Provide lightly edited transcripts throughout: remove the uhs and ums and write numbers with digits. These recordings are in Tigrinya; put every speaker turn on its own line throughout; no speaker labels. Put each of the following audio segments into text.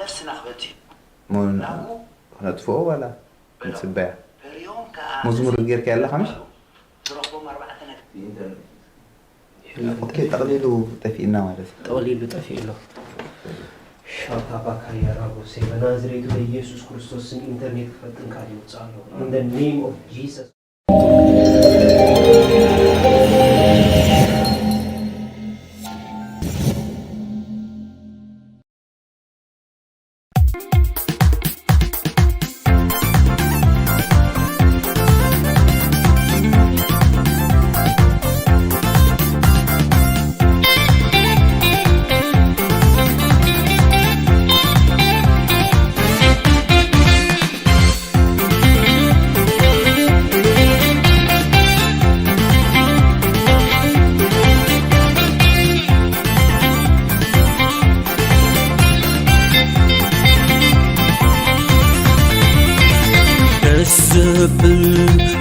نفس نخبتي
مون نطفئه ولا نتبع مزمور غير كاله خمس
تروحوا 4 سنوات في
انترنت اوكي تقليله تفينا ማለት
تقليله تفيله شابا كايا رابو سي بنازريت بيسوع كريستوس انترنت فتن كاري وصالو in the name of Jesus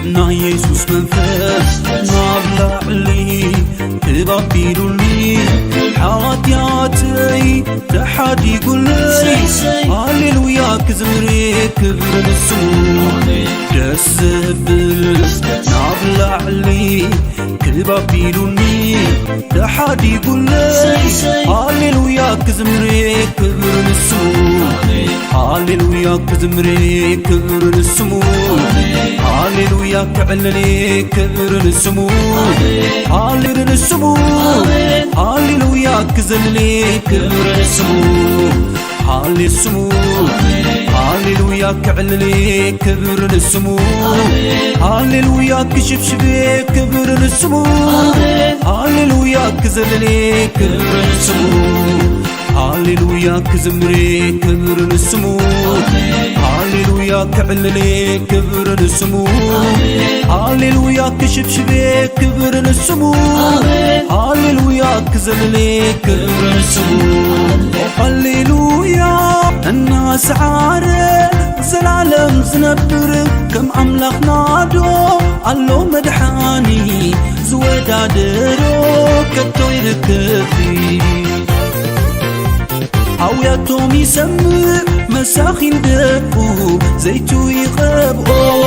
نا يسوس منفس نابلع لي تبابيلوني حاتياتي تحدي قولي هاليلويا كزمري كبر السمو دسبل نابلع لي تبابيلوني تحدي قولي هاليلويا كزمري كبر السمو هاليلويا كزمري كبر السمو هاليلويا كعلني كبر السمو هاليلويا السمو هاليلويا كزلني كبر السمو هالي السمو هاليلويا كعلني كبر السمو هاليلويا كشفشبي كبر السمو هاليلويا كزلني كبر السمو هاليلويا كزمري كبر السمو هاليلويا كعلني كبر السمو هاليلويا كشبشبي كبر السمو هاليلويا كزلني كبر السمو هاليلويا الناس عارف زلالم زنبر كم أملاخ نادو علو مدحاني زويدا درو كتو يركبي عوياتهم يسمع مساخين دقو زيتو يغبقو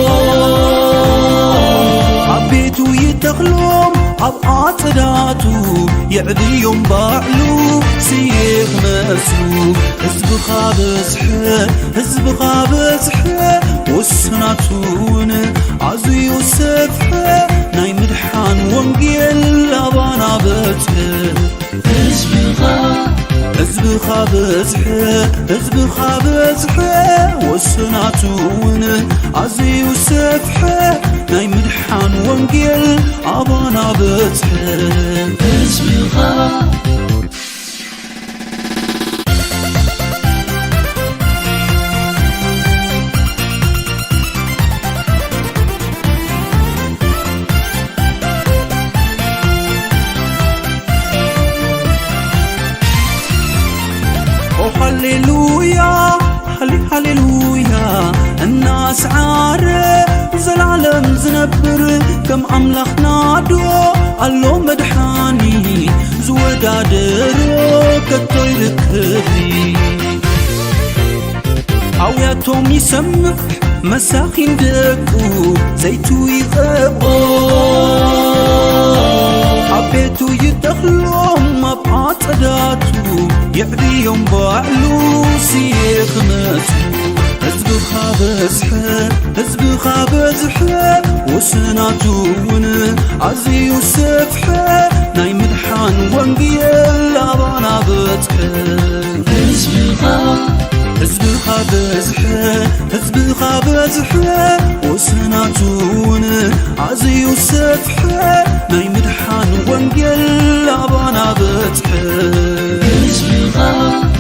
عبيتو يتخلوم عبقات صداتو يعبيهم باعلو سيخ مسلو هزب خابس حي هزب خابس حي وسناتون عزو يوسف حي ناي مدحان وانقيل لابانا بتحي هزب خابس هزب خابز حي هزب خابز حي وسناتون عزي وسفحي ناي مدحان وانقيل عبانا بتحي هزب خابز هاليلويا هاليلويا الناس عارف زلالم زنبر كم أملاخ نادو علو مدحاني زودا درو كتو يركبي عوياتهم يسمح مساخين دقو زيتو يغبقو عبيتو يدخلوم مبعات صداتو يعبيهم باعلو سيخ مسو هزب خابز حي هزب خابز حي وسناتون عزي يوسف حي ناي مدحان وانقيل لابانا بتحي هزب خابز حي هزب خابز حي وسناتون عزي يوسف حي ناي مدحان وانقيل لابانا بتحي هزب خابز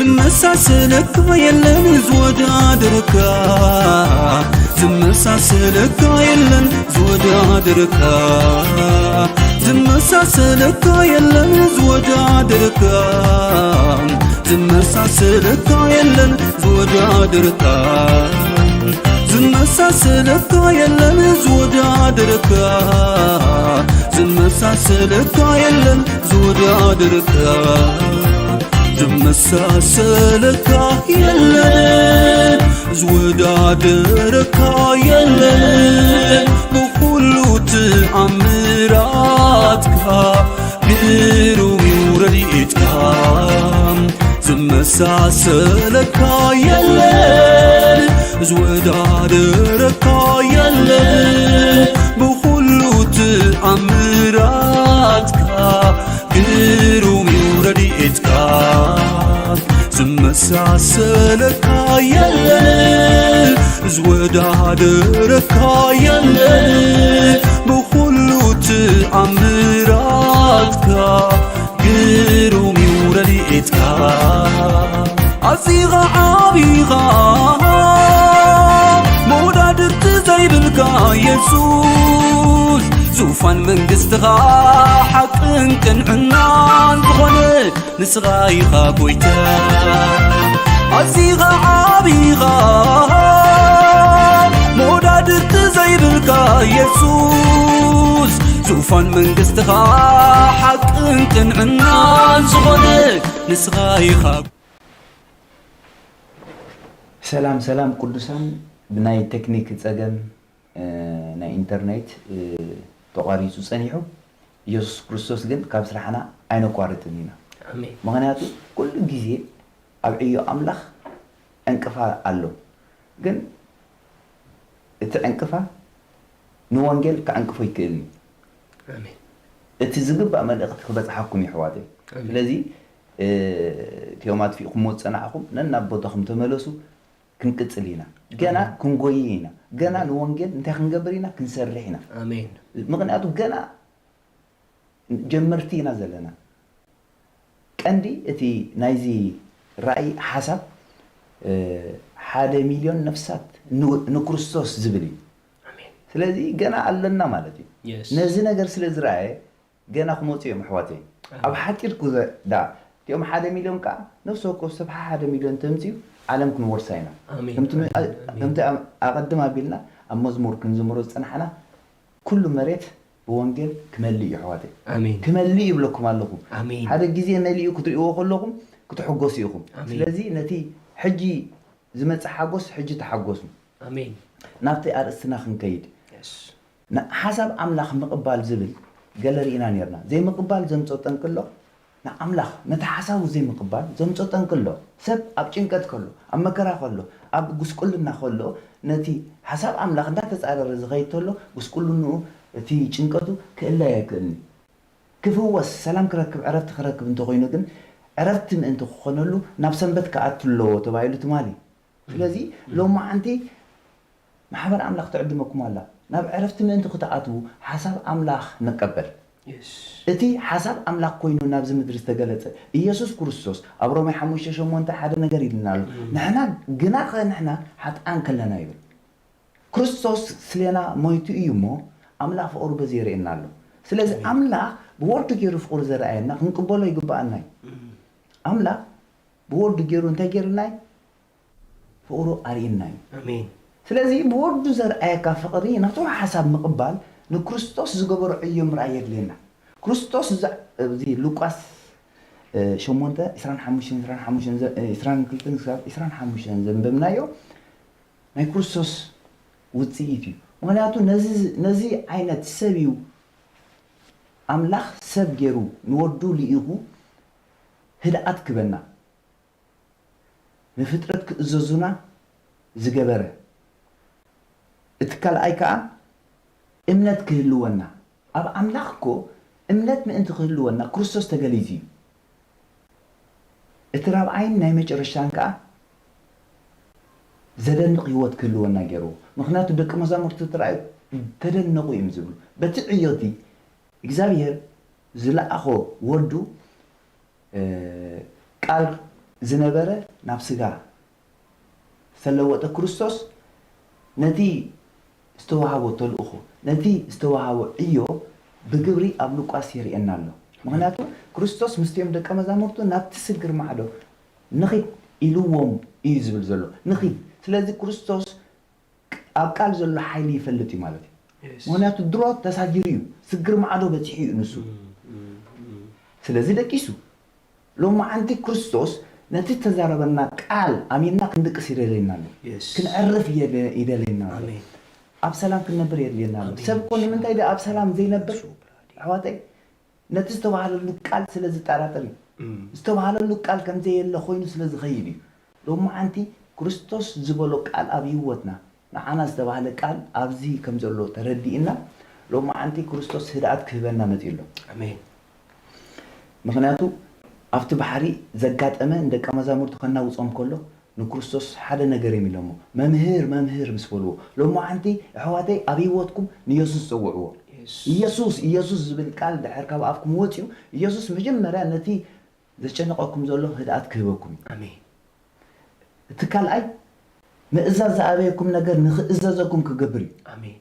ዝመሳሰለካ የለን ዝወዳድርካ ዝመሳሰለካ የለን ዝወዳድርካ ዝመሳሰለካ የለን ዝወዳድርካ ዝመሳሰለካ የለን ዝወዳድርካ ዝመሳሰለካ የለን ዝወዳድርካ ዝመሳሰለካ የለን ዝወዳድርካ ዝመሳሰለካ የለን ዝወዳድርካ የለን ብኩሉ ተአምራትካ ግሩም ረድኤትካ ዝመሳሰለካ የለን ዝወዳድርካ የለን ብኩሉ ተአምራትካ ግሩም ረድኤትካ ዝመሳሰለካ የለን ዝወዳድርካ የለን ብኩሉ ተአምራትካ ግሩም ረድኤትካ ኣዚኻ ዓቢኻ መውዳድርቲ ዘይብልካ ኢየሱስ ዙፋን መንግሥትኻ ሓቅን ቅንዕናን ዝኾነ ንስኻ ኢኻ ጐይታ ኣዚኻ ዓቢኻ መውዳድርቲ ዘይብልካ ኢየሱስ ዙፋን መንግሥትኻ ሓቅን ቅንዕናን ዝኾነ ንስኻ ኢኻ
ሰላም ሰላም ቅዱሳን ብናይ ቴክኒክ ፀገም ናይ ኢንተርኔት ተቋሪፁ ፀኒሑ ኢየሱስ ክርስቶስ ግን ካብ ስራሕና ኣይነቋርጥን ኢና ምክንያቱ ኩሉ ግዜ ኣብ ዕዮ ኣምላኽ ዕንቅፋ ኣሎ ግን እቲ ዕንቅፋ ንወንጌል ክዕንቅፎ ይክእልኒ እቲ ዝግባእ መልእኽቲ ክበፅሓኩም ይሕዋተይ ስለዚ እትዮም ኣጥፊእኹምዎ ዝፀናዕኹም ነናብ ቦታኹም ተመለሱ ክንቅፅል ኢና ገና ክንጎይ ኢና ገና ንወንጌል እንታይ ክንገብር ኢና ክንሰርሕ ኢና
ኣሜን
ምክንያቱ ገና ጀመርቲ ኢና ዘለና ቀንዲ እቲ ናይዚ ራእይ ሓሳብ 1 ሚልዮን ነፍሳት ንክርስቶስ ዝብል እዩ ስለዚ ገና ኣለና ማለት እዩ ነዚ ነገር ስለ ዝረአየ ገና ክመፁ እዮም ኣሕዋተይ ኣብ ሓፂር ዳ እትዮም 1 ሚልዮን ከዓ ነፍሲ ወከፍ ሰብ 1 ሚልዮን ተምፅኡ ዓለም ክንወርሳ ኢና ከምቲ ኣቐድም ኣቢልና ኣብ መዝሙር ክንዝምሮ ዝፀናሕና ኩሉ መሬት ብወንጌል ክመልእ እዩ ኣሕዋተይ ክመልእ ይብለኩም ኣለኹም ሓደ ግዜ መሊኡ ክትሪእዎ ከለኹም ክትሕጎሱ ኢኹም ስለዚ ነቲ ሕጂ ዝመፅእ ሓጎስ ሕጂ ተሓጎሱ ናብቲ ኣርእስትና ክንከይድ ሓሳብ ኣምላኽ ምቕባል ዝብል ገለ ርኢና ነርና ዘይምቕባል ዘምፅኦ ጠንቅሎ ንኣምላኽ ነቲ ሓሳቡ ዘይምቕባል ዘምፅኦ ጠንቅሎ ሰብ ኣብ ጭንቀት ከሎ ኣብ መከራ ከሎ ኣብ ጉስቁልና ከሎ ነቲ ሓሳብ ኣምላኽ እንዳተፃረረ ዝኸይድ ተሎ ጉስቁልንኡ እቲ ጭንቀቱ ክእላይ ኣይክእልኒ ክፍወስ ሰላም ክረክብ ዕረፍቲ ክረክብ እንተኮይኑ ግን ዕረፍቲ ምእንቲ ክኾነሉ ናብ ሰንበት ክኣቱ ኣለዎ ተባሂሉ ትማሊ ስለዚ ሎማ ዓንቲ ማሕበር ኣምላኽ ትዕድመኩም ኣላ ናብ ዕረፍቲ ምእንቲ ክትኣትዉ ሓሳብ ኣምላኽ ንቀበል እቲ ሓሳብ ኣምላኽ ኮይኑ ናብዚ ምድሪ ዝተገለፀ ኢየሱስ ክርስቶስ ኣብ ሮሜ 5:8 ሓደ ነገር ይልና ኣሎ ንሕና ግና ንሕና ሓጥኣን ከለና ይብል ክርስቶስ ስለና ሞይቱ እዩ እሞ ኣምላኽ ፍቅሩ በዚ የርእየና ኣሎ ስለዚ ኣምላኽ ብወርዱ ገይሩ ፍቅሩ ዘርአየና ክንቅበሎ ይግባአና እዩ ኣምላኽ ብወርዱ ገይሩ እንታይ ገይሩና እዩ ፍቅሩ ኣርኢና እዩ
ኣሜን
ስለዚ ብወርዱ ዘርአየካ ፍቅሪ ናብቶም ሓሳብ ምቕባል ንክርስቶስ ዝገበሮ ዕዮ ምርኣይ የድልየና ክርስቶስ እዚ ሉቃስ 8:25-25 ዘንበብናዮ ናይ ክርስቶስ ውፅኢት እዩ ምክንያቱ ነዚ ዓይነት ሰብ እዩ ኣምላኽ ሰብ ገይሩ ንወዱ ልኢኹ ህድኣት ክበና ንፍጥረት ክእዘዙና ዝገበረ እቲ ካልኣይ ከዓ እምነት ክህልወና ኣብ ኣምላኽ እኮ እምነት ምእንቲ ክህልወና ክርስቶስ ተገሊዙ እዩ እቲ ራብዓይን ናይ መጨረሻን ከዓ ዘደንቕ ህይወት ክህልወና ገይሩ ምክንያቱ ደቂ መዛሙርቲ ተራእዩ ተደነቑ እዮም ዝብሉ በቲ ዕዮቲ እግዚኣብሔር ዝለኣኾ ወዱ ቃል ዝነበረ ናብ ስጋ ዝተለወጠ ክርስቶስ ነቲ ዝተዋሃቦ ተልእኾ ነቲ ዝተዋሃቦ ዕዮ ብግብሪ ኣብ ሉቃስ የርእየና ኣሎ ምክንያቱ ክርስቶስ ምስቲኦም ደቀ መዛሙርቱ ናብቲ ስግር ማዕዶ ንኺድ ኢልዎም እዩ ዝብል ዘሎ ንኺድ ስለዚ ክርስቶስ ኣብ ቃል ዘሎ ሓይሊ ይፈልጥ እዩ ማለት እዩ ምክንያቱ ድሮ ተሳጊሩ እዩ ስግር ማዕዶ በፂሑ እዩ ንሱ ስለዚ ደቂሱ ሎማ ዓንቲ ክርስቶስ ነቲ ተዛረበና ቃል ኣሚንና ክንድቅስ ይደለየና ኣሎ ክንዕርፍ ይደለየና ኣሎ ኣብ ሰላም ክንነብር የድልየና ኣሎ ሰብ ኮ ንምንታይ ደ ኣብ ሰላም ዘይነብር ኣሕዋተይ ነቲ ዝተባሃለሉ ቃል ስለ ዝጠራጠር እዩ ዝተባሃለሉ ቃል ከምዘየለ ኮይኑ ስለ ዝኸይድ እዩ ሎማ ዓንቲ ክርስቶስ ዝበሎ ቃል ኣብ ህይወትና ንዓና ዝተባሃለ ቃል ኣብዚ ከም ዘሎ ተረዲእና ሎማ ዓንቲ ክርስቶስ ህድኣት ክህበና መፅኡ ኣሎ
ኣሜን
ምክንያቱ ኣብቲ ባሕሪ ዘጋጠመ ደቀ መዛሙርቱ ከናውፆም ከሎ ንክርስቶስ ሓደ ነገር የሚሎሞ መምህር ምስ በልዎ ሎማ ዓንቲ ኣሕዋተይ ኣብ ህይወትኩም ንኢየሱስ ፀውዕዎ ኢየሱስ ዝብል ቃል ድሕር ካብ ኣፍኩም ወፅዩ ኢየሱስ መጀመርያ ነቲ ዘጨነቀኩም ዘሎ ህድኣት ክህበኩም
ኣሜን
እቲ ካልኣይ ምእዛዝ ዝኣበየኩም ነገር ንክእዘዘኩም ክገብር እዩ
ኣሜን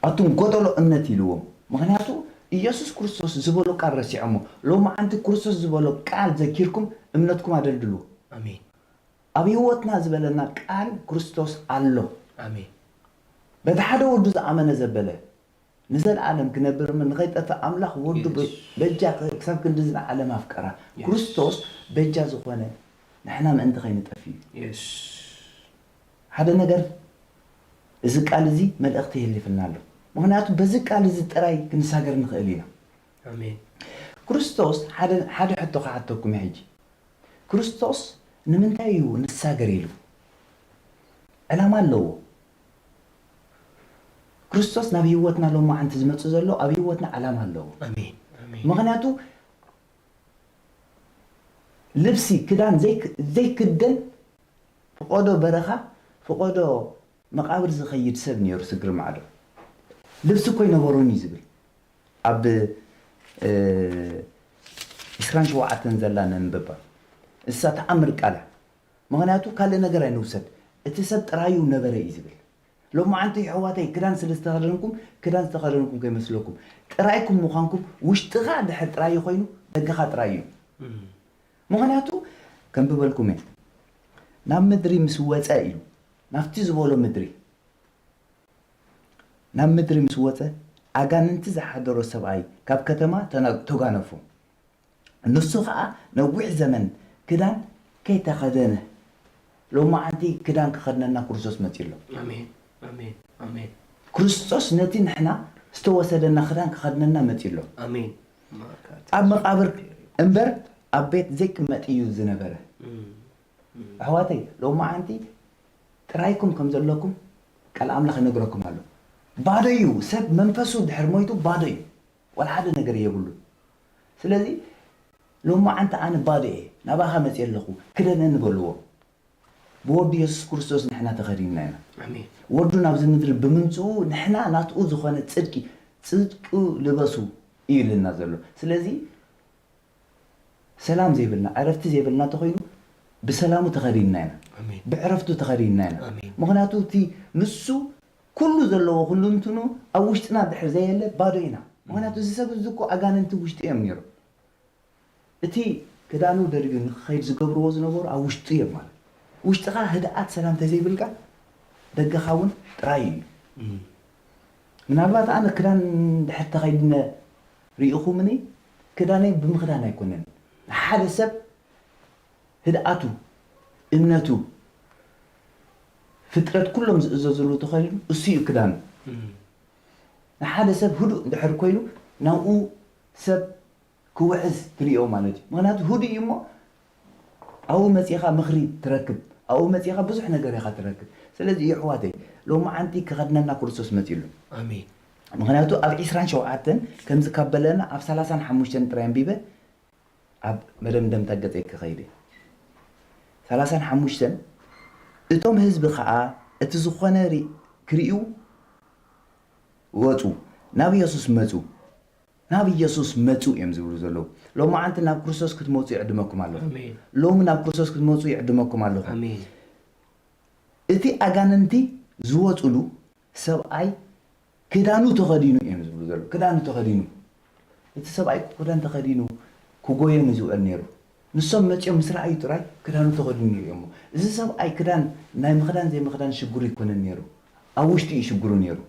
ኣቱም ጎደሎ እምነት ኢልዎም ምክንያቱ ኢየሱስ ክርስቶስ ዝበሎ ቃል ረሲዖሞ ሎማ ዓንቲ ክርስቶስ ዝበሎ ቃል ዘኪርኩም እምነትኩም ኣደልድልዎ
ኣሜን
ኣብ ህይወትና ዝበለና ቃል ክርስቶስ ኣሎ
ኣሜን
በቲ ሓደ ወዱ ዝኣመነ ዘበለ ንዘለዓለም ክነብር ምን ንኸይጠፍእ ኣምላኽ ወዱ በጃ ክሳብ ክንዲ ዝለዓለም ኣፍቀራ ክርስቶስ በጃ ዝኾነ ንሕና ምእንቲ ከይንጠፍ እዩ ሓደ ነገር እዚ ቃል እዚ መልእኽቲ የሕልፍልና ኣሎ ምክንያቱ በዚ ቃል እዚ ጥራይ ክንሳገር ንኽእል ኢና
ኣሜን
ክርስቶስ ሓደ ሕቶ ከሓተኩም ሕጂ ክርስቶስ ንምንታይ እዩ ንሳገር ኢሉ ዕላማ ኣለዎ ክርስቶስ ናብ ህይወትና ሎማ ዓንቲ ዝመፅእ ዘሎ ኣብ ህይወትና ዕላማ ኣለዎ
ኣሜን
ምክንያቱ ልብሲ ክዳን ዘይክደን ፍቆዶ በረኻ ፍቆዶ መቃብር ዝኸይድ ሰብ ነይሩ ስግሪ ማዕዶ ልብሲ ኮይነበሮን እዩ ዝብል ኣብ 27 ዘላ ነንብባ እሳ ተኣምር ቃላ ምክንያቱ ካልእ ነገር ኣይንውሰድ እቲ ሰብ ጥራዩ ነበረ እዩ ዝብል ሎማ ዓንቲ ኣሕዋተይ ክዳን ስለዝተኸደንኩም ክዳን ዝተኸደንኩም ከይመስለኩም ጥራይኩም ምዃንኩም ውሽጥኻ ድሕር ጥራይ ኮይኑ ደገኻ ጥራይ እዩ ምክንያቱ ከም ብበልኩም እየ ናብ ምድሪ ምስ ወፀ ኢሉ ናብቲ ዝበሎ ምድሪ ናብ ምድሪ ምስ ወፀ ኣጋንንቲ ዝሓደሮ ሰብኣይ ካብ ከተማ ተጓነፉ ንሱ ከዓ ነዊሕ ዘመን ክዳን ከይተኸደነ ሎማ ዓንቲ ክዳን ክኸድነና ክርስቶስ መፅኡ ኣሎ
ኣሜን ኣሜን ኣሜን
ክርስቶስ ነቲ ንሕና ዝተወሰደና ክዳን ክኸድነና መፅኡ ኣሎ
ኣሜን
ኣብ መቃብር እምበር ኣብ ቤት ዘይቅመጥ እዩ ዝነበረ ኣሕዋተይ ሎማ ዓንቲ ጥራይኩም ከም ዘለኩም ቃል ኣምላኽ ይነግረኩም ኣሎ ባዶ እዩ ሰብ መንፈሱ ድሕር ሞይቱ ባዶ እዩ ወላ ሓደ ነገር የብሉ ስለዚ ሎማ ዓንቲ ኣነ ባዶ እየ ናባኻ መፅእ ኣለኹ ክደነ ንበልዎ ብወዱ ኢየሱስ ክርስቶስ ንሕና ተኸዲንና ኢና
ኣሜን
ወዱ ናብዚ ምድሪ ብምምፅኡ ንሕና ናትኡ ዝኾነ ፅድቂ ልበሱ እዩ ኢልና ዘሎ ስለዚ ሰላም ዘይብልና ዕረፍቲ ዘይብልና ተኮይኑ ብሰላሙ ተኸዲንና ኢና ብዕረፍቱ ተኸዲንና ኢና ምክንያቱ እቲ ንሱ ኩሉ ዘለዎ ኩሉ እንትኑ ኣብ ውሽጥና ድሕር ዘየለ ባዶ ኢና ምክንያቱ እዚ ሰብ እዚ እኮ ኣጋንንቲ ውሽጢ እዮም ነይሩ እቲ ክዳኑ ደርዩ ንክኸይድ ዝገብርዎ ዝነበሩ ኣብ ውሽጡ እዮም ማለት ውሽጥኻ ህድኣት ሰላም ተዘይብልካ ደገኻ እውን ጥራይ እዩ ምናልባት ኣነ ክዳን ድሕር ተኸይድነ ርኢኹምኒ ክዳነይ ብምክዳን ኣይኮነን ሓደ ሰብ ህድኣቱ እምነቱ ፍጥረት ኩሎም ዝእዘዝሉ ተኸይዱ እሱ እዩ ክዳኑ ንሓደ ሰብ ህዱእ ድሕር ኮይኑ ናብኡ ሰብ ክውዕዝ ትሪኦ ማለት እዩ ምክንያቱ ህዱእ እዩ እሞ ኣብኡ መፂኻ ምኽሪ ትረክብ ኣብኡ መፂኻ ብዙሕ ነገር ኢኻ ትረክብ ስለዚ እዩ ኣሕዋተይ ሎማ ዓንቲ ክኸድነና ክርስቶስ መፂኡ ኣሎ
ኣሜን
ምክንያቱ ኣብ 27 ከምዚ ካበለና ኣብ 35 ጥራይ ኣንቢበ ኣብ መደምደምታ ገፀይ ክኸይደ 35 እቶም ህዝቢ ከዓ እቲ ዝኾነ ክሪኡ ወፁ ናብ ኢየሱስ መፁ ناب يسوس متو يمزبلو زلو لو ما أنت ناب كريستوس كتموتو يعدمكم الله
آمين
لو من ناب كريستوس كتموتو يعدمكم الله
آمين
إتي أجاننتي زوات أولو سبعي كدانو تغدينو يمزبلو زلو كدانو تغدينو إتي سبعي كدان تغدينو كوغوين مزو النيرو نسوم متى مسرعي تراي كدانو تغدينو يمو إذا سبعي كدان ناي مخدان زي مخدان شجوري كون النيرو أوشتي يشجرو نيرو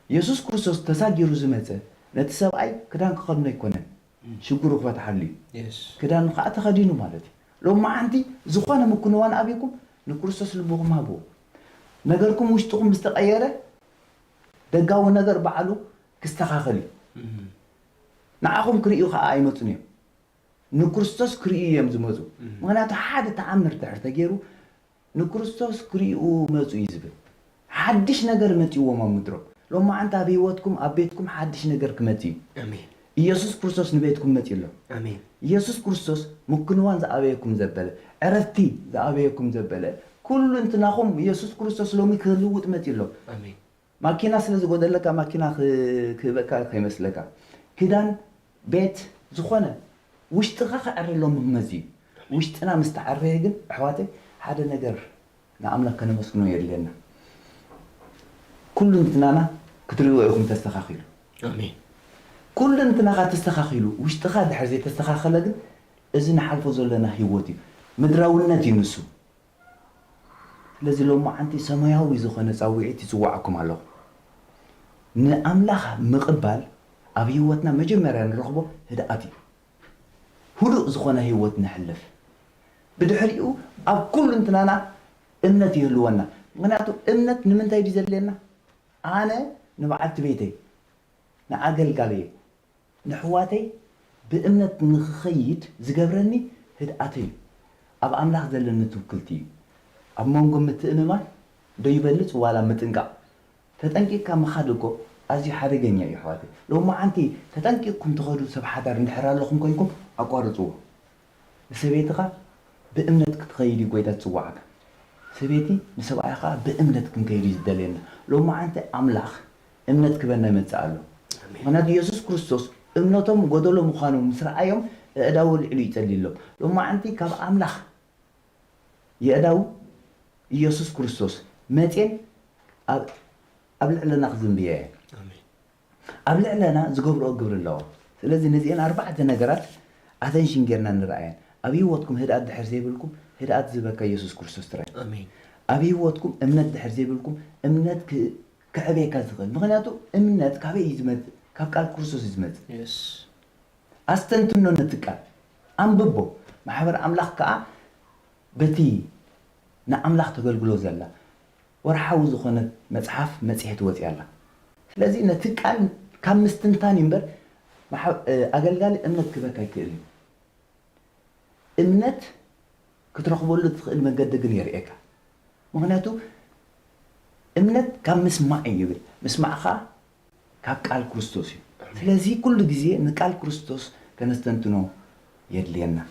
يسوس كريستوس تساجيرو زمته نتسبعي كدان كخدنا يكونن شجورو فتح لي كدان خاطر خدينو مالتي لو ما عندي زخانة مكنوان أبيكم نكريستوس لبوغ ما بو نجركم وشتكم مستقيرة دقاو نجر بعلو كستخاخلي نعاكم كريو خا أيمتني نكريستوس كريو يمزمزو معناته حد تعمر تعرف تجيرو نكريستوس كريو مزو يزبل حدش نجر متي وما مدرو لو ما أنت أبيوتكم أبيتكم حدش نجر كمتي
آمين
يسوع كريستوس نبيتكم متي له
آمين
يسوع كريستوس مكنوان زأبيكم زبالة عرفتي زأبيكم زبالة كل انت ناخم يسوع كريستوس لو ميكلوت متي له
آمين
ماكينة سلز قدر لك ماكينة كبكا خيمس لك كدان بيت زخونة وش تغاخ عرلهم مزي وش أنا مستعريه جن حواتي هذا نجر نعمل كنا مسكنو يرلينا كل انتنا كتريوكم تستخاخيلو
آمين
كل انتنا قاعد تستخاخيلو وش تخاد حرزي تستخاخلا جن إذن حلفو زلنا هيوتي مدراولنتي نسو لذي لو ما عندي سماياوي زخنة سويعتي سواعكم على نأملاخ مقبل أبيوتنا مجمرة نرغبه هدأتي هدوء زخنة هيوتنا حلف بدحريقو أو كل انتنا إمنتي هلوانا مناتو إمنت نمنتي دي زلينا أنا نبعت بيتي نعقل قالي نحواتي بإمنت نخيط زقبرني هدأتي أب أملاخ زلنا توكلتي أب مونغو متأممان دو يبلت ولا متنقع تتنكي كمخادكو أزي حرقني يا حواتي لو ما عندي تتنكي كنت تغادو سب حدار نحرار لكم كويكم أقارطوه سبيتها بإمنتك تغيري قويدة تسوعك سبيتي نسوعها بإمنتك نكيري زدالينا لو ما عندي أملاخ إمنتك بنا متسألو مناد يسوس كريستوس إمنتهم قدولو مخانو مسرعيهم أداول إلي تليلو لو ما عندي كاب أملاخ يأداو يسوس كريستوس متين أبلع لنا خزن بيه أبلع لنا زقبرو قبر الله لازم نزين 4 نجارات عشان شنجرنا نرأين أبي واتكم هدأت دحر زيبلكم هدأت زبكة يسوس كريستوس ترى
آمين
أبي واتكم أمنت دحر زيبلكم أمنت كعبي كذغل مغنياتو أمنت كعبي يزمت كعب كريستوس يزمت أستنتنو نتكال أمببو محبر أملاخ كا بتي نأملاخ تقول زلا ورحاو زخونة مصحف مسيحة وزي الله لذي نتكال كم مستنتان ينبر أقل إمنت كبكا يكلم إمنت كترخبوا له تخيل مقدقن يرئيك مغنياتو إمنت كم مسمعي يقول مسمعها كقال كريستوس لذي كل جزء نقال كريستوس كنستنتنو يدلينا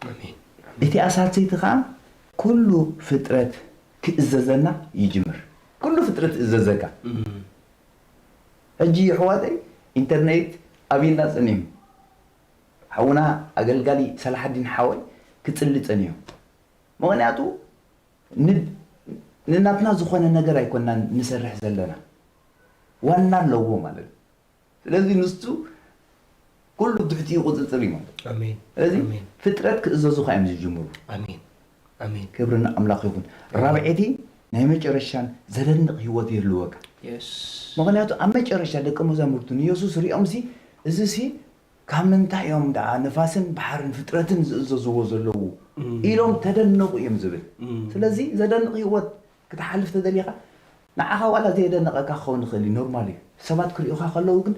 آمين
إتي أساسي تخام كل فترة كإزازنا يجمر كل فترة إزازك أجي حواتي إنترنت أبينا سنيم حونا أقل قالي صلاح الدين حاوي كتسلت سنيم مغنياتو نناتنا زخوانا نقرأ يكوننا نسرح زلنا وانا لوو مالك لذي نستو كل بتحتي قدر تريما
آمين
لذي فترة كإزازو خايم جمهور
آمين آمين
كبرنا أملاق يكون رابعتي نعمج رشان زلنق هواتي هلوك مغنياتو أمج رشان لك مزامرتون يسوس ريامسي إزسي كامنتا يوم دعا نفاسن بحرن فترتن ززو زلو إلهم تدنقوا يمزبل سلازي زدنق هوات كتحلف تدليقا نعها ولا زي دنق كاخون خلي نورمالي سمات كل يوخا خلوكن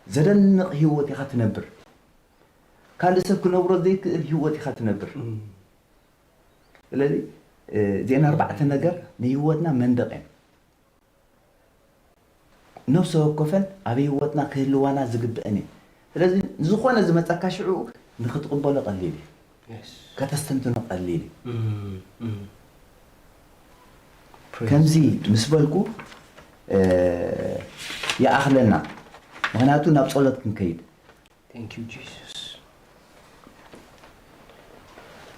زدنق هوات يخات نبر كان لسه كنا برد ذيك هوات يخات نبر الذي زين 4 نجار نيوتنا مندقين نفسه كفن أبي هوتنا كهلوانا زقبأني الذي زخوانا زي ما تكاشعو نخط قبالة قليلي كتستنتنا قليلي كم زي مسبلكو يا أخلنا مهناتو نبصلت كنكيد
Thank you Jesus.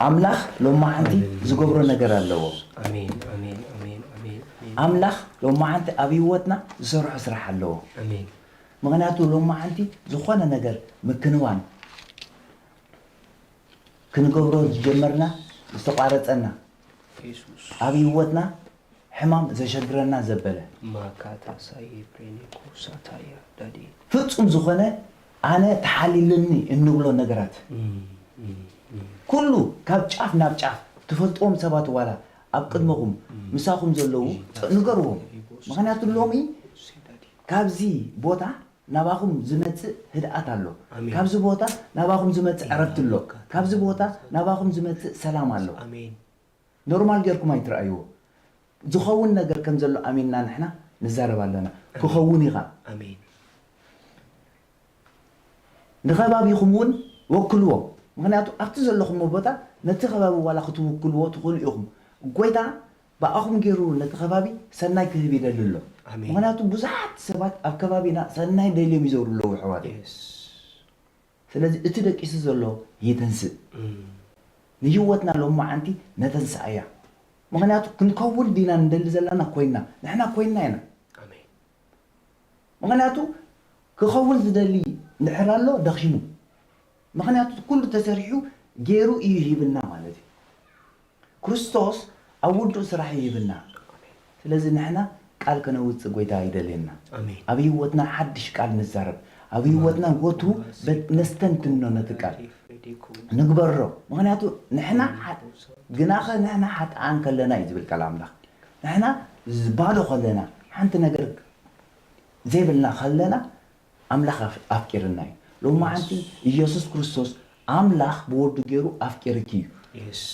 አምላኽ ሎማዓንቲ ዝገብሮ ነገር ኣለዎ
አሜን አሜን አሜን አሜን
አምላኽ ሎማዓንቲ ኣብ ህይወትና ዝሰርሖ ስራሕ ኣለዎ
አሜን
ምክንያቱ ሎማዓንቲ ዝኾነ ነገር ምክንዋን ክንገብሮ ዝጀመርና ዝተቋረፀና
ኢየሱስ
ኣብ ህይወትና ሕማም ዘሸግረና ዘበለ
ማካታ ሳይ ፕሬኒኮ ሳታያ ዳዲ
ፍጹም ዝኾነ ኣነ ተሓሊልኒ እንብሎ ነገራት ኩሉ ካብ ጫፍ ናብ ጫፍ ትፈልጥዎም ሰባት ዋላ ኣብ ቅድመኹም ምሳኹም ዘለዉ ንገርዎም ምክንያቱ ሎሚ ካብዚ ቦታ ናባኹም ዝመፅእ ህድኣት ኣሎ ካብዚ ቦታ ናባኹም ዝመፅእ ዕረፍቲ ኣሎ ካብዚ ቦታ ናባኹም ዝመፅእ ሰላም ኣሎ
አሜን
ኖርማል ጌርኩም ኣይትረኣይዎ ዝኸውን ነገር ከም ዘሎ ኣሜንና ንሕና ንዛረብ ኣለና ክኸውን ኢኻ
አሜን
ንኸባቢኹም እውን ወክልዎ ምክንያቱ ኣብቲ ዘለኹም ቦታ ነቲ ከባቢ ዋላ ክትውክልዎ ትኽእሉ ኢኹም ጎይታ ብኣኹም ገይሩ ነቲ ከባቢ ሰናይ ክህብ ይደሊ ኣሎ ምክንያቱ ብዙሓት ሰባት ኣብ ከባቢና ሰናይ ደልዮም ይዘብሩ ኣለዉ ኣሕዋት ስለዚ እቲ ደቂሱ ዘሎ ይተንስእ ንህይወትና ሎማዓንቲ ነተንስኣ እያ ምክንያቱ ክንከውን ዲና ንደሊ ዘለና ኮይና ንሕና ኮይና ኢና
አሜን
ምክንያቱ ክኸውን ዝደሊ ንድሕር ኣሎ ደኺሙ ምክንያቱ ኩሉ ተሰሪሑ ገይሩ እዩ ሂብና ማለት እዩ ክርስቶስ ኣብ ውዱእ ስራሕ ይሂብና ስለዚ ንሕና ቃል ከነውፅእ ጎይታ ይደልየና
አሜን
ኣብ ህይወትና ሓድሽ ቃል ንዛረብ ኣብ ህይወትና ወቱ ነስተንትኖ ነቲ ቃል ንግበሮ ምክንያቱ ንሕና ግናኸ ንሕና ሓጥኣን ከለና እዩ ዝብል ቃል ኣምላኽ ንሕና ዝባሎ ከለና ሓንቲ ነገር ዘይብልና ከለና ኣምላኽ ኣፍቂርና እዩ ሎማዓንቲ ኢየሱስ ክርስቶስ ኣምላኽ ብወዱ ገይሩ ኣፍቂርክ እዩ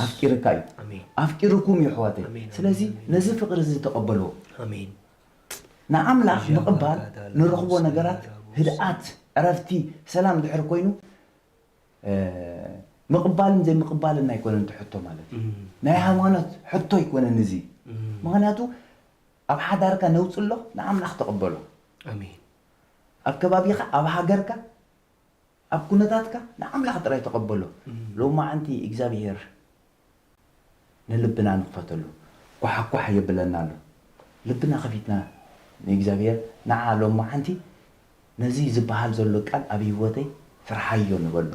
ኣፍቂርካ እዩ ኣፍቂርኩም እዩ ኣሕዋተይ ስለዚ ነዚ ፍቅሪ ዝተቐበልዎ
አሜን
ንኣምላኽ ምቕባል ንረኽቦ ነገራት ህድኣት ዕረፍቲ ሰላም ድሕር ኮይኑ ምቕባልን ዘይምቕባልን ኣይኮነን ትሕቶ ማለት እዩ ናይ ሃይማኖት ሕቶ ኣይኮነን እዚ ምክንያቱ ኣብ ሓዳርካ ነውፅሎ ንኣምላኽ ተቐበሎ
አሜን
ኣብ ከባቢኻ ኣብ ሃገርካ ኣብ ኩነታትካ ንኣምላኽ ጥራይ ተቐበሎ ሎማዓንቲ እግዚኣብሔር ንልብና ንኽፈተሉ ኳሓኳሕ የብለና ኣሎ ልብና ከፊትና ንእግዚኣብሔር ንዓ ሎማዓንቲ ነዚ ዝበሃል ዘሎ ቃል ኣብ ህይወተይ ፍርሓዮ ንበሎ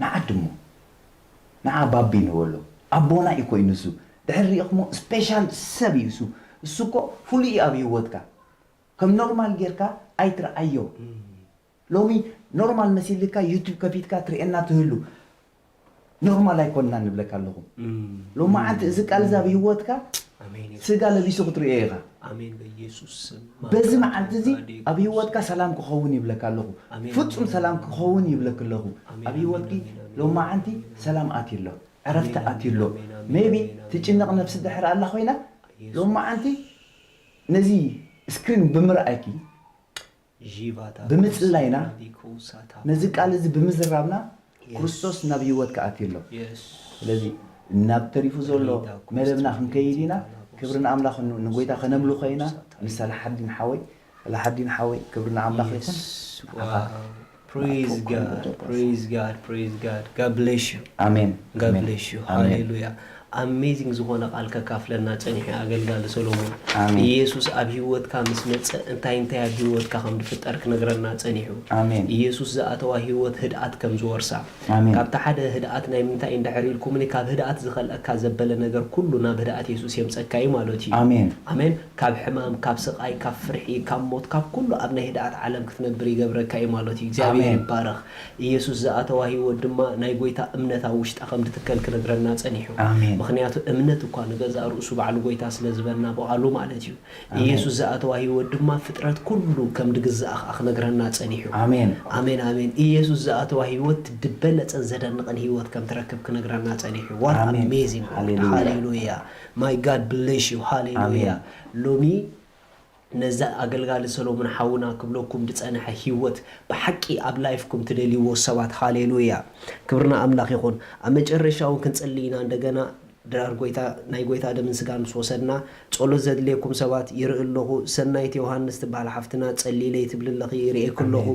ንዓ ድሞ ንዓ ባቢ ንበሎ ኣቦና እዩ ኮይኑ እሱ ድሕር ሪኢኹሞ ስፔሻል ሰብ እዩ እሱ እኮ ፍሉይ ኣብ ህይወትካ ከም ኖርማል ጌርካ ኣይትረኣዮ ሎሚ ኖርማል መሲልካ ዩቱብ ከፊትካ ትርእና ትህሉ ኖርማል ኣይኮንና ንብለካ ኣለኹ ሎማዓንቲ እዚ ቃል እዚ ኣብ ህይወትካ ስጋ ለቢሱ ክትሪኦ ኢኻ
አሜን በኢየሱስ
በዚ መዓልቲ እዚ ኣብ ህይወትካ ሰላም ክኸውን ይብለካ ኣለኹ ፍጹም ሰላም ክኸውን ይብለክ ኣለኹ ኣብ ህይወትኪ ሎማዓንቲ ሰላም ኣትዩሎ ዕረፍቲ ኣትዩሎ ሜቢ ትጭነቕ ነፍሲ ድሕር ኣላ ኮይና ሎማዓንቲ ነዚ ስክሪን ብምርኣይኪ ብምፅላይና ነዚ ቃል እዚ ብምዝራብና ክርስቶስ ናብ ህይወትካ ኣትዩሎ ስለዚ ናብ ተሪፉ ዘሎ መደብና ክንከይድ ኢና ክብርና ኣምላኽ ንጎይታ ከነምልኾ ኢና ምስ ለሓዲን ሓወይ ክብርና ኣምላኽ ይኹን
praise God God bless you
amen
God bless you hallelujah amazing ዝኾነ ቃል ከካፍለና ጸኒሕ ኣገልጋሊ ሰሎሞን ኢየሱስ ኣብ ህይወትካ ምስ መጸ እንታይ ኣብ ህይወትካ ከም ድፍጠር ክነግረና ጸኒሑ ኢየሱስ ዘኣተዋ ህይወት ህድኣት ከም ዝወርሳ ካብቲ ሓደ ህድኣት ናይ ምንታይ እንድሕሪልኩም ካብ ህድኣት ዝኸልአካ ዘበለ ነገር ኩሉ ናብ ህድኣት ኢየሱስ የምጸካ እዩ ማለት እዩ ኣሜን ካብ ሕማም ካብ ስቃይ ካብ ፍርሒ ካብ ሞት ካብ ኩሉ ኣብ ናይ ህድኣት ዓለም ክትነብር ይገብረካ እዩ ማለት እዩ እግዚአብሔር ይባረኽ ኢየሱስ ዘኣተዋ ህይወት ድማ ናይ ጎይታ እምነት ኣብ ውሽጣ ከም ድትከል ክነግረና ጸኒሑ ምክንያቱ እምነት እኳ ንገዛ ርእሱ በዓል ጎይታ ስለዝበልና በዓሉ ማለት እዩ ኢየሱስ ዘኣተዋ ህይወት ድማ ፍጥረት ኩሉ ከም ድግዛእ ክነግረና ጸኒሑ አሜን ኢየሱስ ዘኣተዋ ህይወት ድበለጸን ዘደንቕን ህይወት ከም ትረክብ ክነግረና ጸኒሑ what amazing hallelujah my God bless you hallelujah ሎሚ ነዛ ኣገልጋሊ ሰሎሞን ሓውና ክብለኩም ድጸንሐ ህይወት ብሓቂ ኣብ ላይፍኩም ትደልይዎ ሰባት ሃሌሉያ ክብርና ኣምላኽ ይኹን ኣብ መጨረሻው ክንጸልይና እንደገና ድራር ጎይታ ናይ ጎይታ ደምን ስጋን ወሰድና ጸሎት ዘድልየኩም ሰባት ይርእለኹ ሰናይት ዮሐንስ ትባል ሓፍትና ጸሊለይ ትብልለኺ ይርኤክለኹ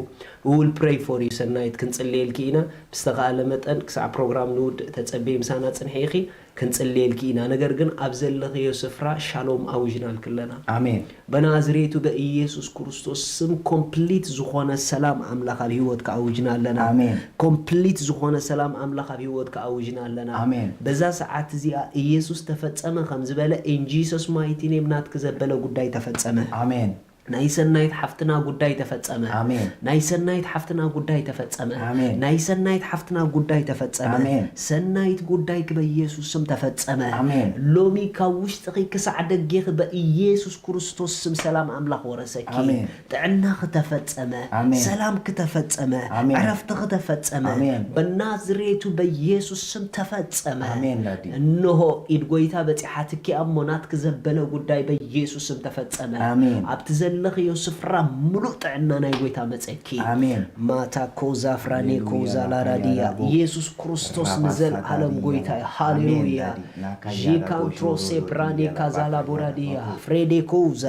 we will pray for you ሰናይት ክንጽልየልኪ ኢና ብስተኻለ መጠን ክሳዕ ፕሮግራም ንውድ ተጸበይ ምሳና ጽንሐይኺ ክንጽልየልኪ ኢና ነገር ግን ኣብዘለኺዮ ስፍራ ሻሎም አውጅናል ክለና
አሜን
በናዝሬቱ በኢየሱስ ክርስቶስ ስም ኮምፕሊት ዝኾነ ሰላም አምላክ ኣብ ህይወትካ አውጅናለና
አሜን
ኮምፕሊት ዝኾነ ሰላም አምላክ ኣብ ህይወትካ አውጅናለና
አሜን
በዛ ሰዓት እዚኣ ኢየሱስ ተፈጸመ ከም ዝበለ in Jesus mighty name ናት ከዘበለ ጉዳይ ተፈጸመ
አሜን
ናይ ሰናይት ሓፍትና ጉዳይ ተፈጸመ
አሜን
ናይ ሰናይት ሓፍትና ጉዳይ ተፈጸመ
አሜን
ናይ ሰናይት ሓፍትና ጉዳይ ተፈጸመ
አሜን
ሰናይት ጉዳይ በኢየሱስ ስም ተፈጸመ
አሜን
ሎሚ ካውሽጥኺ ክሳዕ ደጌኽ በኢየሱስ ክርስቶስ ስም ሰላም አምላክ ወረሰኪ
አሜን
ጥዕናኽ ተፈጸመ ሰላም ከተፈጸመ ዕረፍትኽ ተፈጸመ በናዝሬቱ በኢየሱስ ስም ተፈጸመ
አሜን ላዲ
እንሆ ኢድ ጎይታ በጽሓትኪ አሞናት ከዘበለ ጉዳይ በኢየሱስ ስም ተፈጸመ
አሜን
ኣብትዘ ለኽ ዮስፍራ ሙሉእ ጥዕና ናይ ጎይታ መጸኪ
አሜን
ማታ ኮዛ ፍራኔ ኮዛ ላራዲያ ኢየሱስ ክርስቶስ ንዘል ዓለም ጎይታ ሃሌሉያ ጂካንትሮሴ ፕራኔ ካዛላ ቦራዲያ ፍሬዴ ኮዛ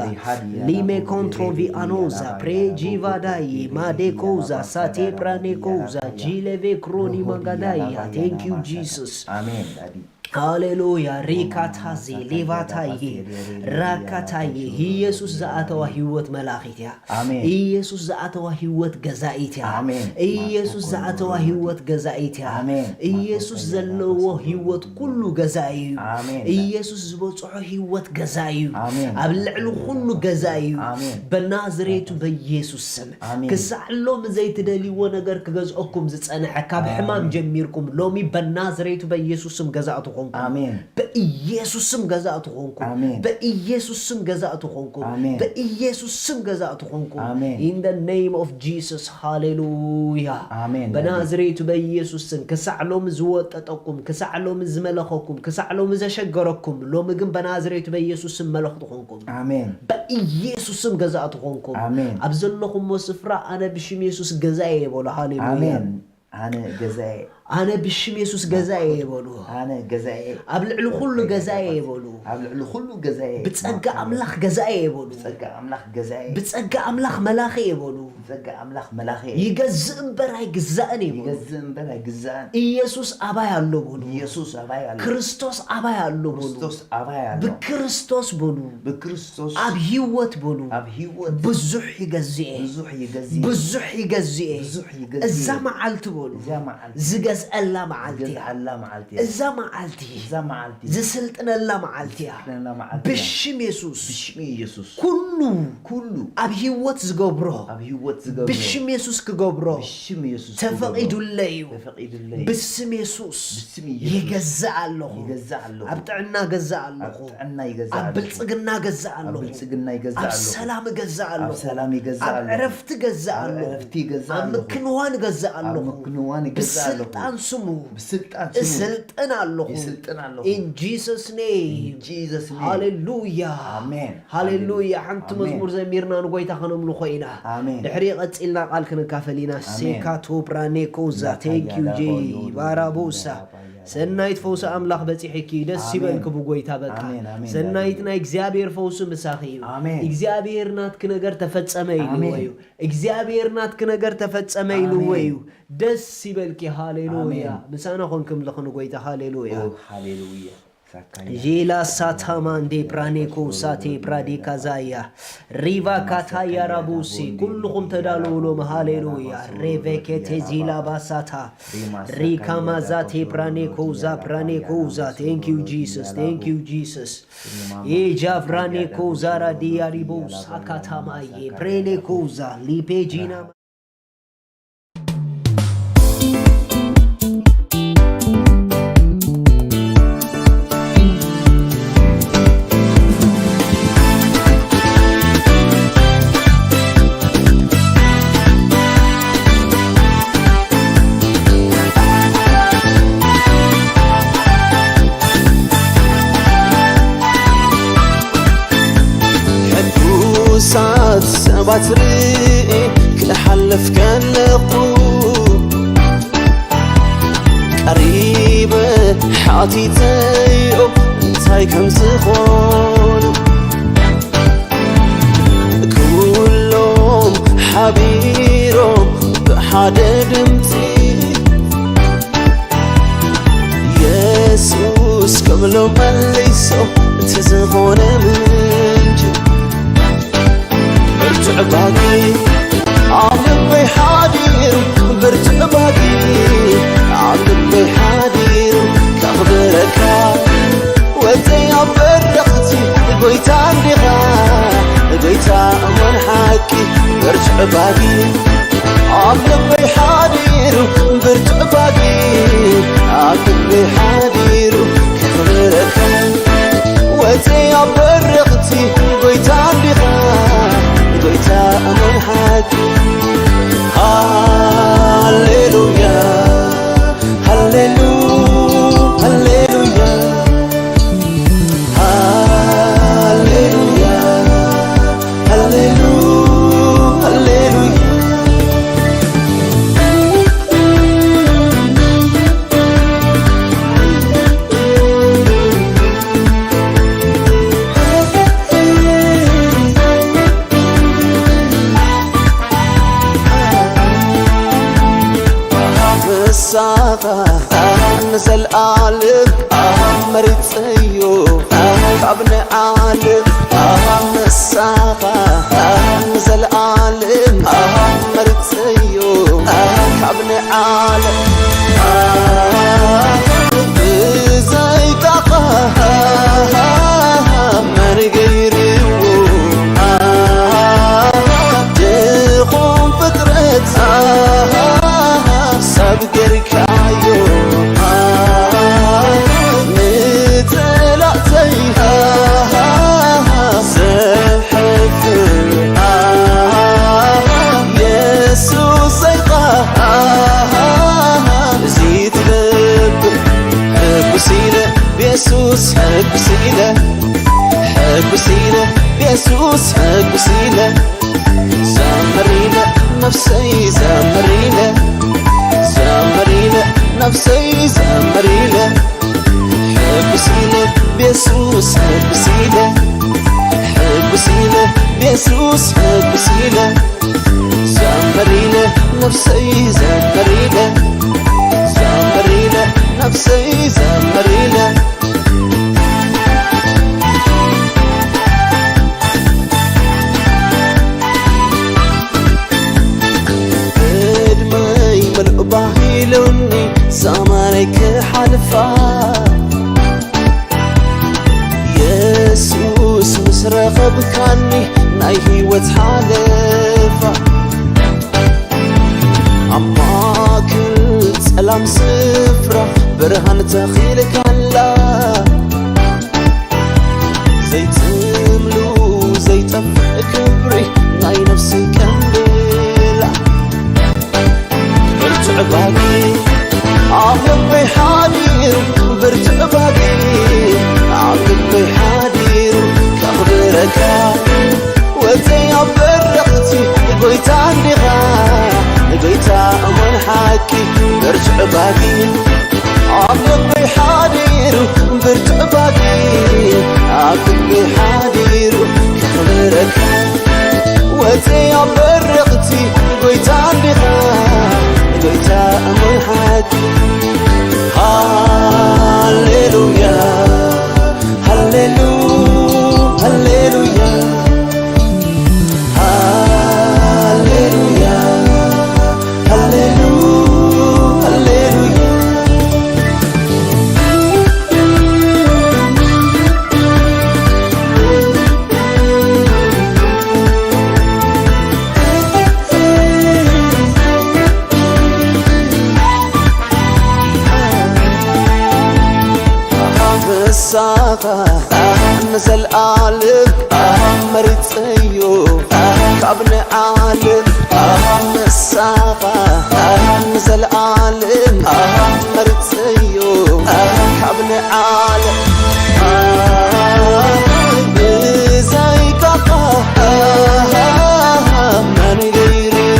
ሊሜ ኮንትሮቪ አኖዛ ፕሬጂቫዳይ ማዴ ኮዛ ሳቴ ፕራኔ ኮዛ ጂሌቬ ክሮኒ ማጋዳያ ቴንክ ዩ ጂሰስ
አሜን ዳዲ
ሃሌሉያ ሪካታዚ ሌቫታይ ራካታይ ኢየሱስ ዘአተዋ ህይወት መላእክትያ ኢየሱስ ዘአተዋ ህይወት ገዛኢትያ ኢየሱስ ዘአተዋ ህይወት ገዛኢትያ ኢየሱስ ዘለዎ ህይወት ኩሉ ገዛኢዩ ኢየሱስ ዝበጽሖ ህይወት ገዛኢዩ ኣብ ልዕሊ ኩሉ ገዛኢዩ በናዝሬቱ በኢየሱስ ስም ክሳዕሎም ዘይትደልይዎ ነገር ክገዝኦኩም ዝጸንሐ ካብ ሕማም ጀሚርኩም ሎሚ በናዝሬቱ በኢየሱስ ስም ገዛእቱ
አሜን
በኢየሱስ ስም ገዛእቱ ሆንኩ በኢየሱስ ስም ገዛእቱ ሆንኩ በኢየሱስ ስም ገዛእቱ ሆንኩ in the name of Jesus hallelujah
አሜን
በናዝሬቱ በኢየሱስ ስም ከሳዕሎም ዝወጠጠኩም ከሳዕሎም ዝመለኸኩም ከሳዕሎም ዘሸገረኩም ሎም ግን በናዝሬቱ በኢየሱስ ስም መለኽቱ ሆንኩ
አሜን
በኢየሱስ ስም ገዛእቱ ሆንኩ ኣብዘለኹም ስፍራ አነ ብሽም ኢየሱስ ገዛዬ ይበሉ ሃሌሉያ
አሜን አነ ገዛዬ
أنا بشم يسوس جزائي يبولو
أنا جزائي
أبلع له كله جزائي يبولو
أبلع له كله جزائي
بتسجع أملاخ جزائي يبولو
بتسجع أملاخ جزائي
بتسجع أملاخ ملاخي يبولو
بتسجع أملاخ ملاخي
يجزء برا يجزأني يبولو
يجزء برا يجزأني
يسوس أباي الله بولو
يسوس أباي الله
كريستوس أباي الله بولو
كريستوس أباي الله
بكريستوس بولو
بكريستوس
أبهيوت بولو
أبهيوت
بزح يجزئ
بزح يجزئ
بزح يجزئ
بزح يجزئ
الزمع علت بولو
الزمع علت
زجز ألا معلتي
الله معلتي
الزمعلتي زسلطنا الله معلتي بشم يسوس كله أبهيوت زغبره بشم يسوس كغبره
بشم يسوس
تفقد الليو بسم يسوس يجزع الله أبتعنا جزع الله أبلصقنا جزع الله أبسلام جزع الله أبعرفت جزع الله أمكنوان جزع الله بسلطان سمو سلطان الله in Jesus name hallelujah
amen
hallelujah حنت مزمور زميرنا نقويتا خنم لخوينا دحريق قصيلنا قال كنكافلينا سيكاتو برانيكوزا thank you جي بارابوسا سنايت فوس أملاخ بتيحكي دس سيبنك بقويتا بقى سنايتنا إجزابير فوس مساخيو إجزابير نات كنجر تفتسميلو ويو إجزابير نات كنجر تفتسميلو ويو دس سيبنك هاليلويا مسانا خونكم لخنو قويتا هاليلويا
هاليلويا
جيلا ساتامان دي برانيكو ساتي برادي كازايا ريفا كاتايا رابوسي كلهم تدالولو هاليلويا ريفيكتي جيلا باساتا ريكا مازاتي برانيكو زا thank you Jesus إيجا برانيكو زارا ديا ريبوس هكاتا ماي برانيكو زا ليبي جينا
باتري كل حلف كان لقو قريبة حاتي تيوب እንታይ ከም ዝኾኑ ኩሎም ሓቢሮም ብሓደ ድምፂ ኢየሱስ ክብሎም መሊሶም እቲ ዝኾነ ምንጭ ብርቱዕ ባጊ ኣብ ልበይ ሓዲሩ ብርቱዕ ባጊ ኣብ ልበይ ሓዲሩ ከኽብረካ ወዘይ ኣብ በረኽቲ ጎይታ እንዲኻ ጎይታ እሞን ሓቂ ብርቱዕ ባጊ ኣብ ልበይ ሓዲሩ ብርቱዕ ባጊ ኣብ ልበይ ሓዲሩ ከኽብረካ ወዘይ ኣብ በረኽቲ ጎይታ እንዲኻ ጎይታ እሞን ሓቂ ሃሌሉያ ሃሌሉያ ሃሌሉያ ሃሌሉያ ሃሌሉያ ሃሌሉያ مسافة نزل عالم مريض سيو كابن عالم مسافة نزل عالم مريض سيو كابن عالم زي طاقة من غيري دخون فكرة سبقركايو نتلعتيها سحف يسوس سيقا زيد لب حبسيلة بيسوس حبسيلة حبسيلة بيسوس حبسيلة زمريلة نفسي زمريلة زمريلة نفسي زمريلة حبسيلة بيسوس حبسيلة حبسيلة بيسوس حبسيلة زمريلة نفسي زمريلة زمريلة نفسي زمريلة باهيلوني زمانك حلفا يسوس مسرخ بكاني ناي هيوت حالفا أما كل سلام سفرة برهان تخيلك الله زي تملو زي تفق كبري ناي نفسي كمبلا برتع باقي عقبي حادير برتع باقي عقبي حادير كخبرك وزي عبرقتي قويت عندي قويت أمن حاكي برتع باقي عقبي حادير برتع باقي عقبي حادير كخبرك وزي عبرقتي قويت عندي قويت أمن حاكي هاليلويا هاليلويا هاليلويا هاليلويا هاليلويا هاليلويا مسافة نزل عالم مريض سيو كابن عالم مسافة نزل عالم مريض سيو كابن عالم زي كاكا من غيري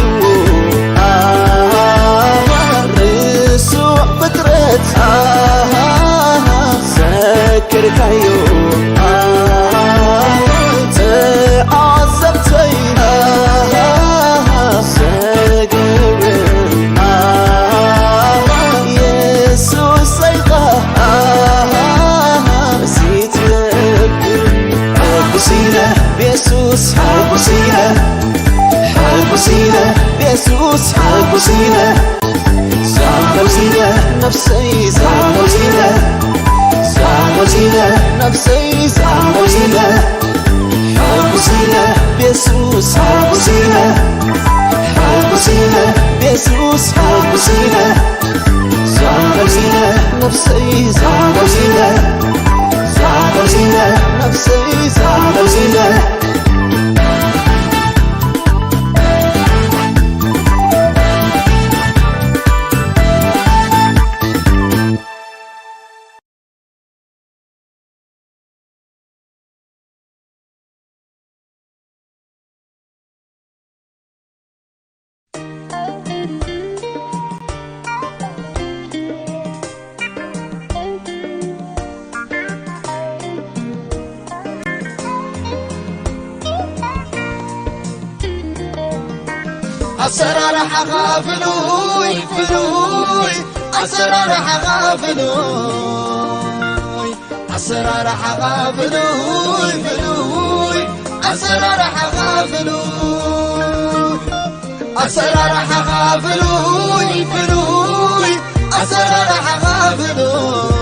رسوع بكرة سكت كركايو تعصبتي سقر يسوس سيقا زيت حبسينا بيسوس حبسينا حبسينا بيسوس حبسينا زعبزينا نفسي زعبزينا زعبزينا نفسي زعبزينا حبسينا بيسوس حبسينا حبسينا بيسوس حبسينا زعبزينا نفسي زعبزينا زعبزينا نفسي زعبزينا
أسرار حغافلوي فلوي أسرار حغافلوي أسرار حغافلوي فلوي أسرار حغافلوي أسرار حغافلوي فلوي أسرار حغافلوي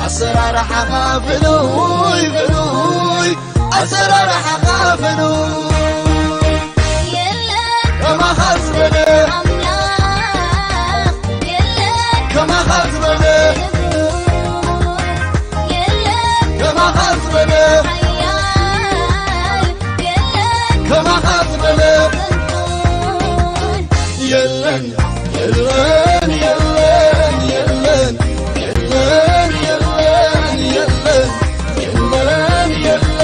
أسرار حغافلوي فلوي أسرار حغافلوي كما خزبني كما خزبني كما خزبني كما خزبني يلن يلن يلن يلن يلن يلن يلن يلن يلن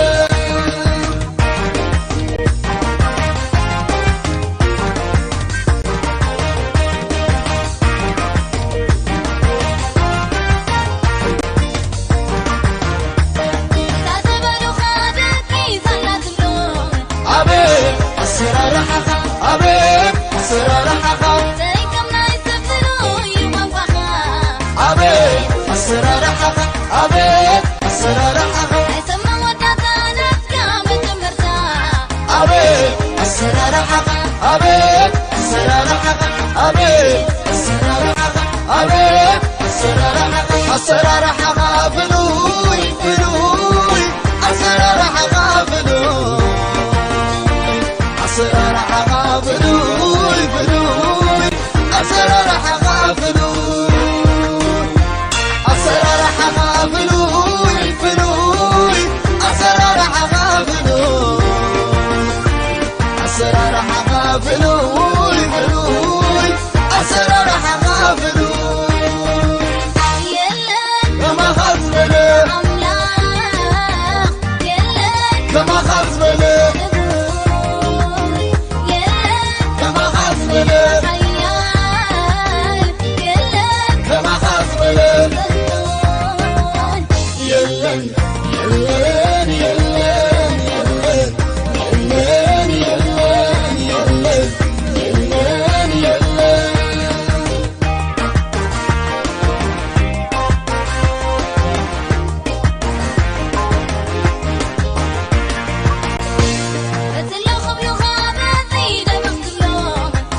أسرار حقا أبيب أسرار حقا زيكم نايس بذلوي ومفخا أبيب أسرار حقا أبيب أسرار حقا يسمى وداتانك كامت مرتا أبيب أسرار حقا أبيب أسرار حقا أبيب أسرار حقا أبيب أسرار حقا أسرار حقا فلوي فلوي أسرار حقا فلوي أسرار حقا فلوي فلوي أسرار حقا فلوي أسرار حقا فلوي فلوي أسرار حقا فلوي أسرار حقا فلوي فلوي أسرار حقا فلوي كما خزبني كما خزبني كما خزبني كما خزبني يلن يلن يلن يلن يلن يلن يلن يلن يلن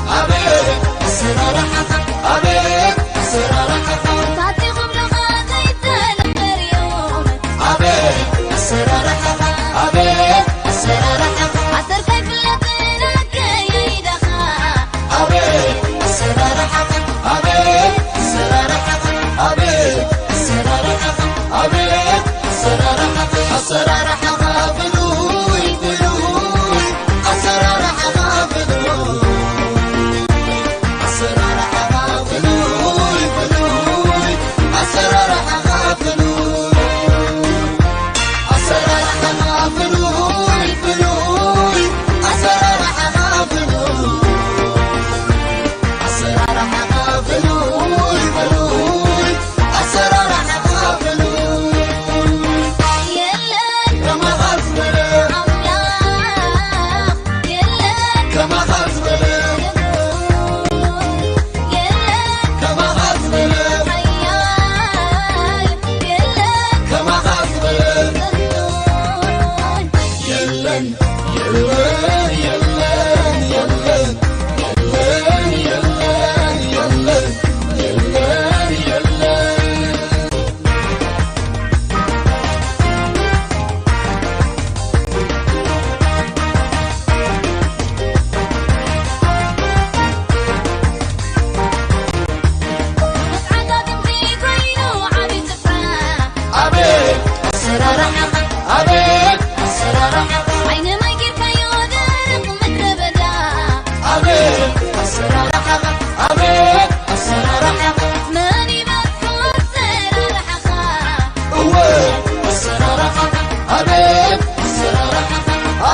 أبيب أسرار حقا أبيب أسرار حقا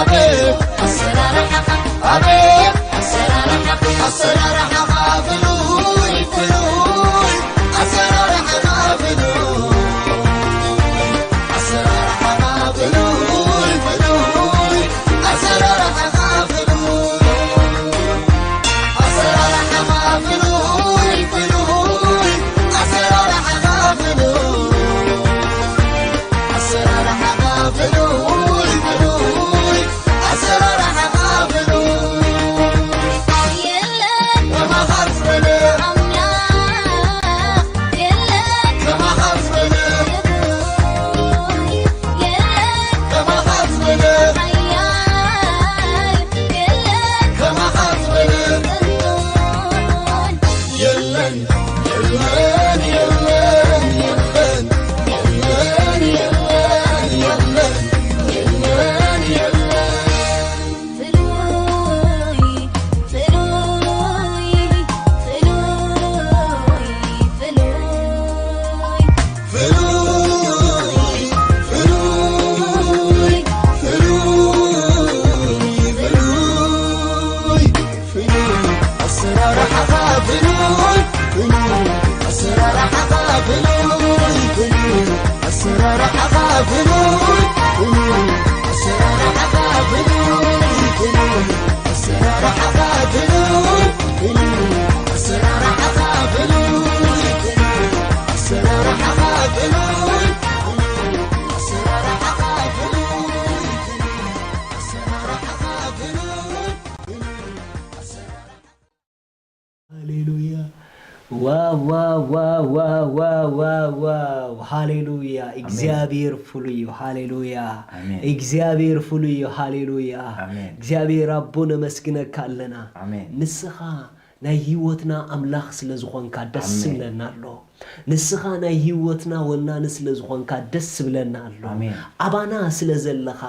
أبيب السرارحة أبيب السرارحة السرارحة فلوي فلوي السرارحة فلوي السرارحة فلوي فلوي السرارحة فلوي السرارحة فلوي فلوي السرارحة فلوي السرارحة فلوي فلوي السرارحة فلوي
يلا
كما حصلنا
أملاح يلا
كما حصلنا
يلا
كما حصلنا
حياي يلا
كما حصلنا يلن يلن يلن يلن يلن يلن يلن يلن يلن
فلوي فلوي فلوي فلوي
فلوي فلوي فلوي فلوي السرار حقا فلوي فلوي السرار حقا فلوي فلوي السرار حقا فلوي فلوي السرار حقا فلوي فلوي السرار حقا فلوي فلوي السرار حقا فلوي فلوي السرار حقا فلوي السرار حقا فلوي السرار حقا فلوي
ሃሌሉያ ዋው ሃሌሉያ እግዚአብሔር ፍሉይ እዩ ሃሌሉያ
አሜን።
እግዚአብሔር ፍሉይ እዩ ሃሌሉያ
አሜን።
እግዚአብሔር አቦነ መስግነካ ኣለና
አሜን።
ንስኻ ናይ ህይወትና ኣምላኽ ስለ ዝኾንካ ደስ ይብለና ኣሎ ንስኻ ናይ ህይወትና ወናኒ ስለ ዝኾንካ ደስ ይብለና ኣሎ
አሜን።
ኣባና ስለ ዘለኻ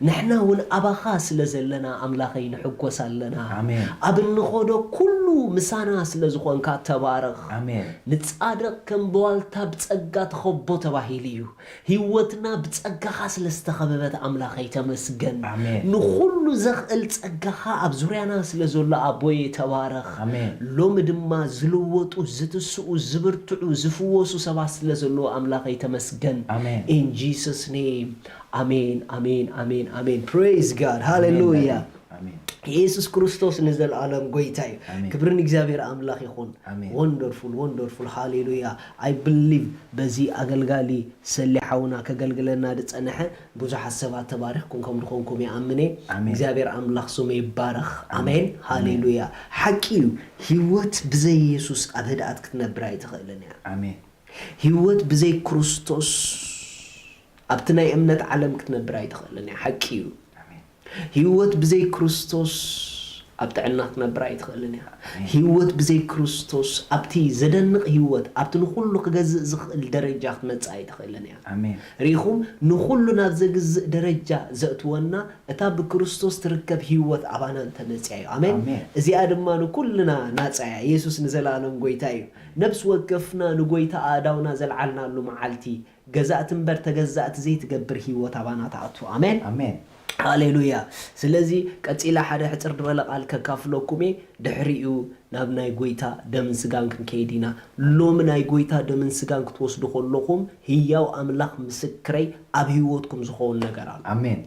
ንሕና እውን ኣባኻ ስለ ዘለና ኣምላኸይ ንሕጎስ ኣለና
አሜን።
ኣብ እንኾዶ ኩሉ ምሳና ስለ ዝኾንካ ተባረኽ
አሜን።
ንጻድቕ ከም በዋልታ ብጸጋ ተኸቦ ተባሂሉ እዩ ህይወትና ብጸጋኻ ስለ ዝተኸበበት ኣምላኸይ ተመስገን
አሜን።
ንኹሉ ዘኽእል ጸጋኻ ኣብ ዙርያና ስለ ዘሎ ኣቦዬ ተባረኽ
አሜን።
ሎሚ ድማ ዝልወጡ ዝትስኡ ዝብርትዑ ዝፍወሱ ሰባት ስለ ዘለዎ ኣምላኸይ ተመስገን
አሜን።
in Jesus name amen amen amen amen praise God hallelujah
አሜን።
ኢየሱስ ክርስቶስ ንዘለዓለም ጎይታ እዩ
አሜን።
ክብርን እግዚአብሔር አምላክ ይኹን
አሜን።
ወንደርፉል ሃሌሉያ አይ ቢሊቭ በዚ አገልጋሊ ሰሊሐውና ከገልግለና ድጸነሐ ብዙሓት ሰባት ተባሪኽኩም ከም ድኾንኩም ይኣምነ
አሜን።
እግዚአብሔር አምላክ ስሙ ይባረኽ አሜን ሃሌሉያ ሓቂ እዩ ህይወት ብዘይ ኢየሱስ ኣብ ህድኣት ክትነብር ኣይትኽእልን እያ
አሜን።
ህይወት ብዘይ ክርስቶስ ኣብቲ ናይ እምነት ዓለም ክትነብር ኣይትኽእልን እያ ሓቂ እዩ ህይወት ብዘይ ክርስቶስ ኣብ ጥዕና ክትነብር ኣይትኽእልን እያ ህይወት ብዘይ ክርስቶስ ኣብቲ ዘደንቕ ህይወት ኣብቲ ንኹሉ ክገዝእ ዝኽእል ደረጃ ክትመጽእ ኣይትኽእልን እያ
አሜን።
ሪኹም ንኹሉ ናብ ዘግዝእ ደረጃ ዘእትወና እታ ብክርስቶስ ትርከብ ህይወት ኣባና እንተመጽያ እዩ ኣሜን
አሜን።
እዚኣ ድማ ንኩልና ናጻያ ኢየሱስ ንዘላለም ጎይታ እዩ ነብሲ ወከፍና ንጎይታ ኣዳውና ዘልዓልናሉ መዓልቲ ገዛእቲ እምበር ተገዛእቲ ዘይትገብር ህይወት ኣባና ተኣቱ ኣሜን
አሜን።
ሃሌሉያ ስለዚ ቀፂላ ሓደ ሕፅር ድበለ ቃል ከካፍለኩም ድሕሪኡ ናብ ናይ ጎይታ ደምን ስጋን ክንከይድ ኢና ሎሚ ናይ ጎይታ ደምን ስጋን ክትወስዱ ከለኹም ህያው ኣምላኽ ምስክረይ ኣብ ህይወትኩም ዝኸውን ነገር ኣሎ
አሜን።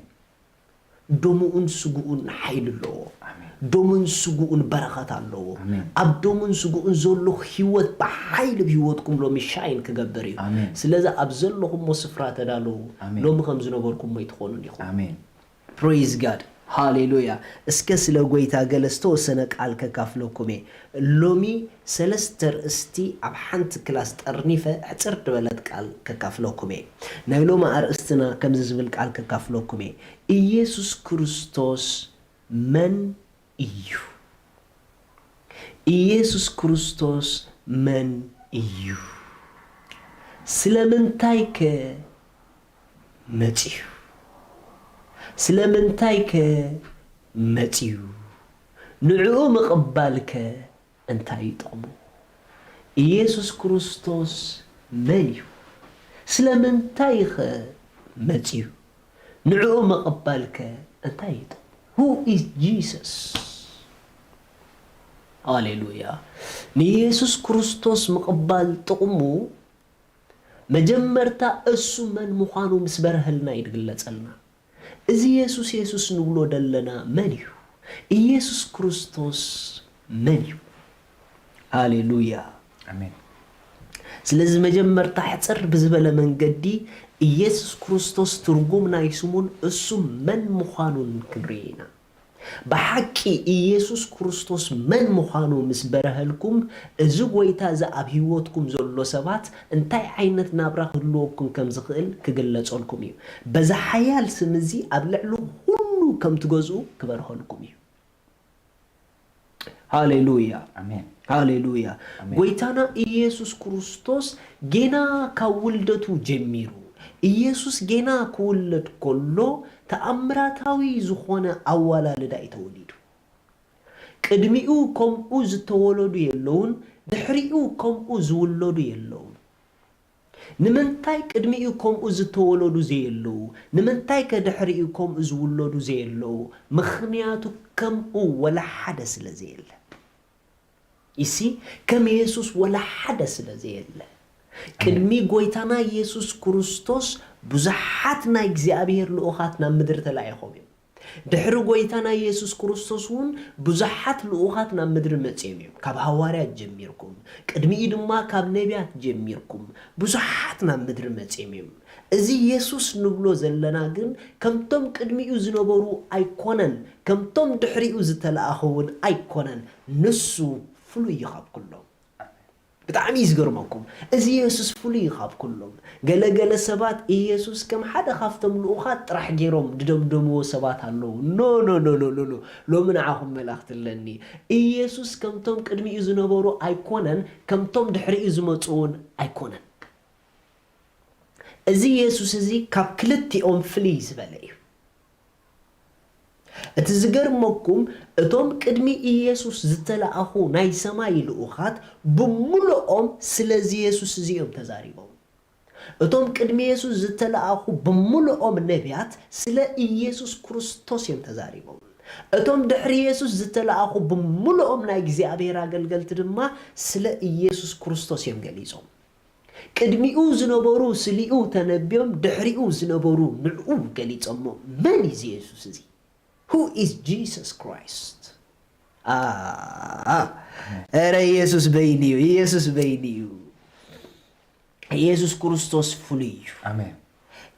ደሙኡን ስጉኡን ሓይል ኣለዎ
አሜን።
ደሙን ስጉኡን በረኸት ኣለዎ
አሜን።
ኣብ ደሙን ስጉኡን ዘሎ ህይወት ብሓይሊ ብህይወትኩም ሎሚ ሻይን ክገብር እዩ
አሜን።
ስለዚ ኣብ ዘለኹምዎ ስፍራ ተዳለዉ
አሜን።
ሎሚ ከም ዝነበርኩሞ ይትኾኑን ኢኹም
አሜን።
praise God ሃሌሉያ እስከ ስለ ጎይታ ገለ ዝተወሰነ ቃል ከካፍለኩም ሎሚ ሰለስተ ርእስቲ ኣብ ሓንቲ ክላስ ጠርኒፈ ሕፅር ድበለት ቃል ከካፍለኩም ናይ ሎሚ ኣርእስትና ከምዚ ዝብል ቃል ከካፍለኩም ኢየሱስ ክርስቶስ መን እዩ ኢየሱስ ክርስቶስ መን እዩ ስለምንታይ ከ መጽዩ ስለምንታይ ከ መጽዩ ንዕኡ ምቕባልከ እንታይ ይጠቕሙ ኢየሱስ ክርስቶስ መን እዩ ስለምንታይ ከ መጽዩ ንዕኡ ምቕባልከ እንታይ ይጠቕሙ who is Jesus ሃሌሉያ ንኢየሱስ ክርስቶስ ምቕባል ጥቕሙ መጀመርታ እሱ መን ምዃኑ ምስ በረህልና ይግለጸልና እዚ ኢየሱስ ንብሎ ደለና መን እዩ ኢየሱስ ክርስቶስ መን እዩ ሃሌሉያ
አሜን
ስለዚ መጀመርታ ሕጽር ብዝበለ መንገዲ ኢየሱስ ክርስቶስ ትርጉም ናይ ስሙን እሱ መን ምዃኑን ክንርኢና በሐቂ ኢየሱስ ክርስቶስ መን ምዃኑ ምስ በረህልኩም እዚ ጎይታ ዘአብ ህይወትኩም ዘሎ ሰባት እንታይ ዓይነት ናብራ ክህልወኩም ከም ዝኽእል ክግለጸልኩም እዩ በዛ ሓያል ስም እዚ ኣብ ልዕሊ ሁሉ ከም ትገዝኡ ክበርኸልኩም እዩ ሃሌሉያ
አሜን
ሃሌሉያ ጎይታና ኢየሱስ ክርስቶስ ጌና ካብ ውልደቱ ጀሚሩ ኢየሱስ ጌና ክውለድ ከሎ ተአምራታዊ ዝኾነ ኣዋላልዳ ተወሊዱ ቅድሚኡ ከምኡ ዝተወለዱ የለውን ድሕሪኡ ከምኡ ዝውለዱ የለውን ንምንታይ ቅድሚኡ ከምኡ ዝተወለዱ ዘየለው ንምንታይ ከድሕሪኡ ከምኡ ዝውለዱ ዘየለው ምኽንያቱ ከምኡ ወላ ሓደ ስለ ዘየለ ይሲ ከም ኢየሱስ ወላ ሓደ ስለ ዘየለ ቅድሚ ጎይታና ኢየሱስ ክርስቶስ ብዙሓት ናይ እግዚአብሔር ልኡኻት ናብ ምድሪ ተላኢኾም እዮም ድሕሪ ጎይታና ኢየሱስ ክርስቶስ እውን ብዙሓት ልኡኻት ናብ ምድሪ መጽኦም እዮም ካብ ሐዋርያት ጀሚርኩም ቅድሚኡ ድማ ካብ ነቢያት ጀሚርኩም ብዙሓት ናብ ምድሪ መጽኦም እዮም እዚ ኢየሱስ ንብሎ ዘለና ግን ከምቶም ቅድሚኡ ዝነበሩ ኣይኮነን ከምቶም ድሕሪኡ ዝተላኣኹውን ኣይኮነን ንሱ ፍሉይ እዩ ካብ ኩሎም ብጣዕሚ ዝገርመኩም እዚ ኢየሱስ ፍሉይ ካብ ኩሎም ገለገለ ሰባት ኢየሱስ ከም ሓደ ካፍቶም ልኡኻት ጥራሕ ገይሮም ድደምደምዎ ሰባት ኣለዉ ኖ ሎሚ ንዓኹም መልእኽቲ ኣለኒ ኢየሱስ ከምቶም ቅድሚኡ ዝነበሩ ኣይኮነን ከምቶም ድሕሪኡ ዝመፁውን ኣይኮነን እዚ ኢየሱስ እዚ ካብ ክልቲኦም ፍልይ ዝበለ እዩ እቲ ዝገርመኩም እቶም ቅድሚ ኢየሱስ ዝተላኣኹ ናይ ሰማይ ልኡኻት ብምሉኦም ስለዚ ኢየሱስ እዚኦም ተዛሪቦም እቶም ቅድሚ ኢየሱስ ዝተላኣኹ ብምሉኦም ነቢያት ስለ ኢየሱስ ክርስቶስ እዮም ተዛሪቦም እቶም ድሕሪ ኢየሱስ ዝተላኣኹ ብምሉኦም ናይ እግዚአብሔር አገልገልቲ ድማ ስለ ኢየሱስ ክርስቶስ እዮም ገሊጾም ቅድሚኡ ዝነበሩ ስሊኡ ተነቢዮም ድሕሪኡ ዝነበሩ ንዕኡ ገሊጾም መን እዩ ኢየሱስ እዚ Who is Jesus Christ? Era Jesus በይኒዩ ኢየሱስ በይኒዩ ኢየሱስ ክርስቶስ ፍሉይ እዩ
አሜን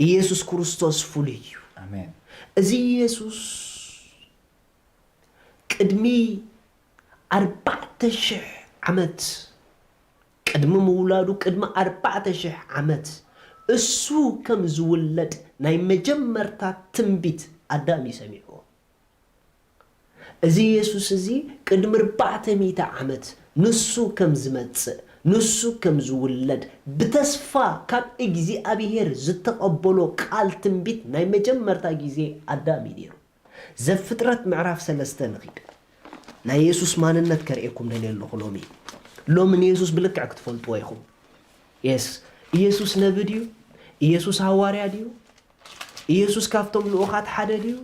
ኢየሱስ ክርስቶስ ፍሉይ እዩ
አሜን
እዚ ኢየሱስ ቅድሚ 4000 ዓመት ቅድሚ ምውላዱ ቅድሚ 4000 ዓመት እሱ ከም ዝውለድ ናይ መጀመርታ ትንቢት አዳም ይሰሚዑ እዚ ኢየሱስ እዚ ቅድሚ 400 ዓመት ንሱ ከም ዝመጽእ ንሱ ከም ዝውለድ ብተስፋ ካብ እግዚአብሔር ዝተቀበሎ ቃል ትንቢት ናይ መጀመርታ ግዜ አዳም ይነሩ ዘፍጥረት ምዕራፍ 3 ንኺድ ናይ ኢየሱስ ማንነት ከርእየኩም ደለለኹ ሎሚ ኢየሱስ ብልክዕ ክትፈልጥዎ ኢኹም ኢየሱስ ነብይ ድዩ ኢየሱስ ሐዋርያ ድዩ ኢየሱስ ካብቶም ልኡኻት ሓደ ድዩ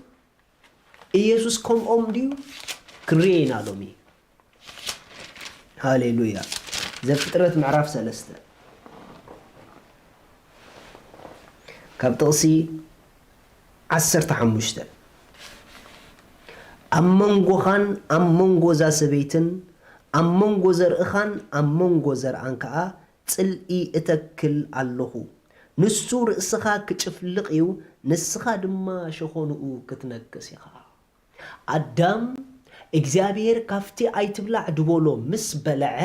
ኢየሱስ ከምኦም ድዩ ክርኤና ሎሚ ሃሌሉያ ዘፍጥረት ምዕራፍ 3 ካብ ጥቕሲ 15 ኣብ መንጎኻን ኣብ መንጎ እዛ ሰበይትን ኣብ መንጎ ዘርእኻን ኣብ መንጎ ዘርአን ከዓ ጽልኢ እተክል ኣለኹ ንሱ ርእስኻ ክጭፍልቕ እዩ ንስኻ ድማ ሸኾንኡ ክትነክስ ኢኻ አዳም እግዚአብሔር ካፍቲ አይትብላዕ ድቦሎ ምስ በልዐ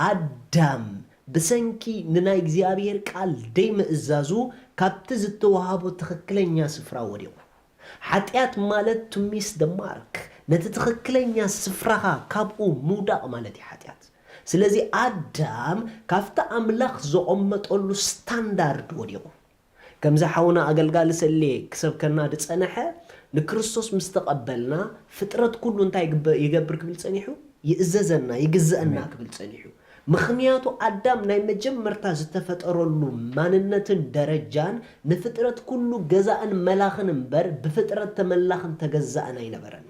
አዳም ብሰንኪ ንናይ እግዚአብሔር ቃል ደይ ምእዛዙ ካብቲ ዝተዋሃቦ ትኽክለኛ ስፍራ ወዲቑ ኃጢአት ማለት to miss the mark ነቲ ትኽክለኛ ስፍራኻ ካብኡ ሙዳቕ ማለት እዩ ኃጢአት ስለዚ አዳም ካፍቲ አምላኽ ዘቐመጠሉ ስታንዳርድ ወዲቑ ከምዚ ሓውና አገልጋሊ ሰሌ ክሰብከና ድጸንሐ ንክርስቶስ ምስተቀበልና ፍጥረት ኩሉ እንታይ ይገብር ክብል ጸኒሑ ይእዘዘና ይግዘአና ክብል ጸኒሑ ምክንያቱ አዳም ናይ መጀመርታ ዝተፈጠረሉ ማንነትን ደረጃን ንፍጥረት ኩሉ ገዛእን መላኽን እምበር ብፍጥረት ተመላኽን ተገዛእን ኣይነበረን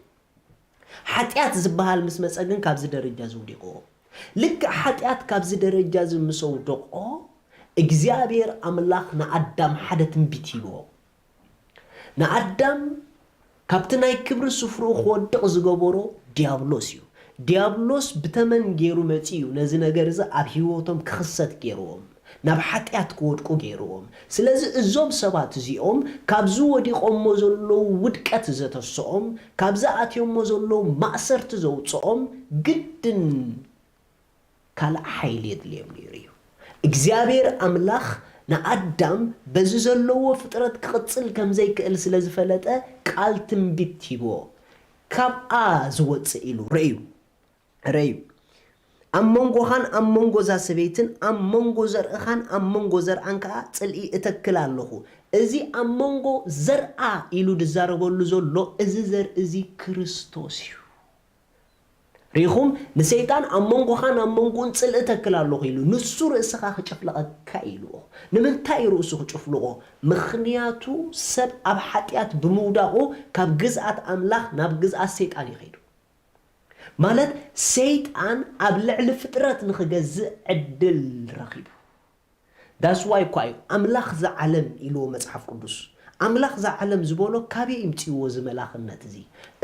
ሓጢአት ዝበሃል ምስ መፀ ግን ካብዚ ደረጃ ዝውዲቆ ልክ ሓጢአት ካብዚ ደረጃ ዝምሰውድቆ እግዚአብሔር አምላኽ ንአዳም ሓደ ትንቢት ሂቦ ንአዳም ካብቲ ናይ ክብሪ ስፍሩ ክወድቕ ዝገበሮ ዲያብሎስ እዩ ዲያብሎስ ብተመን ገይሩ መፂኡ ነዚ ነገር እዚ ኣብ ህይወቶም ክኽሰት ገይርዎም ናብ ሓጢአት ክወድቁ ገይርዎም ስለዚ እዞም ሰባት እዚኦም ካብዚ ወዲቆሞ ዘለዉ ውድቀት ዘተስኦም ካብዚ ኣትዮሞ ዘለዉ ማእሰርቲ ዘውፅኦም ግድን ካልእ ሓይሊ የድልዮም ነይሩ እዩ እግዚአብሔር አምላኽ ንአዳም በዚ ዘለዎ ፍጥረት ክቕፅል ከም ዘይክእል ስለ ዝፈለጠ ቃል ትንቢት ሂቦ ካብኣ ዝወፅእ ኢሉ ረዩ ኣብ መንጎኻን ኣብ መንጎ እዛ ሰበይትን ኣብ መንጎ ዘርእኻን ኣብ መንጎ ዘርአን ከዓ ፅልኢ እተክል ኣለኹ እዚ ኣብ መንጎ ዘርአ ኢሉ ድዛረበሉ ዘሎ እዚ ዘርኢ እዚ ክርስቶስ እዩ ሪኹም ንሰይጣን ኣብ መንጎኻን ኣብ መንጎን ፅልኢ እተክል ኣለኹ ኢሉ ንሱ ርእስኻ ክጭፍለቐካ ኢልዎ ንምንታይ ርእሱ ክጭፍልቆ ምክንያቱ ሰብ ኣብ ሓጢአት ብምውዳቑ ካብ ግዝኣት ኣምላኽ ናብ ግዝኣት ሰይጣን ይኸይዱ ማለት ሰይጣን ኣብ ልዕሊ ፍጥረት ንኽገዝእ ዕድል ረኺቡ ዳስ ዋይ እኳ እዩ ኣምላኽ ዝዓለም ኢልዎ መፅሓፍ ቅዱስ ኣምላኽ ዝዓለም ዝበሎ ካበይ ይምፅዎ እዚ መላኽነት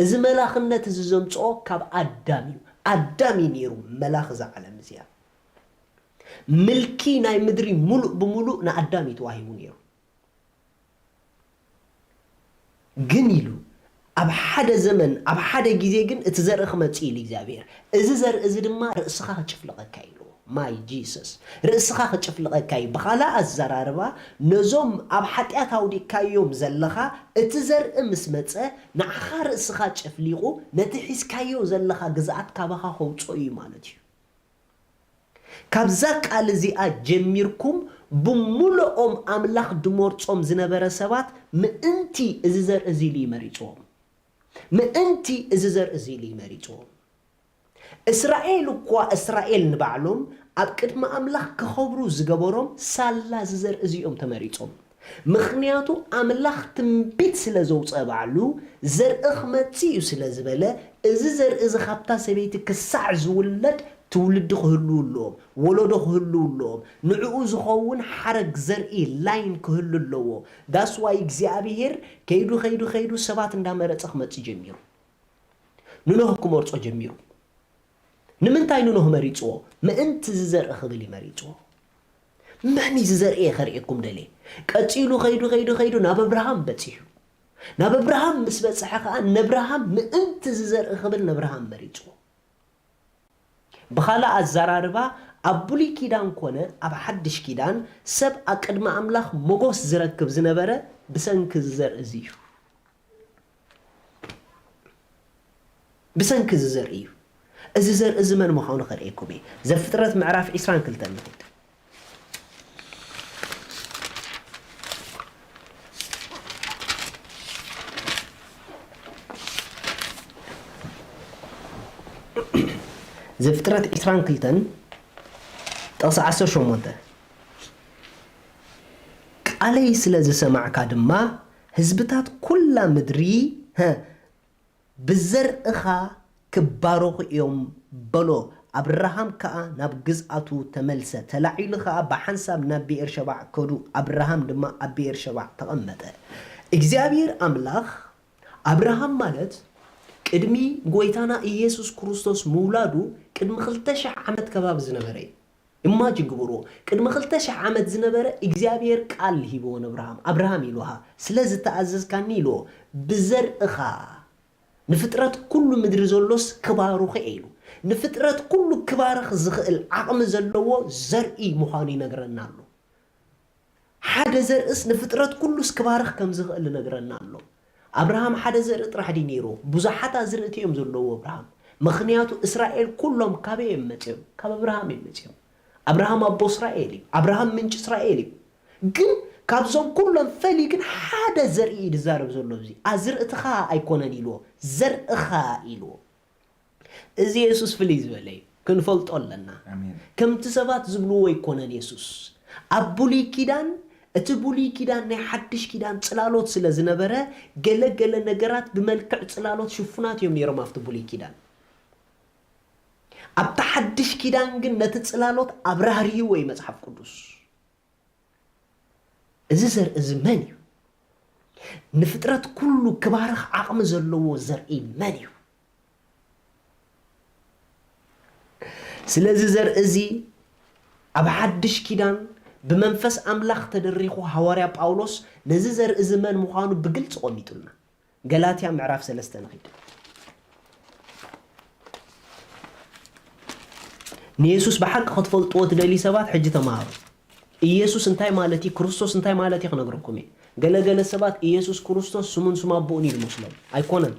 እዚ መላኽነት እዚ ዘምፅኦ ካብ ኣዳም እዩ ኣዳም እዩ ነይሩ መላኽ ዝዓለም እዚኣ ምልኪ ናይ ምድሪ ሙሉእ ብምሉእ ንኣዳም እዩ ተዋሂቡ ነይሩ ግን ኢሉ ኣብ ሓደ ዘመን ኣብ ሓደ ግዜ ግን እቲ ዘርኢ ክመፅእ ኢሉ እግዚኣብሔር እዚ ዘርኢ እዚ ድማ ርእስኻ ክጭፍለቐካ ኢሉ ማይ ጂሰስ ርእስኻ ክጭፍለቐካ እዩ ብኻልእ ኣዘራርባ ነዞም ኣብ ሓጢአት ኣውዲቅካዮም ዘለኻ እቲ ዘርኢ ምስ መፀ ንዓኻ ርእስኻ ጨፍሊቑ ነቲ ሒዝካዮ ዘለኻ ግዝኣት ካባኻ ከውፅኦ እዩ ማለት እዩ ካብዛ ቃል እዚኣ ጀሚርኩም ብሙሉኦም ኣምላኽ ድመርፆም ዝነበረ ሰባት ምእንቲ እዚ ዘርኢ እዚ ኢሉ ይመሪፅዎም ምእንቲ እዚ ዘርኢ እዚ ኢሉ ይመሪፅዎም እስራኤል እኳ እስራኤል ንባዕሎም ኣብ ቅድሚ ኣምላኽ ክኸብሩ ዝገበሮም ሳላ ዝዘርኢ እዚኦም ተመሪፆም ምክንያቱ ኣምላኽ ትንቢት ስለ ዘውፅአ ባዕሉ ዘርኢ ክመፅእ እዩ ስለ ዝበለ እዚ ዘርኢ እዚ ካብታ ሰበይቲ ክሳዕ ዝውለድ ትውልዲ ክህልው ኣለዎም ወለዶ ክህልው ኣለዎም ንዕኡ ዝኸውን ሓረግ ዘርኢ ላይን ክህሉ ኣለዎ ዳስ ዋይ እግዚኣብሔር ከይዱ ሰባት እንዳመረፀ ክመፅእ ጀሚሩ ንኖህ ክመርፆ ጀሚሩ ንምንታይ ንኖህ መሪፅዎ ምእንቲ ዝዘርኢ ክብል ይመሪፅዎ መን ዝዘርእየ ከርእየኩም ደሌ ቀፂሉ ከይዱ ናብ አብርሃም በፂሑ ናብ አብርሃም ምስ በፅሐ ከዓ ነብርሃም ምእንቲ ዝዘርኢ ክብል ነብርሃም መሪፅዎ ብኻልእ ኣዘራርባ ኣብ ብሉይ ኪዳን ኮነ ኣብ ሓድሽ ኪዳን ሰብ ኣብ ቅድሚ ኣምላኽ ሞጎስ ዝረክብ ዝነበረ ብሰንኪ ዝዘርኢ እዚ እዩ ብሰንኪ ዝዘርኢ እዩ እዚ ዘርኢ እዚ መን ምዃኑ ከርእየኩም እየ ዘፍጥረት ምዕራፍ 22 ንኸይድ ዘፍጥረት 22 ጥቕሲ 18 ቃለይ ስለ ዝሰማዕካ ድማ ህዝብታት ኩላ ምድሪ ብዘርእኻ ክባረኹ እዮም በሎ አብርሃም ከዓ ናብ ግዝኣቱ ተመልሰ ተላዒሉ ከዓ ብሓንሳብ ናብ ብኤር ሸባዕ ከዱ አብርሃም ድማ ኣብ ብኤር ሸባዕ ተቐመጠ እግዚአብሔር ኣምላኽ አብርሃም ማለት ቅድሚ ጎይታና ኢየሱስ ክርስቶስ ምውላዱ ቅድሚ 2000 ዓመት ከባቢ ዝነበረ ኢማጂን ግብሮ ቅድሚ 2000 ዓመት ዝነበረ እግዚአብሔር ቃል ሂቦ አብርሃም ኢሉሃ ስለዚ ተኣዘዝካኒ ኢሉ ብዘርእኻ ንፍጥረት ኩሉ ምድሪ ዘሎስ ክባርኹ ኢሉ ንፍጥረት ኩሉ ክባርኽ ዝኽእል ዓቕሚ ዘለዎ ዘርኢ ምዃኑ ይነግረና ኣሎ ሓደ ዘርእስ ንፍጥረት ኩሉስ ክባርኽ ከም ዝኽእል ይነግረና ኣሎ አብርሃም ሓደ ዘርኢ ጥራሕ ዲ ነይሩ ብዙሓት ኣዝርእቲ እዮም ዘለዎ አብርሃም ምክንያቱ እስራኤል ኩሎም ካበይ የመፅኦም ካብ አብርሃም የመፅኦም አብርሃም ኣቦ እስራኤል እዩ አብርሃም ምንጭ እስራኤል እዩ ግን ካብዞም ኩሎም ፈሊ ግን ሓደ ዘርኢ ይዛረብ ዘሎ እዚ ኣዝርእትኻ ኣይኮነን ኢልዎ ዘርእኻ ኢልዎ እዚ ኢየሱስ ፍልይ ዝበለ እዩ ክንፈልጦ ኣለና
አሜን
ከምቲ ሰባት ዝብልዎ ኣይኮነን ኢየሱስ ኣብ ብሉይ ኪዳን እቲ ብሉይ ኪዳን ናይ ሓድሽ ኪዳን ጽላሎት ስለ ዝነበረ ገለገለ ነገራት ብመልክዕ ጽላሎት ሽፉናት እዮም ነይሮም ኣብቲ ብሉይ ኪዳን ኣብቲ ሓድሽ ኪዳን ግን ነቲ ጽላሎት ኣብራህርይዎ እዩ መጽሓፍ ቅዱስ እዚ ዘርኢ እዚ መን እዩ ንፍጥረት ኩሉ ክባርኽ ዓቕሚ ዘለዎ ዘርኢ መን እዩ ስለዚ ዘርኢ እዚ ኣብ ሓድሽ ኪዳን بمنفس أملاخ تدريخو حواريا باولوس نزيزر إزمان مخانو بقلت قوميتولنا غلاتيا معراف سلستان غيد نيسوس بحق خد فلطوت دلي سبات حجي تمارو إيسوس انتاي مالتي كروستوس انتاي مالتي خنقركمي غلا سبات إيسوس كروستوس سمون سما بوني المسلم أيكونن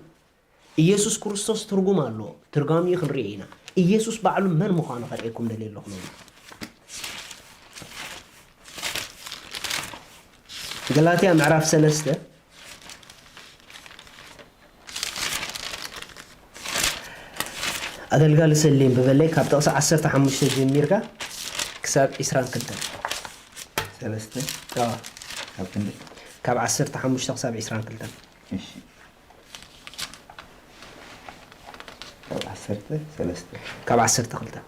إيسوس كروستوس ترجم الله ترجمي خنرينا إيسوس بعلم من مخانو خريكم دليل لخنو غلاتيا معراف سلسته هذا القال سليم ببليك هبتقص 15 جميركا كساب إسران كنتن
سلسته هبتن
كاب 15 كساب إسران كنتن
ماشي كاب 10 سلسته
كاب 10 كنتن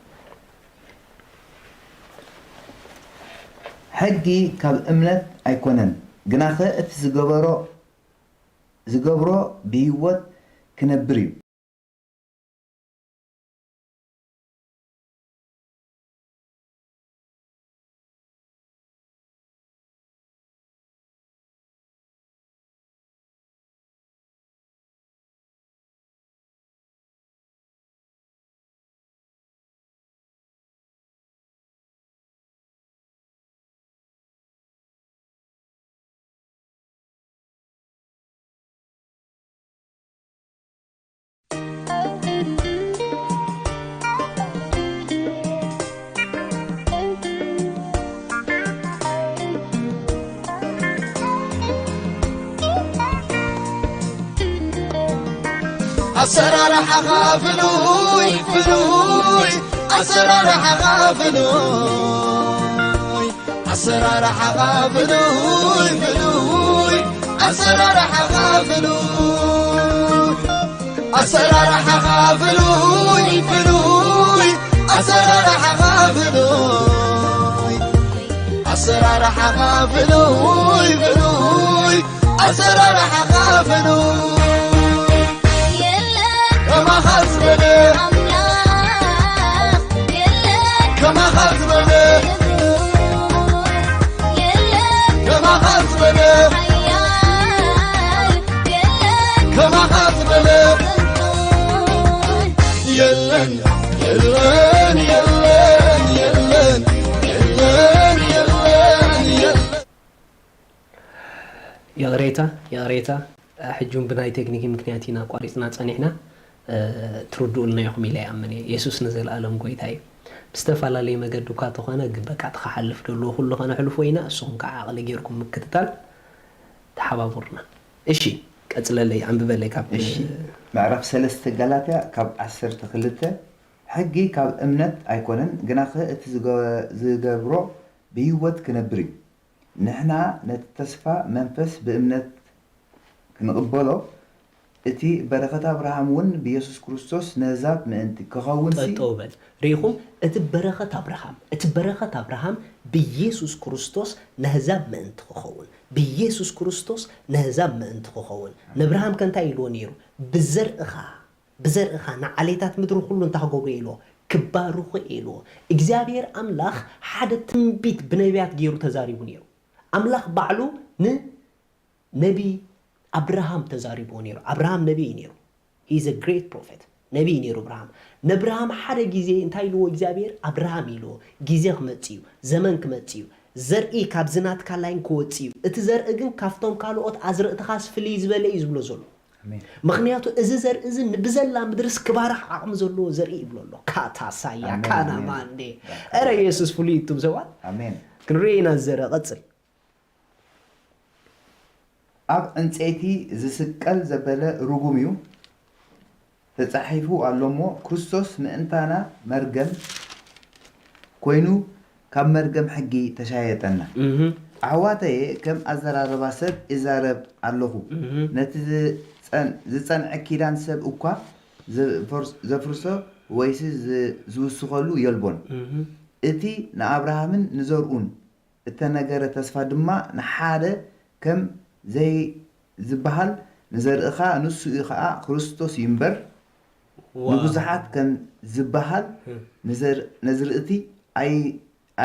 حقي كاب أمنت أيكونن جناخه زجبرو بيوت كنبريو
أسرار حغافلوي فلوي أسرار حغافلوي أسرار حغافلوي فلوي أسرار حغافلوي أسرار حغافلوي فلوي أسرار حغافلوي أسرار حغافلوي فلوي أسرار حغافلوي كما خزبني
أملاك يلك
كما خزبني
يلك
كما خزبني
حيال يلك
كما خزبني يلن يلن يلن يلن يلن يلن يلن
يا ريتا حجون بناي تكنيكي مكنياتينا قاريصنا صنيحنا تردو لنا يوم إلى أمني يسوع نزل عالم قويتاي بستفعل لي مجد دكاتو خانا بقى تخلف دلو كله خانا حلف وينا الصون كعقل جيركم مكتتال تحبابورنا إيشي كتلا لي عم ببلي كاب
إيشي معرف سلسة غلاتيا كاب 10 تخلته حقي كاب أمنت أيكونن جناخه زجبرو بيوت كنبري نحنا نتصفى منفس بأمنت كنقبله اتي بركة ابراهام ون بيسوس كريستوس نزاب من انت كخون سي
طوبل ريخم اتي بركة ابراهام بيسوس كريستوس نهزاب من انت كخون بيسوس كريستوس نهزاب من انت كخون نبراهام كان تايلو نيرو بزرقها نعليتات مدرو كله انت حقوقي إلو كبارو إلو إجزابير أملاخ حدا تنبيت بنبيات جيرو تزاريبو نيرو أملاخ بعلو نبي أبراهام تزاريبو نيرو أبراهام نبي نيرو he's a great prophet نبي نيرو نبراهام حدا جيزي انتاي لو إجزابير أبراهام يلو جيزي خمتيو زمن كمتيو زرقي كابزنات كالاين كوتيو اتزرق جن كافتون كالوات أزرق تخاص فليز بلا يزبلو زلو مغنياتو إزي بزلا مدرس كبارح عقم زلو زرقي بلو كاتا سايا كانا ماندي أرى يسوس فليتو بزوات
آمين
كنرينا الزرق قصل
أب أنتيتي زسكال زبالة رجوميو ተጻሒፉ ኣሎሞ ክርስቶስ ምእንታና መርገም ኮይኑ ካብ መርገም ሕጊ ተሻየጠና ኣሕዋተየ ከም ኣዘራረባ ሰብ ይዛረብ ኣለኹ ነቲ ዝጸንዐ ኪዳን ሰብ እኳ ዘፍርሶ ወይስ ዝውስኸሉ የልቦን እቲ ንኣብርሃምን ንዘርኡን እተነገረ ተስፋ ድማ ንሓደ ከም ዝበሃል ንዘርእኻ ንሱ ከዓ ክርስቶስ ይምበር ንብዙሓት ከም ዝበሃል ነዝርእቲ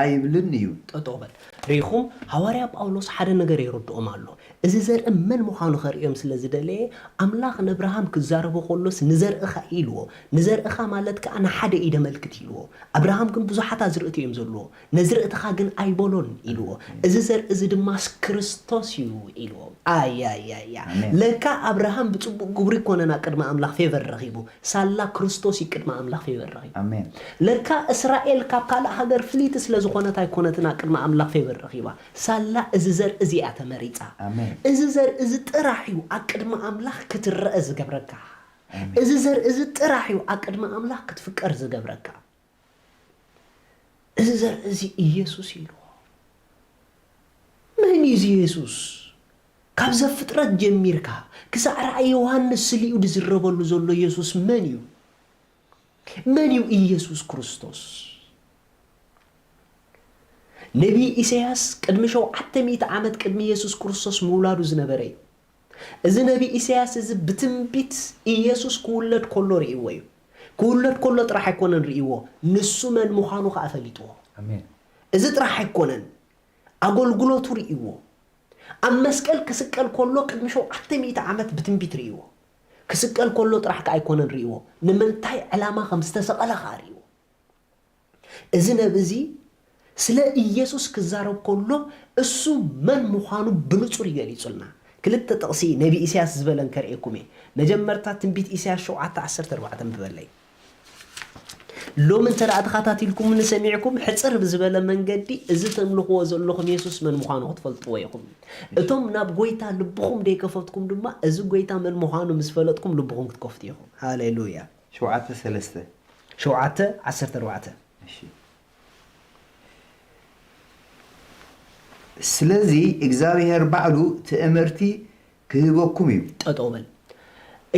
ኣይብልን እዩ
ጠጦበል ሪኹም ሐዋርያ ጳውሎስ ሓደ ነገር ይረድኦም ኣሎ እዚ ዘርኢ መን ምዃኑ ኸርእዮም ስለ ዝደለየ ኣምላኽ ንኣብርሃም ክዛረቦ ከሎስ ንዘርእኻ ኢልዎ ንዘርእኻ ማለት ከዓ ንሓደ ኢደ መልክት ኢልዎ ኣብርሃም ግን ብዙሓት ኣዝርእቲ እዮም ዘለዎ ነዝርእትኻ ግን ኣይበሎን ኢልዎ እዚ ዘርኢ እዚ ድማ ክርስቶስ እዩ ኢልዎ ኣያያያ ለካ ኣብርሃም ብፅቡቅ ግብሪ ኮነና ቅድሚ ኣምላኽ ፌቨር ረኺቡ ሳላ ክርስቶስ ቅድሚ ኣምላኽ ፌቨር ረኺቡ
ኣሜን
ለካ እስራኤል ካብ ካልእ ሃገር ፍሊት ስለ ዝኾነት ኣይኮነትና ቅድሚ ኣምላኽ ፌቨር ረኺባ ሳላ እዚ ዘርኢ እዚኣ ተመሪፃ እዚ ዘርኢ እዚ ጥራሕ እዩ ኣብ ቅድሚ ኣምላኽ ክትረአ ዝገብረካ እዚ ዘርኢ እዚ ጥራሕ እዩ ኣብ ቅድሚ ኣምላኽ ክትፍቀር ዝገብረካ እዚ ዘርኢ እዚ ኢየሱስ ኢልዎ መን እዩ ኢየሱስ ካብ ዘፍጥረት ጀሚርካ ክሳዕ ራእይ ዮሃንስ ስሊኡ ዝዝረበሉ ዘሎ ኢየሱስ መን እዩ ኢየሱስ ክርስቶስ ነቢ ኢሳያስ ቅድሚ 700 ዓመት ቅድሚ ኢየሱስ ክርስቶስ ምውላዱ ዝነበረ እዩ እዚ ነቢ ኢሳያስ እዚ ብትንቢት ኢየሱስ ክውለድ ከሎ ርኢዎ እዩ ክውለድ ከሎ ጥራሕ ኣይኮነን ርኢዎ ንሱ መን ምዃኑ ከዓ ፈሊጥዎ
ኣሜን
እዚ ጥራሕ ኣይኮነን ኣገልግሎቱ ርኢዎ ኣብ መስቀል ክስቀል ከሎ ቅድሚ 700 ዓመት ብትንቢት ርኢዎ ክስቀል ከሎ ጥራሕ ከዓ ኣይኮነን ርኢዎ ንምንታይ ዕላማ ከም ዝተሰቐለ ከዓ ርኢዎ እዚ ነቢ እዚ ስለ ኢየሱስ ክዛረብ ከሎ እሱ መን ምዃኑ ብንጹር ይገልጹልና ክልተ ጥቕሲ ነቢ ኢሳያስ ዝበለን ከርኤኩም እየ መጀመርታ ትንቢት ኢሳያስ 7:14 ብበለይ ሎም እንተ ደኣ ተኸታቲልኩም ንሰሚዕኩም ሕፅር ብዝበለ መንገዲ እዚ ተምልኽዎ ዘለኹም ኢየሱስ መን ምዃኑ ክትፈልጥዎ ኢኹም እቶም ናብ ጎይታ ልብኹም ደይከፈትኩም ድማ እዚ ጎይታ መን ምዃኑ ምስ ፈለጥኩም ልብኹም ክትከፍቱ ኢኹም ሃሌሉያ 7:14
እሺ ስለዚ እግዚአብሔር ባዕሉ ትእምርቲ ክህበኩም እዩ
ጠጦበል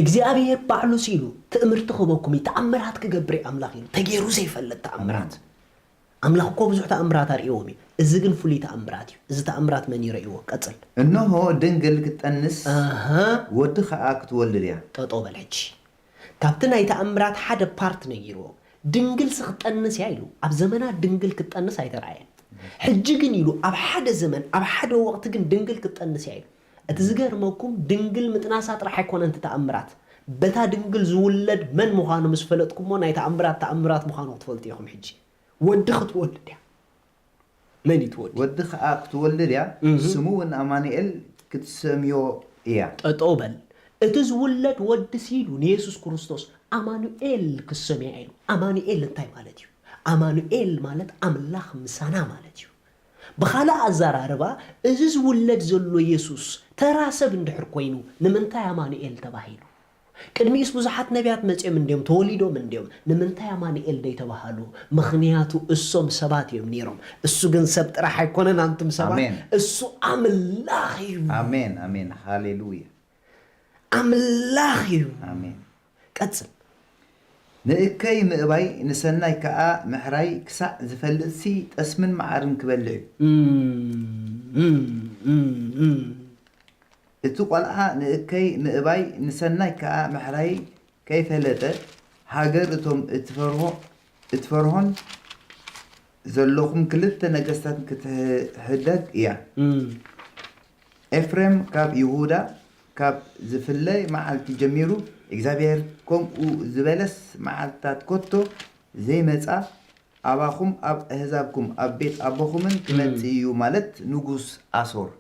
እግዚአብሔር ባዕሉ ሲሉ ትእምርቲ ክህበኩም ተኣምራት ክገብር ኣምላኽ እዩ ተገይሩ ዘይፈለጥ ተኣምራት ኣምላኽ እኮ ብዙሕ ተኣምራት ኣርእዎም እዩ እዚ ግን ፍሉይ ተኣምራት እዩ እዚ ተኣምራት መን ይረእይዎ ቀጽል
እነሆ ድንግል ክትጠንስ ወዲ ከዓ ክትወልድ እያ
ጠጦበል ሕጂ ካብቲ ናይ ተኣምራት ሓደ ፓርት ነጊርዎ ድንግል ስኽጠንስ እያ ኢሉ ኣብ ዘመናት ድንግል ክትጠንስ ኣይተረኣየን ሕጂ ግን ኢሉ ኣብ ሓደ ዘመን ኣብ ሓደ ወቅት ግን ድንግል ክትጠንስ እያ ኢሉ እቲ ዝገርመኩም ድንግል ምጥናሳ ጥራሕ ኣይኮነን ተኣምራት በታ ድንግል ዝውለድ መን ምዃኑ ምስ ፈለጥኩሞ ናይ ተኣምራት ምዃኑ ክትፈልጡ ኢኹም ሕጂ ወዲ ክትወልድ እያ መን ይትወልድ
ወዲ ከዓ ክትወልድ እያ ስሙ እውን ኣማኑኤል ክትሰምዮ እያ
ጠጦበል እቲ ዝውለድ ወዲ ሲሉ ንኢየሱስ ክርስቶስ ኣማኑኤል ክሰምያ ኢሉ ኣማኑኤል እንታይ ማለት እዩ ኣማኑኤል ማለት ኣምላኽ ምሳና ማለት እዩ ብኻልእ ኣዘራርባ እዚ ዝውለድ ዘሎ ኢየሱስ ተራ ሰብ እንድሕር ኮይኑ ንምንታይ ኣማኑኤል ተባሂሉ ቅድሚስ ብዙሓት ነቢያት መፅኦም እንዲዮም ተወሊዶም እንዲዮም ንምንታይ ኣማኑኤል ደይተባሃሉ ምኽንያቱ እሶም ሰባት እዮም ነይሮም እሱ ግን ሰብ ጥራሕ ኣይኮነን አንቱም ሰባት እሱ ኣምላኽ እዩ
ኣሜን ኣሜን ሃሌሉያ
ኣምላኽ እዩ
ኣሜን
ቀጽል
ንእከይ ምእባይ ንሰናይ ከዓ ምሕራይ ክሳዕ ዝፈልጥሲ ጠስምን መዓርን ክበልዕ እቲ ቆልዓ ንእከይ ምእባይ ንሰናይ ከዓ ምሕራይ ከይፈለጠ ሃገር እቶም እትፈርሆን ዘለኹም ክልተ ነገስታት ክትሕደግ እያ ኤፍሬም ካብ ይሁዳ ካብ ዝፍለይ መዓልቲ ጀሚሩ እግዚአብሔር ከምኡ ዝበለስ መዓልታት ኮቶ ዘይመጻ ኣባኹም ኣብ ኣህዛብኩም ኣብ ቤት ኣቦኹምን ክመጽእ እዩ ማለት ንጉስ ኣሶር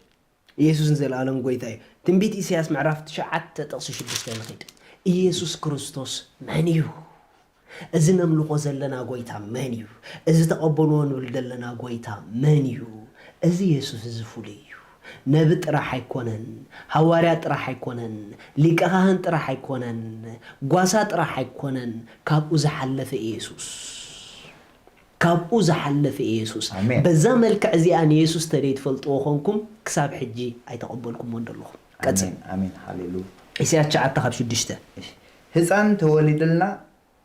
ኢየሱስን ዘለዓለም ጎይታ እዩ ትንቢት ኢሳያስ ምዕራፍ 9:6 ንኸይድ ኢየሱስ ክርስቶስ መን እዩ እዚ ነምልኾ ዘለና ጎይታ መን እዩ እዚ ተቐበልዎ ንብል ዘለና ጎይታ መን እዩ እዚ ኢየሱስ እዚ ፍሉይ እዩ نبي طرح يكونن حواريات طرح يكونن ليقهان طرح يكونن غواسات طرح يكونن كابو زحلف يسوس كابو زحلف يسوس بذا ملك ازيان يسوس تريد فلطو خونكم كساب حجي ايتقبلكم وندلكم
امين امين هاليلويا
اسيا چعت خاب شدشته
ህፃን ተወሊድልና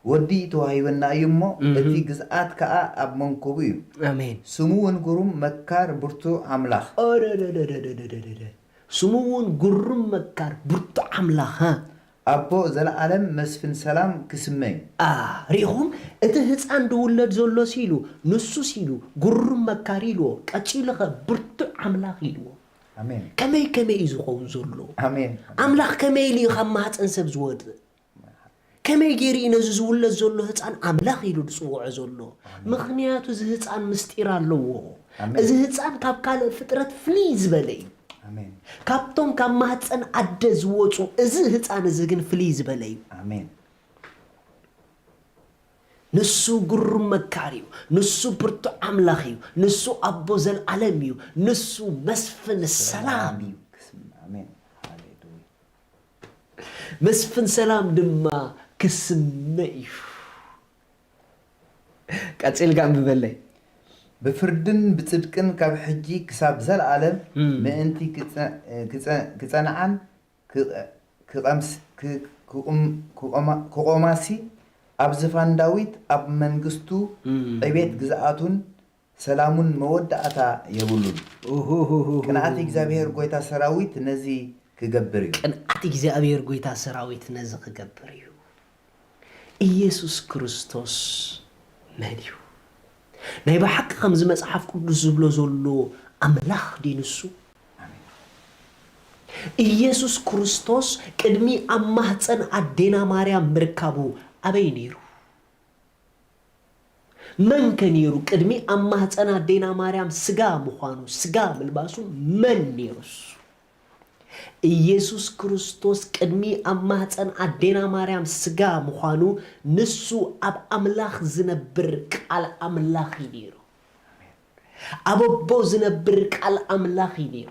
ወዲ ተዋሂበና እዩሞ እቲ ግዝአት ከዓ ኣብ መንኮቡ እዩ
አሜን
ስሙውን ጉሩም መካር ብርቱ አምላኽ
ስሙውን ጉሩም መካር ብርቱ አምላኽ
አቦ ዘለዓለም መስፍን ሰላም ክስመይ
ሪኹም እቲ ህፃን ድውለድ ዘሎ ሲሉ ንሱ ሲሉ ጉሩም መካር ኢልዎ ቀጪልኸ ብርቱ አምላኽ ኢልዎ
አሜን
ከመይ ዝኸውን ዘሎ
አሜን
አምላኽ ከመይ ኢሉ ከም ማህፀን ሰብ ዝወድ ከመይ ጌሪ ነዚ ዝውለድ ዘሎ ህፃን አምላኽ ኢሉ ዝፅውዖ ዘሎ ምኽንያቱ እዚ ህፃን ምስጢር ኣለዎ እዚ ህፃን ካብ ካልእ ፍጥረት ፍልይ ዝበለ እዩ
አሜን
ካብቶም ካብ ማህፀን ኣደ ዝወፁ እዚ ህፃን እዚ ግን ፍልይ ዝበለ እዩ
አሜን
ንሱ ጉሩም መካር እዩ ንሱ ብርቱ አምላኽ እዩ ንሱ ኣቦ ዘለዓለም እዩ ንሱ መስፍን ሰላም እዩ
አሜን ሃሌሉያ
መስፍን ሰላም ድማ ክስመይ እዩ ቀጽል ጋር ብበለይ
بفردن بتصدقن كاب حجي كساب زلعالم مأنتي كتنعن كقماسي أبزفان داويت أب منغستو عبيت جزاءاتون سلامون مودعتا يقولون كنعتي إجزابير قويتا سراويت نزي كجبريو
كنعتي إجزابير قويتا سراويت نزي كجبريو إيسوس كريستوس مهديو نايبا حق خمز مصحف قدس زبلو زولو أملاخ دينسو إيسوس كريستوس كدمي أمهتن عدينا ماريا مركبو أبي نيرو من كنيرو كدمي أمهتن عدينا ماريا سقا مخانو سقا ملباسو من نيروس ኢየሱስ ክርስቶስ ቅድሚ አማህፀን አዴና ማርያም ስጋ ምዃኑ ንሱ ኣብ አምላኽ ዝነብር ቃል አምላኽ ይነሩ አበቦ ዝነብር ቃል አምላኽ ይነሩ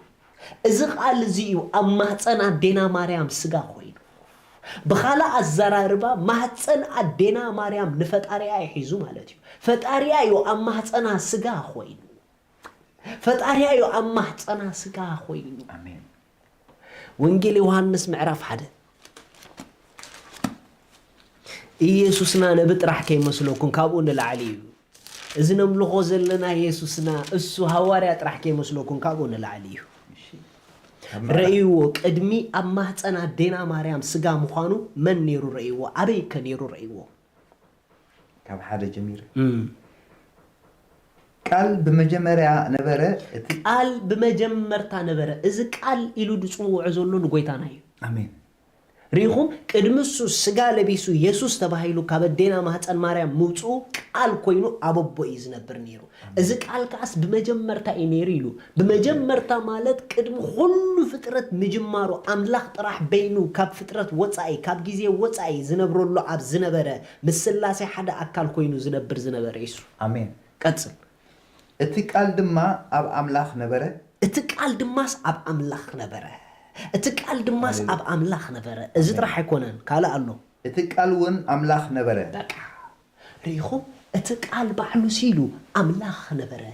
እዚ ቃል እዚዩ አማህፀን አዴና ማርያም ስጋ ኮይኑ በኻላ አዘራርባ ማህፀን አዴና ማርያም ንፈጣሪያ ይሒዙ ማለት እዩ ፈጣሪያ ዩ አማህፀና ስጋ ኮይኑ ፈጣሪያ ዩ አማህፀና ስጋ ኮይኑ
አሜን
ወንጌል ዮሐንስ ምዕራፍ 1 ኢየሱስና ነብጥራሕ ከይመስለኩም ካብኡ ንላዕሊ እዩ እዚ ነምልኾ ዘለና ኢየሱስና እሱ ሐዋርያ ጥራሕ ከይመስለኩም ካብኡ ንላዕሊ እዩ ረእይዎ ቅድሚ ኣብ ማህፀን አዴና ማርያም ስጋ ምዃኑ መን ነይሩ ረእይዎ ኣበይ ከነይሩ ረእይዎ
ካብ ሓደ ጀሚር ቃል በመጀመሪያ ነበረ
ቃል በመጀመርታ ነበረ እዚ ቃል ኢሉ ድጽውዕ ዘሎ ንጎይታና እዩ
አሜን
ሪኹም ቅድምሱ ስጋ ለቢሱ ኢየሱስ ተባሂሉ ካበዴና ማህፀን ማርያም ምውፁ ቃል ኮይኑ አበቦ እዩ ዝነብር ነይሩ እዚ ቃል ካስ በመጀመርታ እዩ ነይሩ ኢሉ በመጀመርታ ማለት ቅድም ሁሉ ፍጥረት ምጅማሩ አምላኽ ጥራሕ በይኑ ካብ ፍጥረት ወፃኢ ካብ ግዜ ወፃኢ ዝነብረሉ ኣብ ዝነበረ ምስላሴ ሓደ አካል ኮይኑ ዝነብር ኢየሱስ
አሜን
ቀጽል
እቲ ቃል ድማ ኣብ አምላኽ ነበረ
እቲ ቃል ድማስ ኣብ አምላኽ ነበረ እቲ ቃል ድማስ ኣብ አምላኽ ነበረ እዚ ጥራሕ አይኮነን ካለ ኣሎ
እቲ ቃል ውን አምላኽ ነበረ
በቃ ሪኹም እቲ ቃል ባዕሉ ሲሉ አምላኽ ነበረ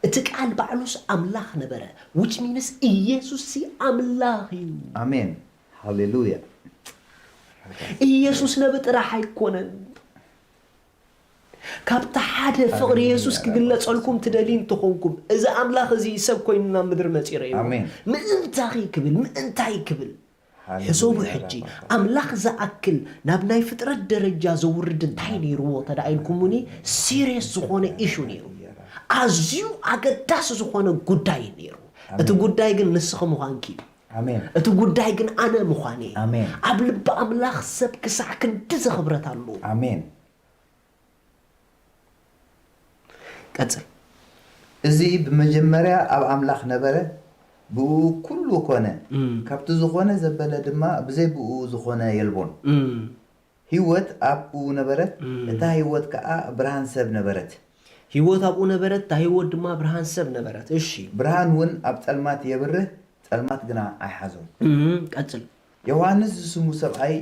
እቲ ቃል ባዕሉስ አምላኽ ነበረ which means ኢየሱስ ሲ አምላኽ እዩ
አሜን ሃሌሉያ
ኢየሱስ ነብጥራሕ አይኮነን ካብታ ሓደ ፍቅሪ ኢየሱስ ክግለጸልኩም ትደሊን ትኾንኩም እዚ አምላኽ እዚ ሰብ ኮይኑና ምድር መጽረ እዩ ምእንታይ ክብል ሕሶቡ ሕጂ አምላኽ ዘአክል ናብ ናይ ፍጥረት ደረጃ ዘውርድ እንታይ ነይርዎ ተዳኢልኩምኒ ሲሪየስ ዝኾነ ኢሹ ነይሩ ኣዝዩ ኣገዳሲ ዝኾነ ጉዳይ ነይሩ እቲ ጉዳይ ግን ንስኹም ምዃንኪ
አሜን
እቲ ጉዳይ ግን ኣነ ምዃኔ
አሜን
ኣብ ልቢ አምላኽ ሰብ ክሳዕ ክንዲ ዘኽብረት ኣሎ
አሜን
ቀጽል
እዚ በመጀመሪያ ኣብ አምላኽ ነበረ ብኡ ኩሉ ኮነ ካብቲ ዝኾነ ዘበለ ድማ ብዘይ ብኡ ዝኾነ የልቦን ህይወት ኣብኡ ነበረት እታ ህይወት ከዓ ብርሃን ሰብ ነበረት
ህይወት አብኡ ነበረት ታ ህይወት ድማ ብርሃን ሰብ ነበረት እሺ
ብርሃን ውን ኣብ ጸልማት የብርህ ጸልማት ግና ኣይሓዞም
ቀጽል
ዮሐንስ ዝስሙ ሰብኣይ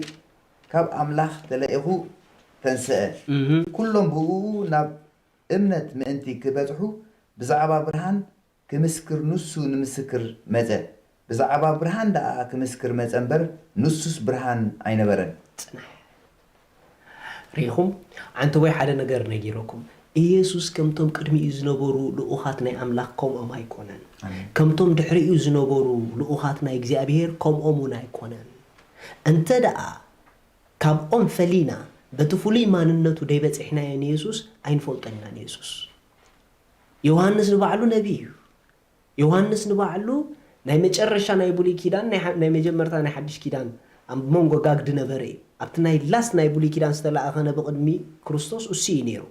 ካብ ኣምላኽ ተለኢኹ ተንስአ ኩሎም ብኡ ናብ እምነት ምእንቲ ክበጽሑ ብዛዕባ ብርሃን ክምስክር ንሱ ንምስክር መጸ ብዛዕባ ብርሃን ደኣ ክምስክር መጸ እምበር ንሱስ ብርሃን ኣይነበረን
ሪኹም አንተ ወይ ሓደ ነገር ነጊረኩም ኢየሱስ ከምቶም ቅድሚኡ ዝነበሩ ልኡኻት ናይ ኣምላኽ ከምኦም ኣይኮነን ከምቶም ድሕሪኡ ዝነበሩ ልኡኻት ናይ እግዚአብሔር ከምኦም ኣይኮነን እንተ ደኣ ካብኦም ፈሊና በትፍሉይ ማንነቱ ደይበጽሕና ኢየሱስ ኣይንፈልጦን ኢና ኢየሱስ ዮሐንስ ንባዕሉ ነቢይ እዩ ዮሐንስ ንባዕሉ ናይ መጨረሻ ናይ ብሉይ ኪዳን ናይ መጀመርታ ናይ ሓድሽ ኪዳን ኣብ መንጎ ጋግዲ ነበረ ኣብቲ ናይ ላስ ናይ ብሉይ ኪዳን ዝተላኣኸ ብቅድሚ ክርስቶስ እሱ እዩ ነይሩ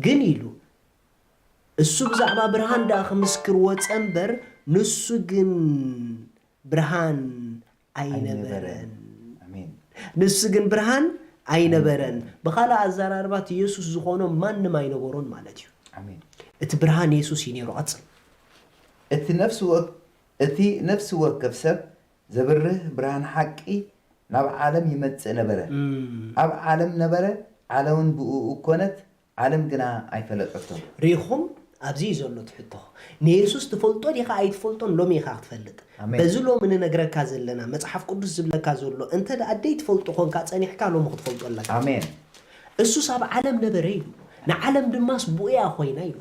ግን ኢሉ እሱ ብዛዕባ ብርሃን ዳ ክምስክር ወፀ እምበር ንሱ ግን ብርሃን ኣይነበረን
ኣሜን
ንሱ ግን ብርሃን ኣይነበረን ብኻልእ ኣዘራርባት ኢየሱስ ዝኾኖ ማንም ኣይነበሮን ማለት እዩ
ኣሜን
እቲ ብርሃን ኢየሱስ እዩ ነይሩ ቀጽል
እቲ ነፍሲ ወከፍ ሰብ ዘብርህ ብርሃን ሓቂ ናብ ዓለም ይመጽእ ነበረ ኣብ ዓለም ነበረ ዓለምን ብኡ እኮነት ዓለም ግና ኣይፈለጠቶም
ሪኹም ኣብዚ ዘሎ ትሕቶ ንኢየሱስ ትፈልጦ ዲኻ ኣይትፈልጦን ሎሚ ኢኻ ክትፈልጥ በዚ ሎሚ ንነግረካ ዘለና መጽሓፍ ቅዱስ ዝብለካ ዘሎ እንተ ደኣደይ ትፈልጦ ኮንካ ጸኒሕካ ሎሚ ክትፈልጦ ኣለካ
ኣሜን
እሱስ ኣብ ዓለም ነበረ ኢሉ ንዓለም ድማስ ብኡያ ኮይና ኢሉ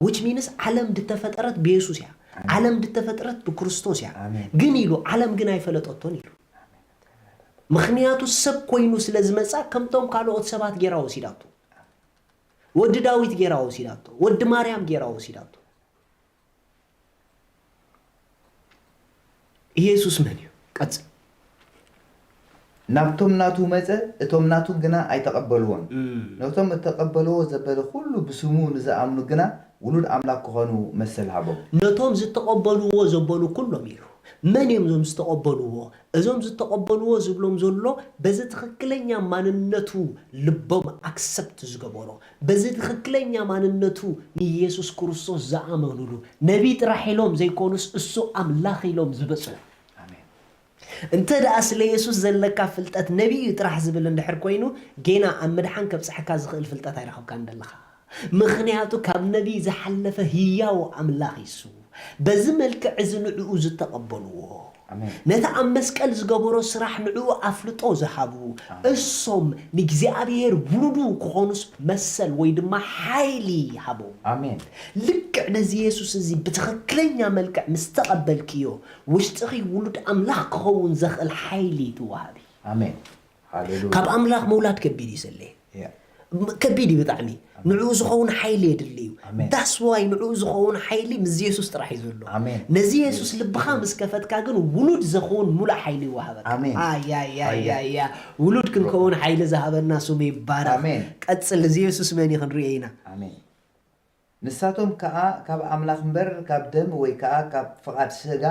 which means ዓለም ድተፈጠረት ብኢየሱስ እያ ዓለም ድተፈጠረት ብክርስቶስ እያ ግን ኢሉ ዓለም ግን ኣይፈለጠቶን ኢሉ ምክንያቱ ሰብ ኮይኑ ስለ ዝመጻ ከምቶም ካልኦት ሰባት ጌራ ወሲዳቱ ወዲ ዳዊት ጌራ ወሲዳቱ ወዲ ማርያም ጌራ ወሲዳቱ ኢየሱስ መን እዩ ቀጽል
ናብቶም ናቱ መጸ እቶም ናቱ ግና ኣይተቐበልዎን ነቶም እተቐበልዎ ዘበለ ኩሉ ብስሙ ንዝኣምኑ ግና ውሉድ ኣምላክ ክኾኑ መሰል ሃቦም
ነቶም ዝተቐበልዎ ዘበሉ ኩሎም ኢሉ መን እዮም ዞም ዝተቐበልዎ እዞም ዝተቐበልዎ ዝብሎም ዘሎ በዚ ትክክለኛ ማንነቱ ልቦም ኣክሰፕት ዝገበሮ በዚ ትክክለኛ ማንነቱ ንኢየሱስ ክርስቶስ ዝኣመኑሉ ነቢይ ጥራሕ ኢሎም ዘይኮኑስ እሱ ኣምላኽ ኢሎም ዝበጽሑ እንተ ደኣ ስለ ኢየሱስ ዘለካ ፍልጠት ነቢይ ጥራሕ ዝብል እንድሕር ኮይኑ ጌና ኣብ ምድሓን ከብጽሕካ ዝኽእል ፍልጠት ኣይረኸብካ እንደለኻ ምክንያቱ ካብ ነቢይ ዝሓለፈ ህያው ኣምላኽ ይሱ በዚ መልክዕ ዝንዕኡ ዝተቐበልዎ ነታ ኣብ መስቀል ዝገበሮ ስራሕ ንዕኡ ኣፍልጦ ዝሃቡ እሶም ንእግዚአብሔር ውሉዱ ክኾኑስ መሰል ወይ ድማ ሓይሊ ሃቦም
ኣሜን
ልክዕ ነዚ ኢየሱስ እዚ ብትክክለኛ መልክዕ ምስ ተቐበልክዮ ውሽጥኺ ውሉድ ኣምላኽ ክኸውን ዘኽእል ሓይሊ ትወሃቢ
ኣሜን ሃሌሉያ
ካብ ኣምላኽ መውላድ ከቢድ እዩ ዘለ ከቢድ እዩ ብጣዕሚ ንዕኡ ዝኸውን ሓይሊ የድልዩ ዳስ ዋይ ንዕኡ ዝኸውን ሓይሊ ምስ ኢየሱስ ጥራሕ እዩ ዘሎ ነዚ ኢየሱስ ልብኻ ምስ ከፈትካ ግን ውሉድ ዝኸውን ሙሉእ ሓይሊ ይወሃበካ ኣያ ውሉድ ክንከውን ሓይሊ ዝሃበና ስሙ ይባረኽ ቀጽል እዚ ኢየሱስ መን እዩ ክንሪኦ ኢና
ኣሜን ንሳቶም ከዓ ካብ ኣምላኽ እምበር ካብ ደም ወይ ከዓ ካብ ፍቓድ ስጋ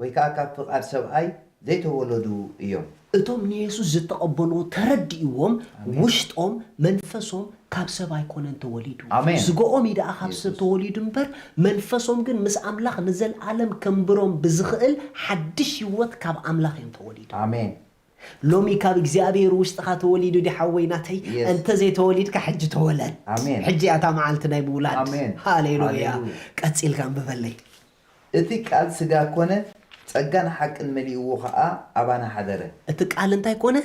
ወይ ከዓ ካብ ፍቓድ ሰብኣይ ዘይተወለዱ እዮም
እቶም ንኢየሱስ ዝተቐበልዎ ተረዲእዎም ውሽጦም መንፈሶም ካብ ሰብ ኣይኮነን ተወሊዱ ስግኦም ይደኣ ካብ ሰብ ተወሊዱ እምበር መንፈሶም ግን ምስ ኣምላኽ ንዘለኣለም ከንብሮም ብዝኽእል ሓድሽ ህይወት ካብ ኣምላኽ እዮም ተወሊዱ
ኣሜን
ሎሚ ካብ እግዚአብሔር ውሽጥኻ ተወሊዱ ዲሓወይናተይ እንተ ዘይተወሊድካ ሕጂ ተወለድ ሕጂ ኣታ መዓልቲ ናይ ምውላድ ሃሌሉያ ቀፂልካ ንብበለይ
እቲ ቃል ስጋ ኮነ ጸጋን ሓቅን መሊእዎ ከዓ ኣባና ሓደረ
እቲ ቃል እንታይ ኮነ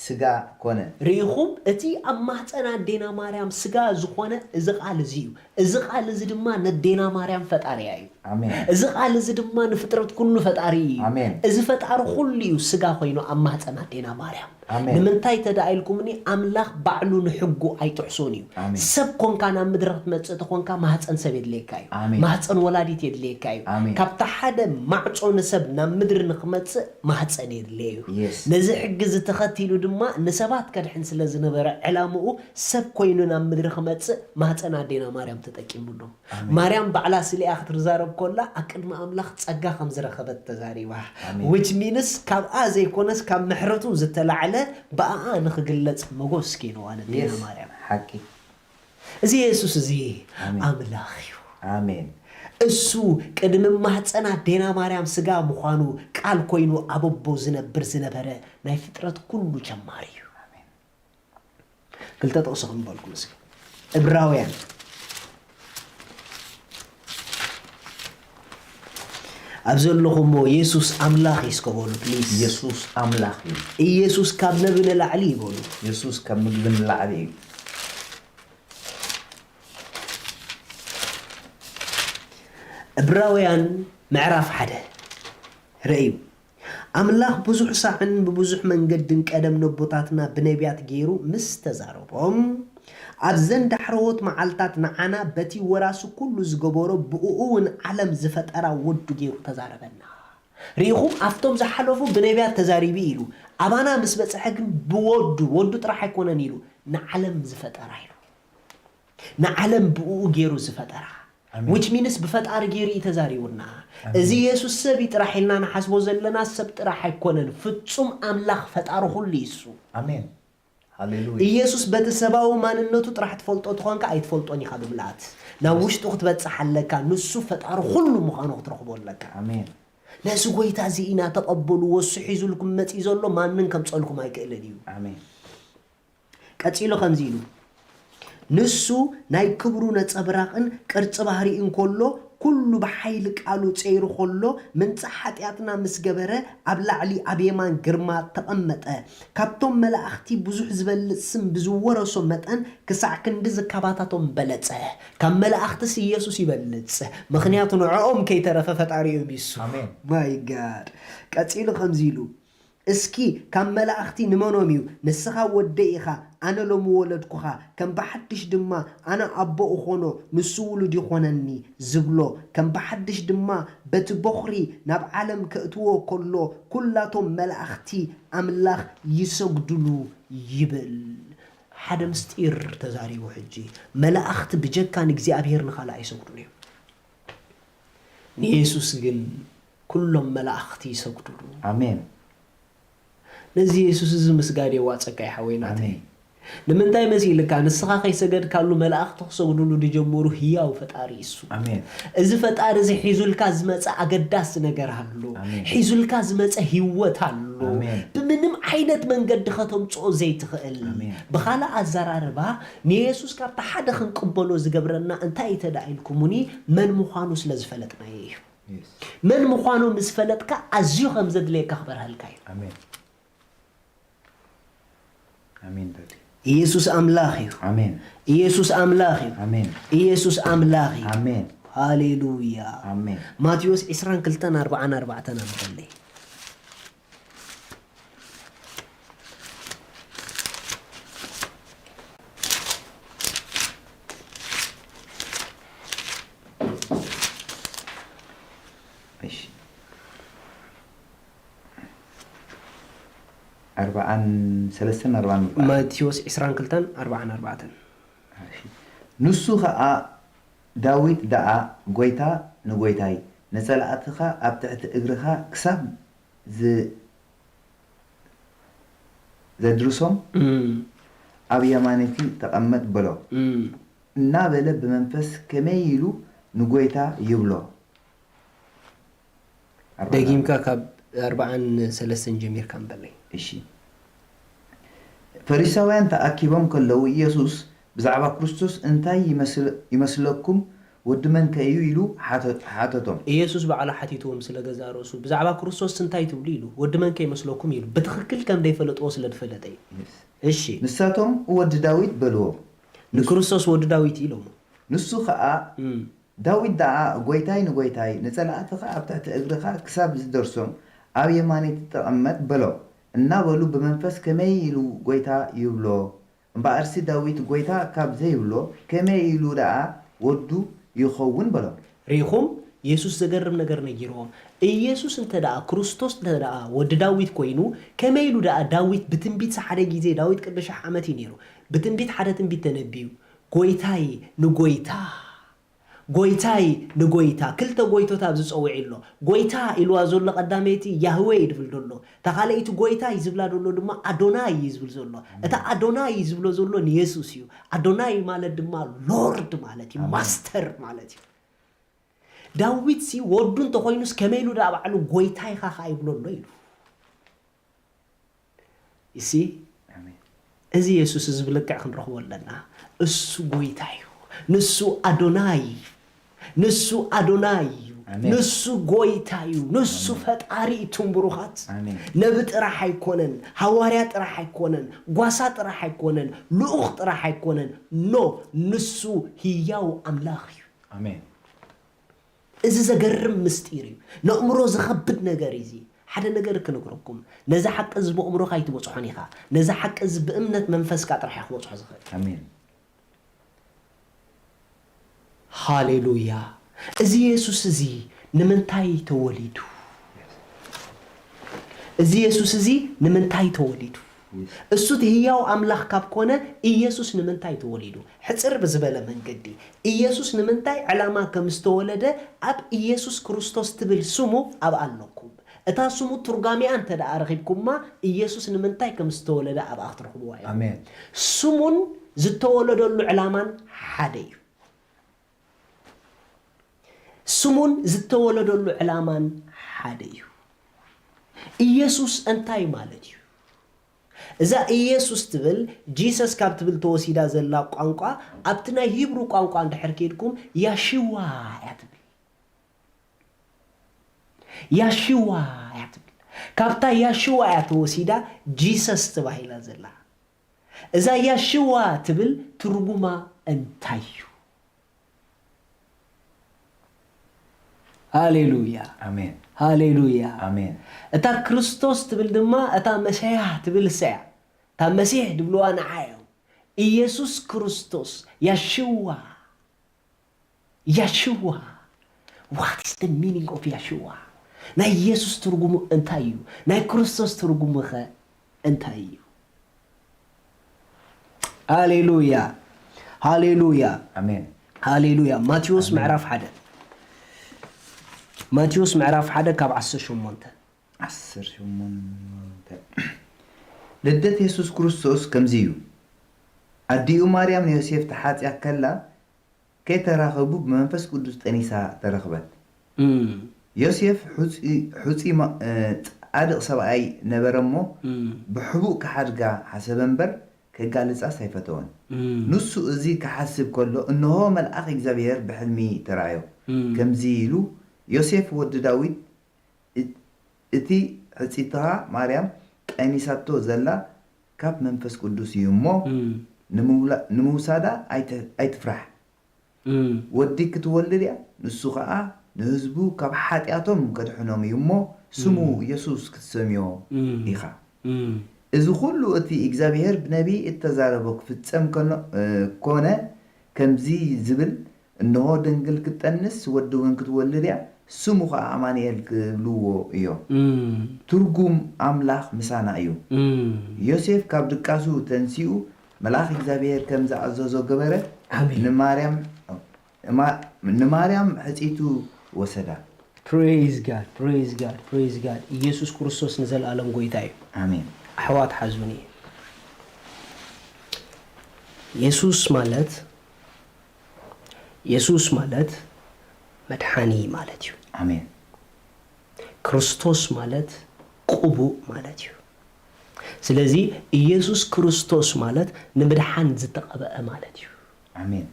ስጋ ኮነ
ሪኢኹም እቲ ኣብ ማህፀና ኣዴና ማርያም ስጋ ዝኾነ እዚ ቃል እዚ እዩ እዚ ቃል እዚ ድማ ነዴና ማርያም ፈጣሪያ እዩ
ኣሜን
እዚ ቃል እዚ ድማ ንፍጥረት ኩሉ ፈጣሪ እዩ
ኣሜን
እዚ ፈጣሪ ኩሉ እዩ ስጋ ኮይኑ ኣብ ማህፀና ኣዴና ማርያም ንምንታይ ተዳኢልኩምኒ ኣምላኽ ባዕሉ ንሕጉ ኣይትሕሶን እዩ ሰብ ኮንካ ናብ ምድሪ ክትመጽእ ተኾንካ ማህፀን ሰብ የድልየካ እዩ ማህፀን ወላዲት የድልየካ እዩ ካብቲ ሓደ ማዕፆ ንሰብ ናብ ምድሪ ንክመጽእ ማህፀን የድልየ እዩ ነዚ ሕጊ ዝተኸቲሉ ድማ ንሰባት ከድሕን ስለ ዝነበረ ዕላምኡ ሰብ ኮይኑ ናብ ምድሪ ክመጽእ ማህፀን ኣዴና ማርያም ተጠቂሙሉ ማርያም ባዕላ ስሊኣ ክትዛረብ ኮላ ኣቅድሚ ኣምላኽ ጸጋ ከም ዝረኸበት ተዛሪባ which means ካብኣ ዘይኮነስ ካብ ምሕረቱ ዝተላዕለ በኣኣ ንኽግለጽ መጎስ ከይነዋ ነዴና ማርያም
ሓቂ
እዚ ኢየሱስ እዚ ኣምላኽ እዩ
ኣሜን
እሱ ቅድሚ ማህፀና ዴና ማርያም ስጋ ምዃኑ ቃል ኮይኑ ኣቦቦ ዝነብር ዝነበረ ናይ ፍጥረት ኩሉ ጀማሪ እዩ
ኣሜን
ክልተ ጥቕሲ ክንበልኩም እስኪ ዕብራውያን ኣብ ዘለኹሞ ኢየሱስ ኣምላኽ ይስከበሉ ፕሊዝ
ኢየሱስ ኣምላኽ እዩ
ኢየሱስ ካብ ነቢ ንላዕሊ ይበሉ
ኢየሱስ ካብ ምግቢ ንላዕሊ እዩ
ዕብራውያን ምዕራፍ 1 ርእዩ ኣምላኽ ብዙሕ ሳዕን ብብዙሕ መንገድን ቀደም ነቦታትና ብነቢያት ገይሩ ምስ ተዛረቦም ኣብ ዘንዳሕረወት መዓልታት ንዓና በቲ ወራሱ ኩሉ ዝገበሮ ብኡውን ዓለም ዝፈጠራ ወዱ ገይሩ ተዛረበና ሪኢኹም ኣብቶም ዝሓለፉ ብነቢያት ተዛሪቢ ኢሉ ኣባና ምስ በፅሐ ግን ብወዱ ጥራሕ ኣይኮነን ኢሉ ንዓለም ዝፈጠራ ኢሉ ንዓለም ብኡ ገይሩ ዝፈጠራ which means بفتار جيري تزاريونا إذا يسوع سبي تراح لنا نحسبه زلنا سبت راح يكون فتشم أملاخ فتار كل يسوع
آمين هاليلويا
يسوع بتسباو ما ننتو تراح تفلت أتخان كأيت فلت أني خدو بلات نوش تأخذ بتسحلك نسو فتار كل مخانو ترخبون لك
آمين
ناس قوي تعزينا تقبلوا وصحيزوا لكم ما تيزولوا ما ننكم تسألكم هاي كإلديو
آمين
كاتيلو خمزيلو نسو ناي كبرو نتصبراقن قرص ባህሪን ኮሎ ኩሉ በኃይል ቃሉ ጸይሩ ኮሎ ምን ጻሓጥያትና ምስገበረ ኣብ ላዕሊ አብየማን ግርማ ተቀመጠ ካብቶም መላእክቲ ብዙሕ ዝበልጽ ስም ብዙወረሶ መጠን ክሳዕ ክንዲ ዝካባታቶም በለጸ ካብ መላእክትስ ኢየሱስ ይበልጽ ምክንያቱ ንዕኦም ከይተረፈ ፈጣሪ እዩ ቢሱ
አሜን
ማይ ጋድ ቀጺሉ ከምዚሉ እስኪ ካብ መላእክቲ ንመኖም እዩ ንስኻ ወደኢኻ ኣነ ሎም ወለድኩኻ ከም በሐድሽ ድማ ኣነ ኣቦኡ ኾኖ ንሱ ውሉድ ይኾነኒ ዝብሎ ከም በሐድሽ ድማ በቲ በኽሪ ናብ ዓለም ከእትዎ ከሎ ኩላቶም መላእክቲ ኣምላኽ ይሰግድሉ ይብል ሓደ ምስጢር ተዛሪቡ ሕጂ መላእክቲ ብጀካ ንእግዚአብሔር ንኻልእ ኣይሰግዱን እዮም ንኢየሱስ ግን ኩሎም መላእክቲ ይሰግድሉ
አሜን
ነዚ ኢየሱስ ዝምስጋድ የዋጸቀ ይሐወይናት ንምንታይ መሲልካ ንስኻ ከይሰገድ ካሉ መላእክቲ ክሰግዱሉ ድጀምሩ ህያው ፈጣሪ እሱ
አሜን
እዚ ፈጣሪ እዚ ሒዙልካ ዝመጸ አገዳስ ነገር አሉ ሒዙልካ ዝመጸ ህይወት አሉ በምንም አይነት መንገድ ከተምጾ ዘይትኽእል በኻላ አዘራርባ ንኢየሱስ ካብ ተሓደ ክንቅበሎ ዝገብረና እንታይ ተዳኢልኩሙኒ መን ምዃኑ ስለዝፈለጥና እዩ መን ምዃኑ ምስፈለጥካ ኣዝዩ ከም ዘድልየካ ክበርሃልካ እዩ
አሜን አሜን
ኢየሱስ አምላኽ እዩ
አሜን
ኢየሱስ አምላኽ እዩ
አሜን
ኢየሱስ አምላኽ እዩ
አሜን
ሃሌሉያ
አሜን
ማቴዎስ 22:44 አንበለይ ማቴዎስ 22:44
ንሱ ኸኣ ዳዊት ደኣ ጎይታ ንጎይታይ ነጸላእትኻ ኣብ ትሕቲ እግርኻ ክሳብ ዘድርሶም ኣብ የማነቲ ተቐመጥ በሎ እናበለ ብመንፈስ ከመይ ኢሉ ንጎይታ ይብሎ
ደጊምካ ካብ 43 ጀሚርካ ንበለይ
እሺ ፈሪሳውያን ተኣኪቦም ከለው ኢየሱስ ብዛዕባ ክርስቶስ እንታይ ይመስለኩም ወዲ መን ከዩ ኢሉ ሓተቶም
ኢየሱስ በዓላ ሓቲቶም ስለገዛ ርእሱ ብዛዕባ ክርስቶስ እንታይ ትብሉ ኢሉ ወዲ መን ከይመስለኩም ኢሉ ብትኽክል ከም ዘይፈለጥዎ ስለዝፈለጠ እሺ
ንሳቶም ወዲ ዳዊት በልዎ
ንክርስቶስ ወዲ ዳዊት ኢሎም
ንሱ ከዓ ዳዊት ደኣ ጎይታይ ንጎይታይ ነጸላእትኻ ኣብ ትሕቲ እግርኻ ክሳብ ዝደርሶም ኣብ የማነቲ ተቐመጥ በሎ እናበሉ ብመንፈስ ከመይ ኢሉ ጎይታ ይብሎ እምበኣርሲ ዳዊት ጎይታ ካብ ዘይብሎ ከመይ ኢሉ ደኣ ወዱ ይኸውን በሎ
ሪኹም ኢየሱስ ዘገርም ነገር ነጊሮም ኢየሱስ እንተ ደኣ ክርስቶስ እንተ ደኣ ወዲ ዳዊት ኮይኑ ከመይ ኢሉ ደኣ ዳዊት ብትንቢት ሓደ ጊዜ ዳዊት ቅድሽ ዓመት እዩ ነይሩ ብትንቢት ሓደ ትንቢት ተነቢዩ ጎይታይ ንጎይታ ጎይታይ ንጎይታ ክልተ ጎይቶታ ዝፀውዕ ኢሎ ጎይታ ኢልዋ ዘሎ ቀዳመይቲ ያህዌ ይድብል ዘሎ ተኻለይቲ ጎይታይ ዝብላ ዘሎ ድማ አዶናይ ይዝብል ዘሎ እታ አዶናይ ዝብሎ ዘሎ ንኢየሱስ እዩ አዶናይ ማለት ድማ ሎርድ ማለት እዩ ማስተር ማለት እዩ ዳዊት ሲ ወዱን ተኮይኑስ ከመይሉ ዳባዕሉ ጎይታይ ኻኻ ይብሎ ኣሎ ኢሉ ይሲ እዚ ኢየሱስ ዝብልክዕ ክንረኽቦ ኣለና እሱ ጎይታይ እዩ ንሱ አዶናይ ንሱ አዶናይ ንሱ ጎይታዩ ንሱ ፈጣሪ ትምብሩኻት ነብ ጥራሕ አይኮነን ሐዋርያ ጥራሕ አይኮነን ጓሳ ጥራሕ አይኮነን ልኡኽ ጥራሕ አይኮነን ኖ ንሱ ህያው አምላኽ እዩ
አሜን
እዚ ዘገርም ምስጢር እዩ ነእምሮ ዝኸብድ ነገር እዚ ሓደ ነገር ክንግረኩም ነዛ ሐቅ እዚ በእምሮ ካይትበጽሖን ኢኻ ነዛ ሐቅ እዚ በእምነት መንፈስካ ጥራሕ ይኽበጽሖ ዝኽእል
አሜን
ሃሌሉያ እዚ ኢየሱስ እዚ ንምንታይ ተወሊዱ እዚ ኢየሱስ እዚ ንምንታይ ተወሊዱ እሱ ህያው አምላኽ ካብ ኮነ ኢየሱስ ንምንታይ ተወሊዱ ሕጽር በዝበለ መንገዲ ኢየሱስ ንምንታይ ዕላማ ከም ዝተወለደ አብ ኢየሱስ ክርስቶስ ትብል ስሙ አብ ኣለኩም እታ ስሙ ትርጓሚያ እንተ ዳአረኺብኩማ ኢየሱስ ንምንታይ ከም ዝተወለደ አብ አኽትረኽብዋ
አሜን
ስሙን ዝተወለደሉ ዕላማን ሓደ እዩ ስሙን ዝተወለደሉ ዕላማን ሓደ እዩ ኢየሱስ እንታይ ማለት እዩ እዛ ኢየሱስ ትብል ጂሰስ ካብ ትብል ተወሲዳ ዘላ ቋንቋ ኣብቲ ናይ ሂብሩ ቋንቋ እንድሕር ከይድኩም ያሽዋ እያ ትብል ያሽዋ እያ ትብል ካብታ ያሽዋ እያ ተወሲዳ ጂሰስ ተባሂላ ዘላ እዛ ያሽዋ ትብል ትርጉማ እንታይ እዩ ሃሌሉያ
አሜን
ሃሌሉያ
አሜን
እታ ክርስቶስ ትብል ድማ እታ መሲሕ ትብል ሰያ እታ መሲሕ ድብልዋ ንዓዮ ኢየሱስ ክርስቶስ ያሽዋ what is the meaning of ያሽዋ ናይ ኢየሱስ ትርጉሙ እንታይ እዩ ናይ ክርስቶስ ትርጉሙ ኸ እንታይ እዩ ሃሌሉያ ሃሌሉያ
አሜን
ሃሌሉያ ማቴዎስ ምዕራፍ 1 ማቴዎስ ምዕራፍ 1 ካብ 18
ልደት ኢየሱስ ክርስቶስ ከምዚዩ አዲኡ ማርያም ንዮሴፍ ተሓጽያ ከላ ከይተራኸቡ ብመንፈስ ቅዱስ ጠኒሳ ተረኽበት ዮሴፍ ሑጺ ጻድቕ ሰብኣይ ነበረሞ ብሕቡእ ክሓድጋ ሓሰበ እምበር ከጋልጻስ ኣይፈተወን ንሱ እዚ ክሓስብ ከሎ እንሆ መልአኽ እግዚአብሔር ብሕልሚ ተራእዮ ከምዚ ኢሉ ዮሴፍ ወዲ ዳዊት እቲ ሕጺትኻ ማርያም ቀኒሳቶ ዘላ ካብ መንፈስ ቅዱስ እዩ እሞ ንምውሳዳ ኣይትፍራሕ ወዲ ክትወልድ እያ ንሱ ከዓ ንህዝቡ ካብ ሓጢኣቶም ከድሕኖም እዩ እሞ ስሙ ኢየሱስ ክትሰምዮ ኢኻ እዚ ኩሉ እቲ እግዚአብሔር ብነቢ እተዛረቦ ክፍጸም ኮነ ከምዚ ዝብል እንሆ ድንግል ክትጠንስ ወዲ እውን ክትወልድ እያ ስሙ ከዓ አማኑኤል ክብልዎ እዮም ትርጉም አምላኽ ምሳና እዩ ዮሴፍ ካብ ድቃሱ ተንሲኡ መልአኽ እግዚአብሔር ከም ዝኣዘዞ ገበረ ንማርያም ሕጺቱ ወሰዳ
praise god ኢየሱስ ክርስቶስ ንዘለዓለም ጎይታ እዩ
አሜን
ኣሕዋት ሓዙኒ ኢየሱስ ማለት መድሓኒ ማለት እዩ
አሜን
ክርስቶስ ማለት ቁቡእ ማለት እዩ ስለዚ ኢየሱስ ክርስቶስ ማለት ንምድሓን ዝተቐበአ ማለት እዩ
አሜን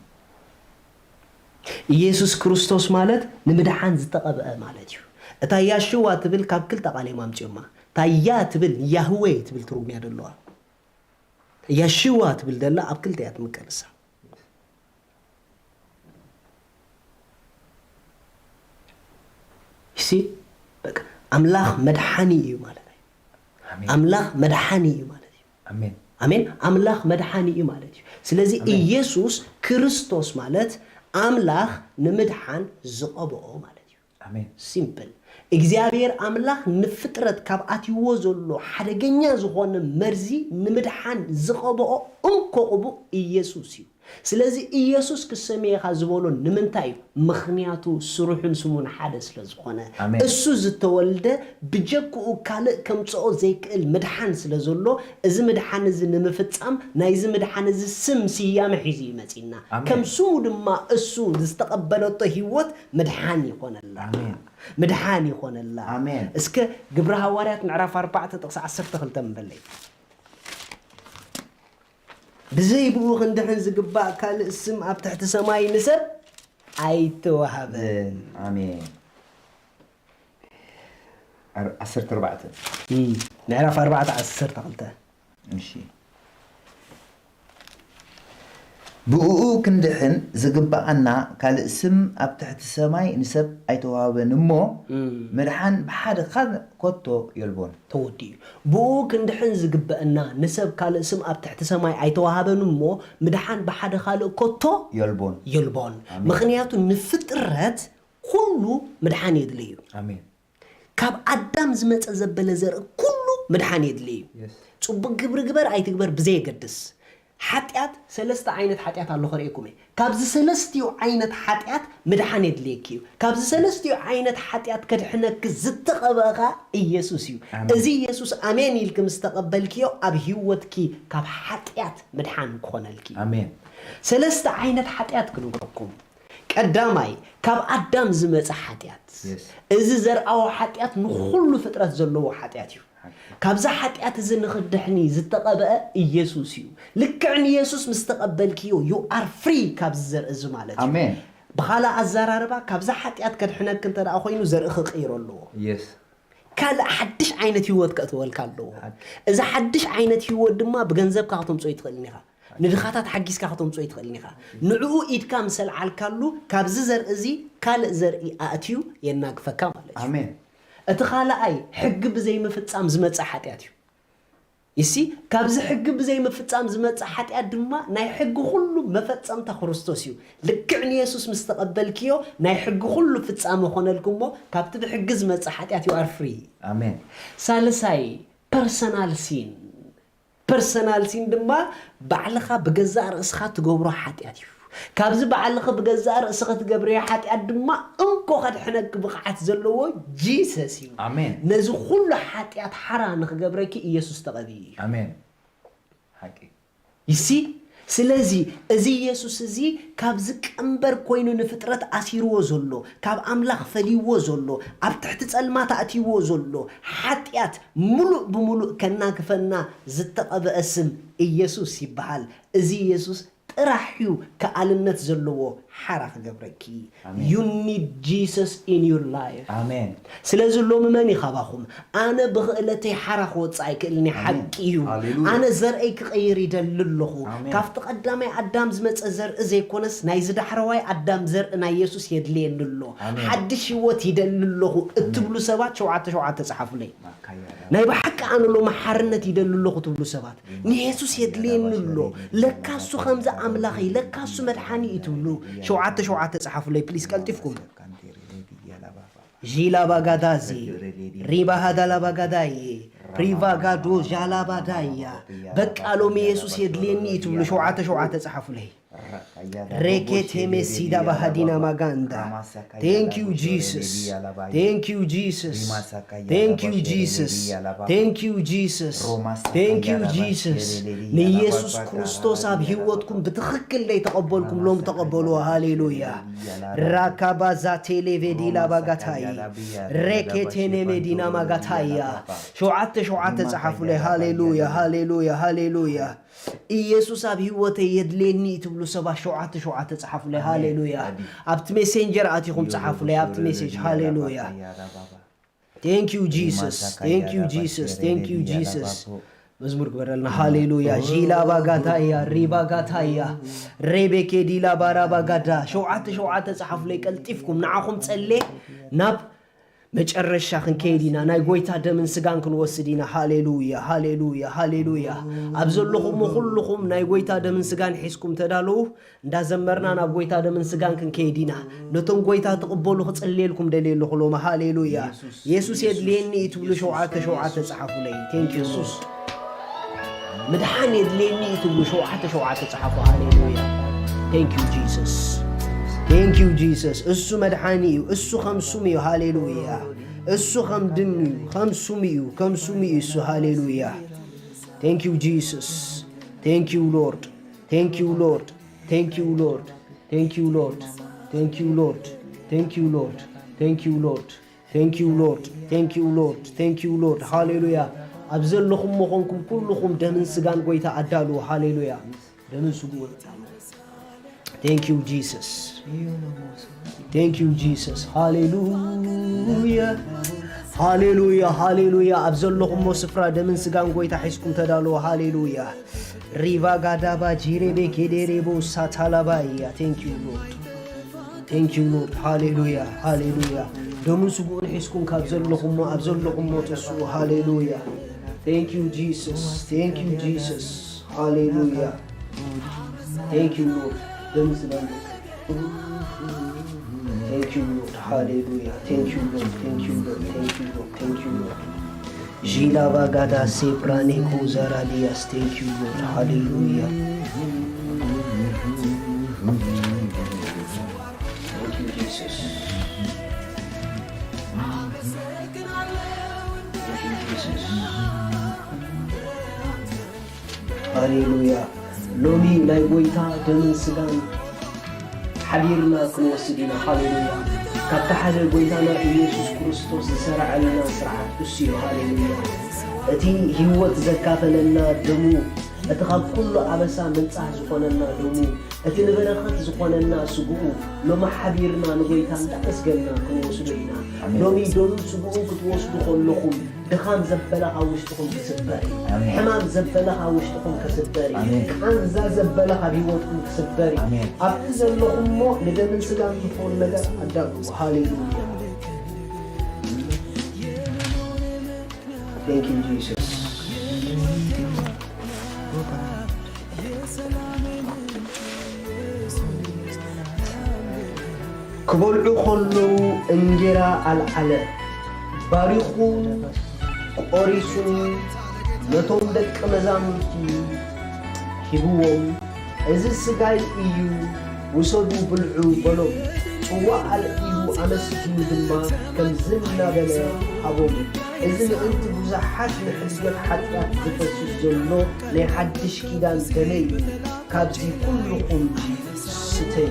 ኢየሱስ ክርስቶስ ማለት ንምድሓን ዝተቐበአ ማለት እዩ እታ ያሽዋ ትብል ካብ ክልተ ቃሌማ ኣምጪማ ታያ ትብል ያህዌ ትብል ትርጉም እያ ደለዋ ያሽዋ ትብል ደላ ኣብ ክልተ እያ ትምቀልሳ يسي بقى أملاخ مدحاني مالتي أملاخ مدحاني مالتي
አሜን
أمين أملاخ مدحاني مالتي سلازي إيسوس كريستوس مالت أملاخ نمدحان زقبو مالتي
አሜን
سيمبل እግዚአብሔር አምላክ ንፍጥረት ካብ ኣትይዎ ዘሎ ሓደገኛ ዝኾነ መርዚ ንምድሓን ዝቐበኦ እንኮ ኢየሱስ እዩ ስለዚህ ኢየሱስ ክሰሜኻ ዝበሎ ንምንታይ ምኽንያቱ ስሩሕን ስሙን ሓደ ስለዝኾነ እሱ ዝተወልደ ብጀክኡ ካልእ ከምጽኦ ዘይክእል ምድሓን ስለዘሎ እዚ ምድሓን እዚ ንምፍጻም ናይዚ ምድሓን እዚ ስም ስያመ ሒዙ ይመጺና ከም ስሙ ድማ እሱ ዝተቐበለቶ ህይወት ምድሓን ይኾነላ ምድሓን ይኾነላ እስከ ግብረ ሐዋርያት ምዕራፍ 4 ጥቕስ 12 ንበለይ بزيبو خندحن زقباء كال اسم اب تحت سماي نسب ايتوهبن
امين 14
نعرف 14 تقلته
ماشي بؤو كندحن زقباءنا كال اسم اب تحت سماي نسب ايتوهبن مو مرحان بحد خذ كوتو يلبون
تودي بؤو كندحن زقباءنا نسب كال اسم اب تحت سماي ايتوهبن مو مدحان بحد خالق كوتو يلبون مخنياتو نفترات كله مدحان يدليو
امين
كاب ادم زمص زبل زر كله مدحان يدليو صبق جبر ايتكبر بزي يقدس حاتيات سلست عينت حاتيات الله خريكم كابز سلستيو عينت حاتيات مدحان يدليكيو كابز سلستيو عينت حاتيات كدحنك زتقبغا يسوسيو ازي يسوس امين يلكم استقبلكيو اب هيوتكي كاب حاتيات مدحان كونلكي
امين
سلست عينت حاتيات كنقركم قداماي كاب ادم زمص حاتيات ازي زرعو حاتيات نخلو فطرات زلو حاتياتيو كابزا حاتيات زي نخدحني زتقبأ يسوسيو لكعني يسوس مستقبلكيو you are free كابز زرق زو مالتيو
امين
بخالا الزراربا كابزا حاتيات كدحنك انت دا اخوينو زرق خيرو له
يس
كالا حدش عينت هيوت كاتول كالو اذا حدش عينت هيوت دما بغنزب كاتم صوي تخلنيخا ندخاتات حقيس كاتم صوي تخلنيخا نعو ايد كامسل عالكالو كابز زرق زي كال زرقي اتيو يناق فكا مالتيو
امين
اتخالا اي حق بزي مفصام زمص حاتياتيو يسي كابز حق بزي مفصام زمص حاتيات دما ناي حق كله مفصام تا كريستوسيو لكعني يسوس مستقبلكيو ناي حق كله فصام خونلكمو كابت بحق زمص حاتيات يو ار فري
امين
سالساي بيرسونال سين دما بعلخا بغزا راسخا تغبرو حاتياتيو كابز بعلخ بغزار اسخت غبري حاتيات دما انكو خدحنك بقعت زلوو جيسس يو
امين
نزو كل حاتيات حرا نخغبركي يسوس تقبي
امين حقي
يسي سلازي ازي يسوس ازي كابز قنبر كوينو نفطرت اسيرو زلو كاب املاخ فليو زلو اب تحت صلمات اتيو زلو حاتيات ملو بملو كنا كفنا زتقب اسم يسوس يبحال ازي يسوس راحيو كألنت زلوه حرف جبركي you need Jesus in your life
آمين
سلازو لو مماني خباخم أنا بغلتي حرف وصايك إني حقيو أنا زرعيك غير يدللخو كافت قدامي عدام زمت زر زي كونس نايزد حرواي عدام زر نا يسوس يدلين للو حدش يوت يدللخو اتبلو سبات شوعات صحفو لي نايبا حق أنا لو محرنت يدللخو تبلو سبات ني يسوس يدلين للو لكاسو خمزة أملاخي لكاسو مدحاني يتبلو شوعات صحفوا لي بليز كالتفكم جيلا باغادازي ريبا هذا لا باغاداي ريفا غادو جالا بادايا بقالو يسوس يدليني يتبلو شوعات صحفوا لي ريكيت ميسيدا بهادينا ماغاندا thank you Jesus thank you Jesus thank you Jesus thank you Jesus thank you Jesus نيسوس كريستوس اب هيوتكم بتخكل لي تقبلكم لهم تقبلوا هاليلويا راكابا زاتي ليفيدي لا باغاتاي ريكيت ميدينا ماغاتايا شوعات صحفوا لي هاليلويا يسوس اب هيوت يدليني تبلو سبا شوعات صحفوا لي هاليلويا ابت ميسنجر اتيكم صحفوا لي ابت مسج هاليلويا thank you Jesus thank you Jesus مزمور قبرلنا هاليلويا جيلا باغاتايا ريبا غاتايا ريبيكي ديلا بارا باغادا شوعات صحفوا لي قلطيفكم نعاكم تصلي ناب مچرشا خنكيدينا ناي غويتا دمن سغان كنوسدينا هاليلويا ابزلخم كلكم ناي غويتا دمن سغان حيسكم تدالو اندا زمرنا نا غويتا دمن سغان كنكيدينا نتون غويتا تقبلوا خصليلكم دليل خلوما هاليلويا يسوس يدليني تبلو شوعات صحفوا لي ثانك يو يسوس مدحان يدليني تبلو شوعات صحفوا هاليلويا Thank you Jesus. Thank you Jesus. እሱ መድኃኒ እዩ እሱ ከምሱም እዩ ሃሌሉያ እሱ ከምድን እዩ ከምሱም እዩ እሱ ሃሌሉያ Thank you Jesus. Thank you Lord. Thank you Lord. Thank you Lord. Thank you Lord. Thank you Lord. Thank you Lord. Thank you Lord. Thank you Lord. Thank you Lord. Thank you Lord. ሃሌሉያ ኣብዘለኹም መኾንኩም ኩልኹም ደምን ስጋን ጎይታ ኣዳሉ ሃሌሉያ ደምን ስጉን Thank you Jesus. Thank you Jesus. Hallelujah. Hallelujah. Hallelujah. ኣብዘለኹም ስፍራ ደምን ስጋን ጎይታ ሒስኩም ተዳሉ ሃሌሉያ Riva gadaba jirebe kederebo satalabaya. Thank you Lord. Thank you Lord. Hallelujah. Hallelujah. ደምን ስጉን ሒስኩም ካብዘለኹም ኣብዘለኹም ተሱ ሃሌሉያ Thank you Jesus. Thank you Jesus. Hallelujah. Thank you Lord. Thank you Lord. Hallelujah. Thank you Lord. Thank you Lord. Thank you Lord. Thank you Lord. Jila bagada seprane kozara dias. Thank you Lord. Hallelujah. Thank you Jesus. Thank you Jesus. Hallelujah. Lomi ናይ ጎይታ ደምን ስጋን ሓቢርና ክንወስድና ሃሌሉያ ካብታ ሓደ ጎይታና ኢየሱስ ክርስቶስ ዝሰራዐልና ስርዓት እሱ እዩ ሃሌሉያ እቲ ህይወት ዘካፈለና ደሙ እቲ ካብ ኩሉ ኣበሳ መንጻሕ ዝኾነና ደሙ እቲ ንበረኸት ዝኾነና ስጉኡ ሎሚ ሓቢርና ንጎይታ እንዳመስገንና ክንወስዶ ኢና ሎሚ ደሙ ስጉኡ ክትወስዱ ከለኹም ድኻም ዘበለኻ ውሽጥኹም ክስበር ሕማም ዘበለኻ ውሽጥኹም ክስበር ቃንዛ ዘበለኻ ህይወትኩም ክስበር ኣብቲ ዘለኹም ሞ ንደምን ስጋን ዝኾን ነገር ኣዳሉ ሃሌሉያ Thank you Jesus ክበልዑ ከለዉ እንጀራ ኣልዓለ ባሪኹ ቆሪሱ ነቶም ደቀ መዛሙርቲ ሂብዎም እዚ ስጋይ እዩ ውሰዱ ብልዑ በሎም ጽዋዕ ኣልዒሉ ኣመስጊኑ ድማ ከምዚ እናበለ ሃቦም እዚ ምእንቲ ብዙሓት ንሕዝበት ሓጢኣት ዝፈስስ ዘሎ ናይ ሓድሽ ኪዳን ደመይ ካብዚ ኩልኹም ስተይ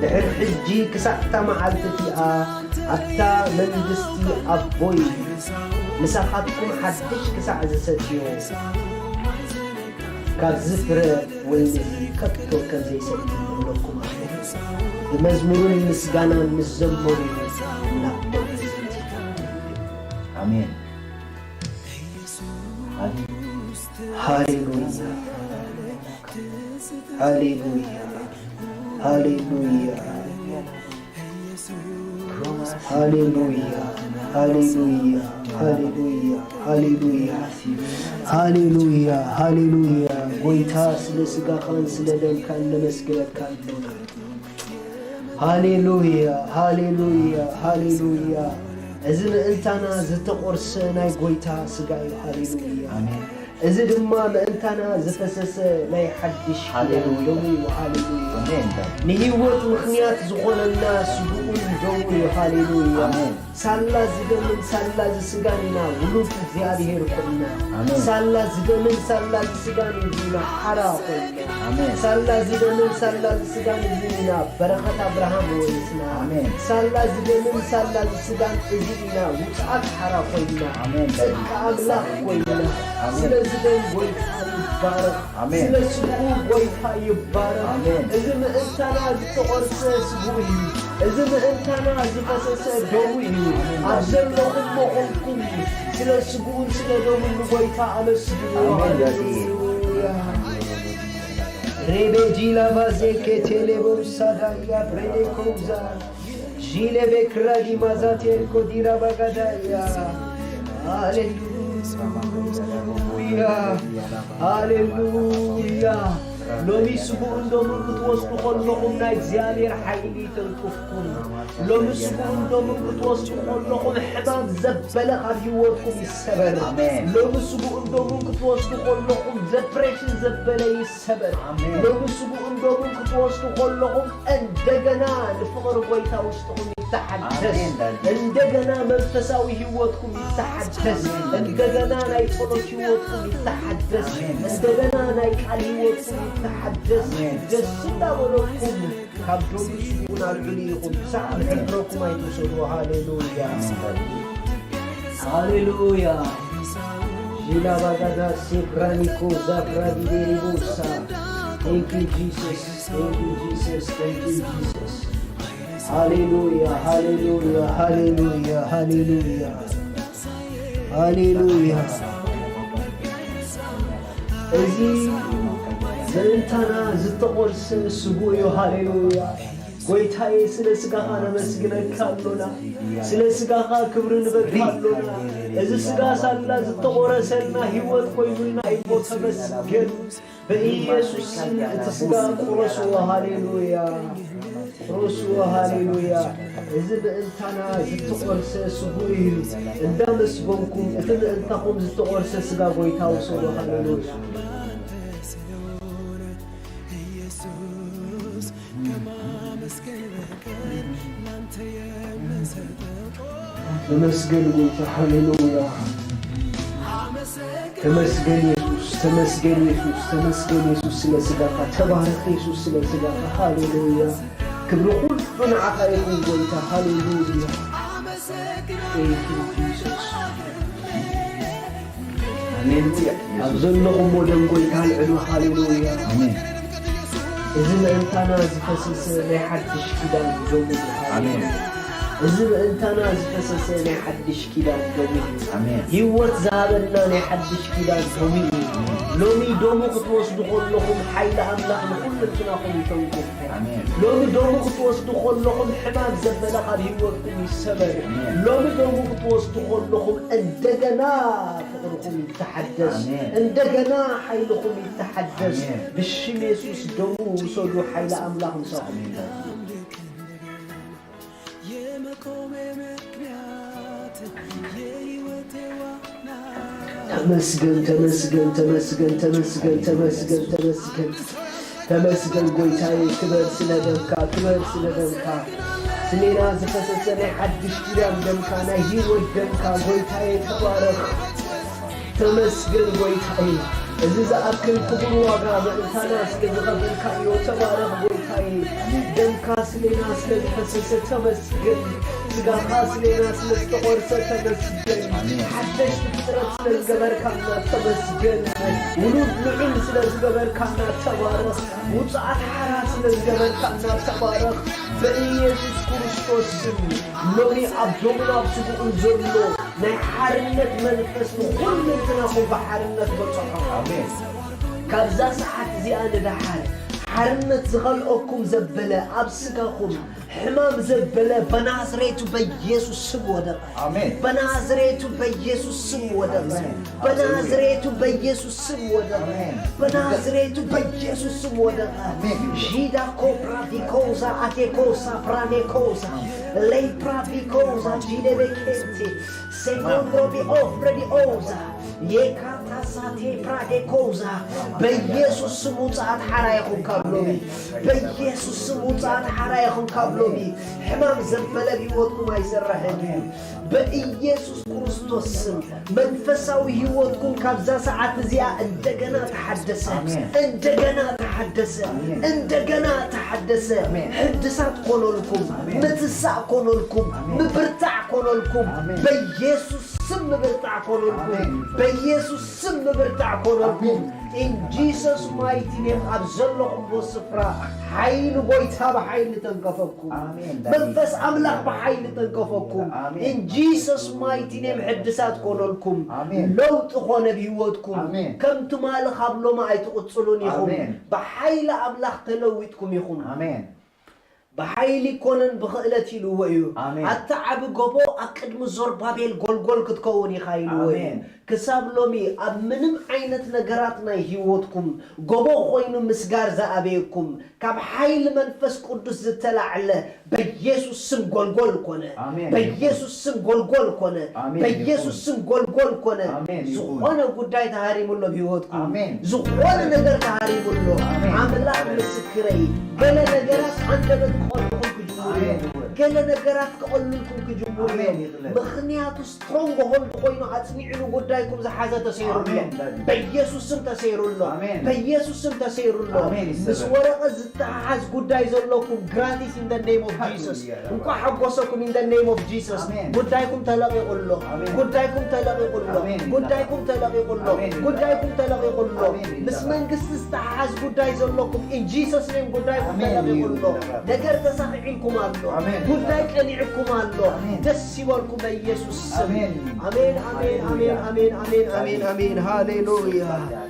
ድሕሪ ሕጂ ክሳዕታ መዓልቲ እቲኣ ኣብታ መንግስቲ ኣቦይ ንሳኻትኩም ሓድሽ ክሳዕ ዝሰትዮ ካብ ዝፍረ ወይኒ ከቶ ከምዘይሰቲ ንብለኩም ብመዝሙርን ምስጋናን ምስ ዘመሩ
አሜን
ሃሌሉያ ሃሌሉያ ሃሌሉያ ሃሌሉያ ሃሌሉያ ሃሌሉያ ሃሌሉያ ሃሌሉያ ሃሌሉያ ጎይታ ስለ ስጋኻን ስለ ደምካን ለመስገድካ ሃሌሉያ ሃሌሉያ ሃሌሉያ እዚ ምእንታና ዝተቆርሰ ናይ ጎይታ ስጋ እዩ ሃሌሉያ እዚ ድማ ምእንታና ዝፈሰሰ ናይ ሓድሽ ሃሌሉያ ሃሌሉያ ንህይወት ምኽንያት ዝኾነና ስጉኡን ደሙ እዩ ሃሌሉያ ሳላ ዝደምን ሳላ ዝስጋንና ውሉድ እግዚአብሔር ኮይና ሳላ ዝደምን ሳላ ዝስጋን ይና ሓራ ኮይና ሳላ ዝደምን ሳላ ዝስጋን ይና በረኸት አብርሃም ወይስና ሳላ ዝደምን ሳላ ዝስጋን ይና ውጽአት ሓራ ኮይና ጽድቅ አምላክ ኮይና ስለዚህ ደም ጎይታ ይባረክ ስለዚህ ጎይታ ይባረክ እዚ ምእንታና ዝተቆርሰ ስጉ እዩ እዚ ምእንታና ዝፈሰሰ ደሙ እዩ ኣብዘለኹም ሞኾንኩም ስለ ስጉኡን ስለ ደሙን ጎይታ ኣመስግኑ ሃሌሉያ Rebe jila baze ke telebo sadaya brede koza jile bekradi mazater ko dira bagadaya Hallelujah Hallelujah لومي سبوء دومن كتوسطو خلقم نا እግዚአብሔር ኃይሊ ተንኩፍኩም لومي سبوء دومن كتوسطو خلقم حباب زبله ካብ ህይወትኩም ይሰበር لومي سبوء دومن كتوسطو خلقم depression ዘበለ ይሰበር لومي سبوء دومن كتوسطو خلقم እንደገና ለፍቅር ጎይታ ውስጥኩም ይተሐደስ እንደገና መንፈሳዊ ህይወትኩም ይተሐደስ እንደገና ናይ ጸሎት ህይወትኩም ይተሐደስ እንደገና ናይ ቃል ህይወትኩም ይተሐደስ ደስ እንዳወለኩም ካብዶም ይስቡን አልዑሊኩም ሰዓት ሕብረኩም አይተሰሩ ሃሌሉያ ሃሌሉያ ጂላ ባጋዳ ሴፕራኒኮ ዛፕራዲዴሪቦሳ Thank you Jesus, thank you Jesus, thank you Jesus. Hallelujah, hallelujah, hallelujah, hallelujah, hallelujah. Ezi zentana zitqors subuyo hallelujah. ጎይታዬ ስለ ስጋኻ ነመስግነካለና ስለ ስጋኻ ክብርን በካለና እዚ ስጋ ሳላ ዝተቆረሰና ህይወት ኮይኑና ይሞት ተመስገን በኢየሱስ ስም ተስጋ ቆረሱ ሃሌሉያ ቆረሱ ሃሌሉያ እዚ በእንታና ዝተቆርሰ ስቡይ እንዳመስጎንኩም እቲ በእንታኩም ዝተቆርሰ ስጋ ጎይታው ሰሎ ሃሌሉያ ተመስገን ጌታ ሃሌሉያ ተመስገን ኢየሱስ ተመስገን ኢየሱስ ተመስገን ኢየሱስ ስለ ስጋኻ ተባረክ ኢየሱስ ስለ ስጋኻ ሃሌሉያ ክብር ሁሉ ንዓኻ ይሁን ጌታ ሃሌሉያ ኢየሱስ ሃሌሉያ አብዘለኹም ወደም ጌታ ልዕሉ ሃሌሉያ አሜን እዚ በእንታና ዝፈሰሰ ናይ ሓድሽ ኪዳን ዶሙ አሜን እዚ በእንታና ዝፈሰሰ ናይ ሓድሽ ኪዳን ዶሙ አሜን ህይወት ዛበና ናይ ሓድሽ ኪዳን ዶሙ ሎሚ ዶሙ ክትወስዱ ከለኹም ሓይሊ ኣምላኽ ንኹልንትናኹም ይተውኩም አሜን ሎሚ ዶሙ ክትወስዱ ከለኹም ሕማም ዘበለ ካብ ህይወትኩም ይሰበር ሎሚ ዶሙ ክትወስዱ ከለኹም እንደገና ፍቅርኩም ይተሐደስ እንደገና ሓይልኩም ይተሐደስ ብሽም ኢየሱስ ዶሙ ውሰዱ ሓይሊ ኣምላኽ ንሳኹም ተመስገን ተመስገን ተመስገን ተመስገን ተመስገን ተመስገን ተመስገን ጎይታዬ ክበር ስለደምካ ክበር ስለደምካ ስሌና ዝፈሰሰ ናይ ሓድሽ ኪዳን ደምካ ናይ ህይወት ደምካ ጎይታዬ ተባረኽ ተመስገን ጎይታዬ እዚ ዝኣክል ክቡር ዋጋ በእንታና ስለዝኸፈልካዮ ተባረኽ ጎይታዬ ደምካ ስሌና ስለዝፈሰሰ ተመስገን ስጋኻ ስሌና ስለዝተቆርሰ ተመስገን ሓደሽቲ ፍጥረት ስለዝገበርካና ተመስገን ውሉድ ልዑል ስለዝገበርካና ተባረኽ ውፅኣት ሓራ ስለዝገበርካና ተባረኽ በኢየሱስ ክርስቶስ ስም ሎሚ ኣብዶምን ኣብ ስጉኡን ዘሎ ናይ ሓርነት መንፈስ ንኹልንትናኹም ብሓርነት በፅሖ ኣሜን ካብዛ ሰዓት እዚኣ ንዳሓር ሓርነት ዝኸልኦኩም ዘበለ ኣብ ስጋኹም ሕማም ዘበለ በናዝሬቱ በኢየሱስ ስም ወደቀ አሜን በናዝሬቱ በኢየሱስ ስም ወደቀ በናዝሬቱ በኢየሱስ ስም ወደቀ በናዝሬቱ በኢየሱስ ስም ወደቀ ጂዳ ኮፕራቲኮዛ አቴኮሳ ፕራኔኮዛ ሌፕራቲኮዛ ጂደበኬቲ ሴኮንዶ ቢኦፍሬዲኦዛ የካታሳቴ ፕራዴኮዛ በኢየሱስ ስም ውፅአት ሓራ ይኹን ካብሎሚ በኢየሱስ ስም ውፅአት ሓራ ይኹን ካብሎሚ ሕማም ዘበለ ህይወትኩም አይሰራሕን በኢየሱስ ክርስቶስ ስም መንፈሳዊ ህይወትኩም ካብዛ ሰዓት እዚኣ እንደገና ተሐደሰ እንደገና ተሐደሰ እንደገና ተሐደሰ ሕድሳት ኮኖልኩም ምትሳዕ ኮኖልኩም ምብርታዕ ኮኖልኩም በኢየሱስ ስም ምብርታዕ ኮኖልኩም በኢየሱስ ስም ምብርታዕ ኮኖልኩም in Jesus mighty name abዘለኹም በስፍራ ኃይል ጎይታ በኃይል ተንከፈኩም መንፈስ አምላክ በኃይል ተንከፈኩም in Jesus mighty name ሕድሳት ኮኖልኩም ለውጥ ኾነ በህይወትኩም ከምቱ ማል ካብሎም አይትቁጽሉን ይኹም በኃይል አምላክ ተለዊጥኩም ይኹም አሜን بحيلي كونن بخلتي لويو
آمين.
التعب جبو أكد مزور بابيل جول كتكوني خايلو
آمين.
كساب لومي أمنم عينت نجاراتنا هيوتكم جبو خوينو مسجار زابيكم كاب حيل منفس قدس زتلعله بيسوس سم جول كونه بيسوس سم جول كونه بيسوس سم جول كونه زخونا قداي تهاري ملو بيوتكم زخونا نجار تهاري ملو عملا مسكري بلا نجارات عندنا كل نجارات كقولكم كجمهورية مخنيات سترونغ هول خوينو عتسمعينو قدايكم زحازة تسيروا الله بيسوس سم تسيروا الله بيسوس سم تسيروا الله بس ورقة زتحاز قداي زلوكم gratis in the name of Jesus نكو حقوسكم in the name of Jesus قدايكم تلاقي الله قدايكم تلاقي الله قدايكم تلاقي الله قدايكم تلاقي الله بس من قصة استحاز قداي زلوكم in Jesus name قدايكم تلاقي الله نقر تساعدكم الله قدايك أنيعكم الله تسيوركم بيسوس آمين آمين آمين آمين آمين آمين آمين آمين هاليلويا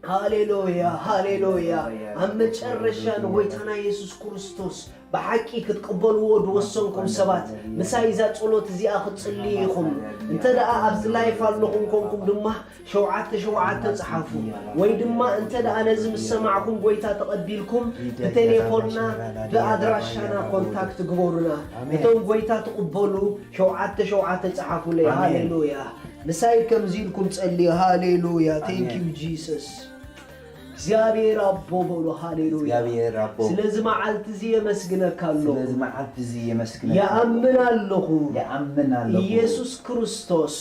هاليلويا هاليلويا أما تشرشان ويتنا يسوس كريستوس بحكي كتقبلوا ودوسنكم سبات مسايزات صلوت زي أخذ صليكم انت دا أبز لايف اللهم كونكم دمه شوعات تصحفوا ويدما انت دا أنزم السماعكم ويتا تقبلكم بتليفوننا بأدراشنا كونتاكت قبورنا انتم ويتا تقبلوا شوعات تصحفوا لي هاليلويا مسايكم زيلكم تصلي هاليلويا thank you Jesus እግዚአብሔር አቦ በሉ ሃሌሉያ
እግዚአብሔር አቦ
ስለዚህ ማዓልት ዚህ የመስግነካለሁ
ስለዚህ ማዓልት ዚህ የመስግነካለሁ
ያአምናለሁ
ኢየሱስ ክርስቶስ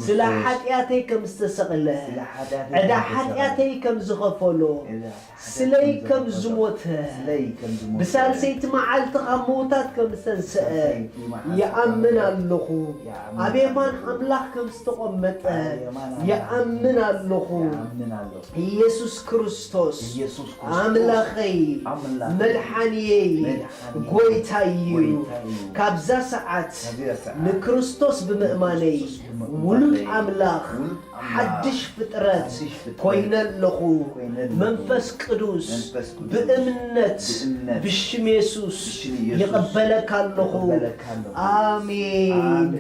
ስለ ኃጢአቴ ከምስተሰቀለ ዕዳ ኃጢአቴ ከምዝኸፈሎ ስለይ ከምዝሞተ ብሳልሰይቲ ማዓልት ኻሞታት ከምስተንስአ ያአምናለሁ አቤማን አምላክ ከምስተቆመጠ ያአምናለሁ ኢየሱስ ክርስቶስ አምላኸይ መድኃኒዬ ጎይታዬ ካብዛ ሰዓት ንክርስቶስ ብምእማነይ ውሉድ አምላኽ ሓድሽ ፍጥረት ኮይነለኹ መንፈስ ቅዱስ ብእምነት ብሽም ኢየሱስ ይቕበለካለኹ አሜን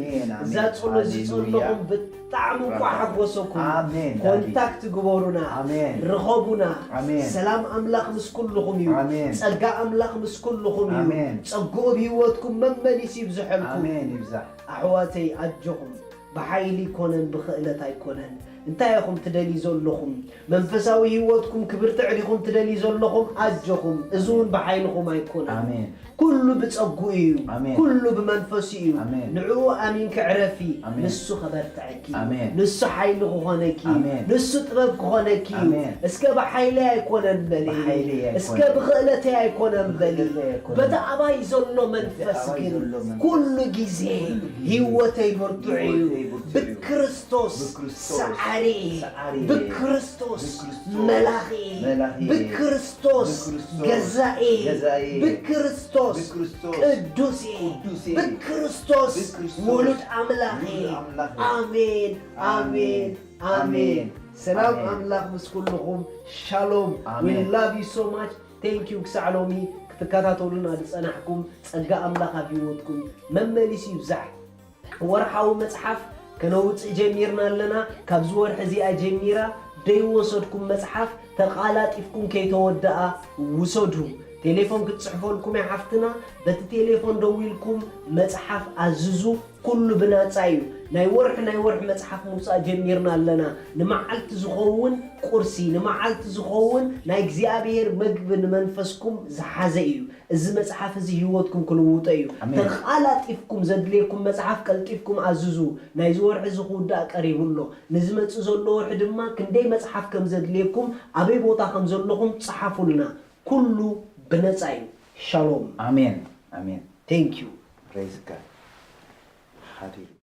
እዛ ጸሎት ዝጸለኹም ብጣዕሚ እኳ ሓጎሰኩም ኮንታክት ግበሩና ረኸቡና ሰላም አምላኽ ምስ ኩልኹም እዩ ጸጋ አምላኽ ምስ ኩልኹም እዩ ጸጉኡ ብህይወትኩም መመሊስ ይብዝሐልኩም ኣሕዋተይ ኣጀኹም بحيل يكونن بخيلة يكونن انتايكم تدلي زلكم منفساوي هيوتكم كبرت عليكم تدلي زلكم أجكم ازون بحيلكم يكون آمين كل بتصقويو كل بمنفسيو نعو امين كعرفي نسو خبر تعكي نسو حيل غونكي نسو طبب غونكي اسكا بحيلة يكونن بلي اسكا بخيلة يكونن بلي بدا اباي زلو منفس كل جزي هيوتي برتعيو بكريستوس سعري بكريستوس ملاخي بكريستوس جزائي بكريستوس قدوسي بكريستوس ولد أملاخي آمين آمين آمين سلام أملاخ مسكولكم شالوم we love you so much thank you كسعلومي كتكاتاتولنا لسأنحكم سألقى أملاخ بيوتكم ممليس يبزح ورحاو مصحف كنوت جميرنا لنا كابزور حزي جميرة دي وصدكم مصحف تقالاتفكم كي تودع وصدهم تليفون كتصحفوا لكم يا حفتنا بتليفون دويلكم مصحف عززو كل بناتايو ناي ورح مصحف موسى جميرنا لنا نمعلت زخون قرسي نمعلت زخون ناي እግዚአብሔር መግብን መንፈስኩም ዝሓዘዩ እዚ መጽሐፍ እዚ ህይወትኩም ክልውጠዩ ተኻላጢፍኩም ዘድልየኩም መጽሐፍ ቀልጢፍኩም አዝዙ ናይ ዝወርሕ ዝኹዳ ቀሪቡሎ ንዝመጽ ዘሎ ወርሕ ድማ ክንደይ መጽሐፍ ከም ዘድልየኩም አበይ ቦታ ከም ዘለኹም ጽሐፉልና ኩሉ بنزايو شالوم
آمين آمين
thank you
praise God hallelujah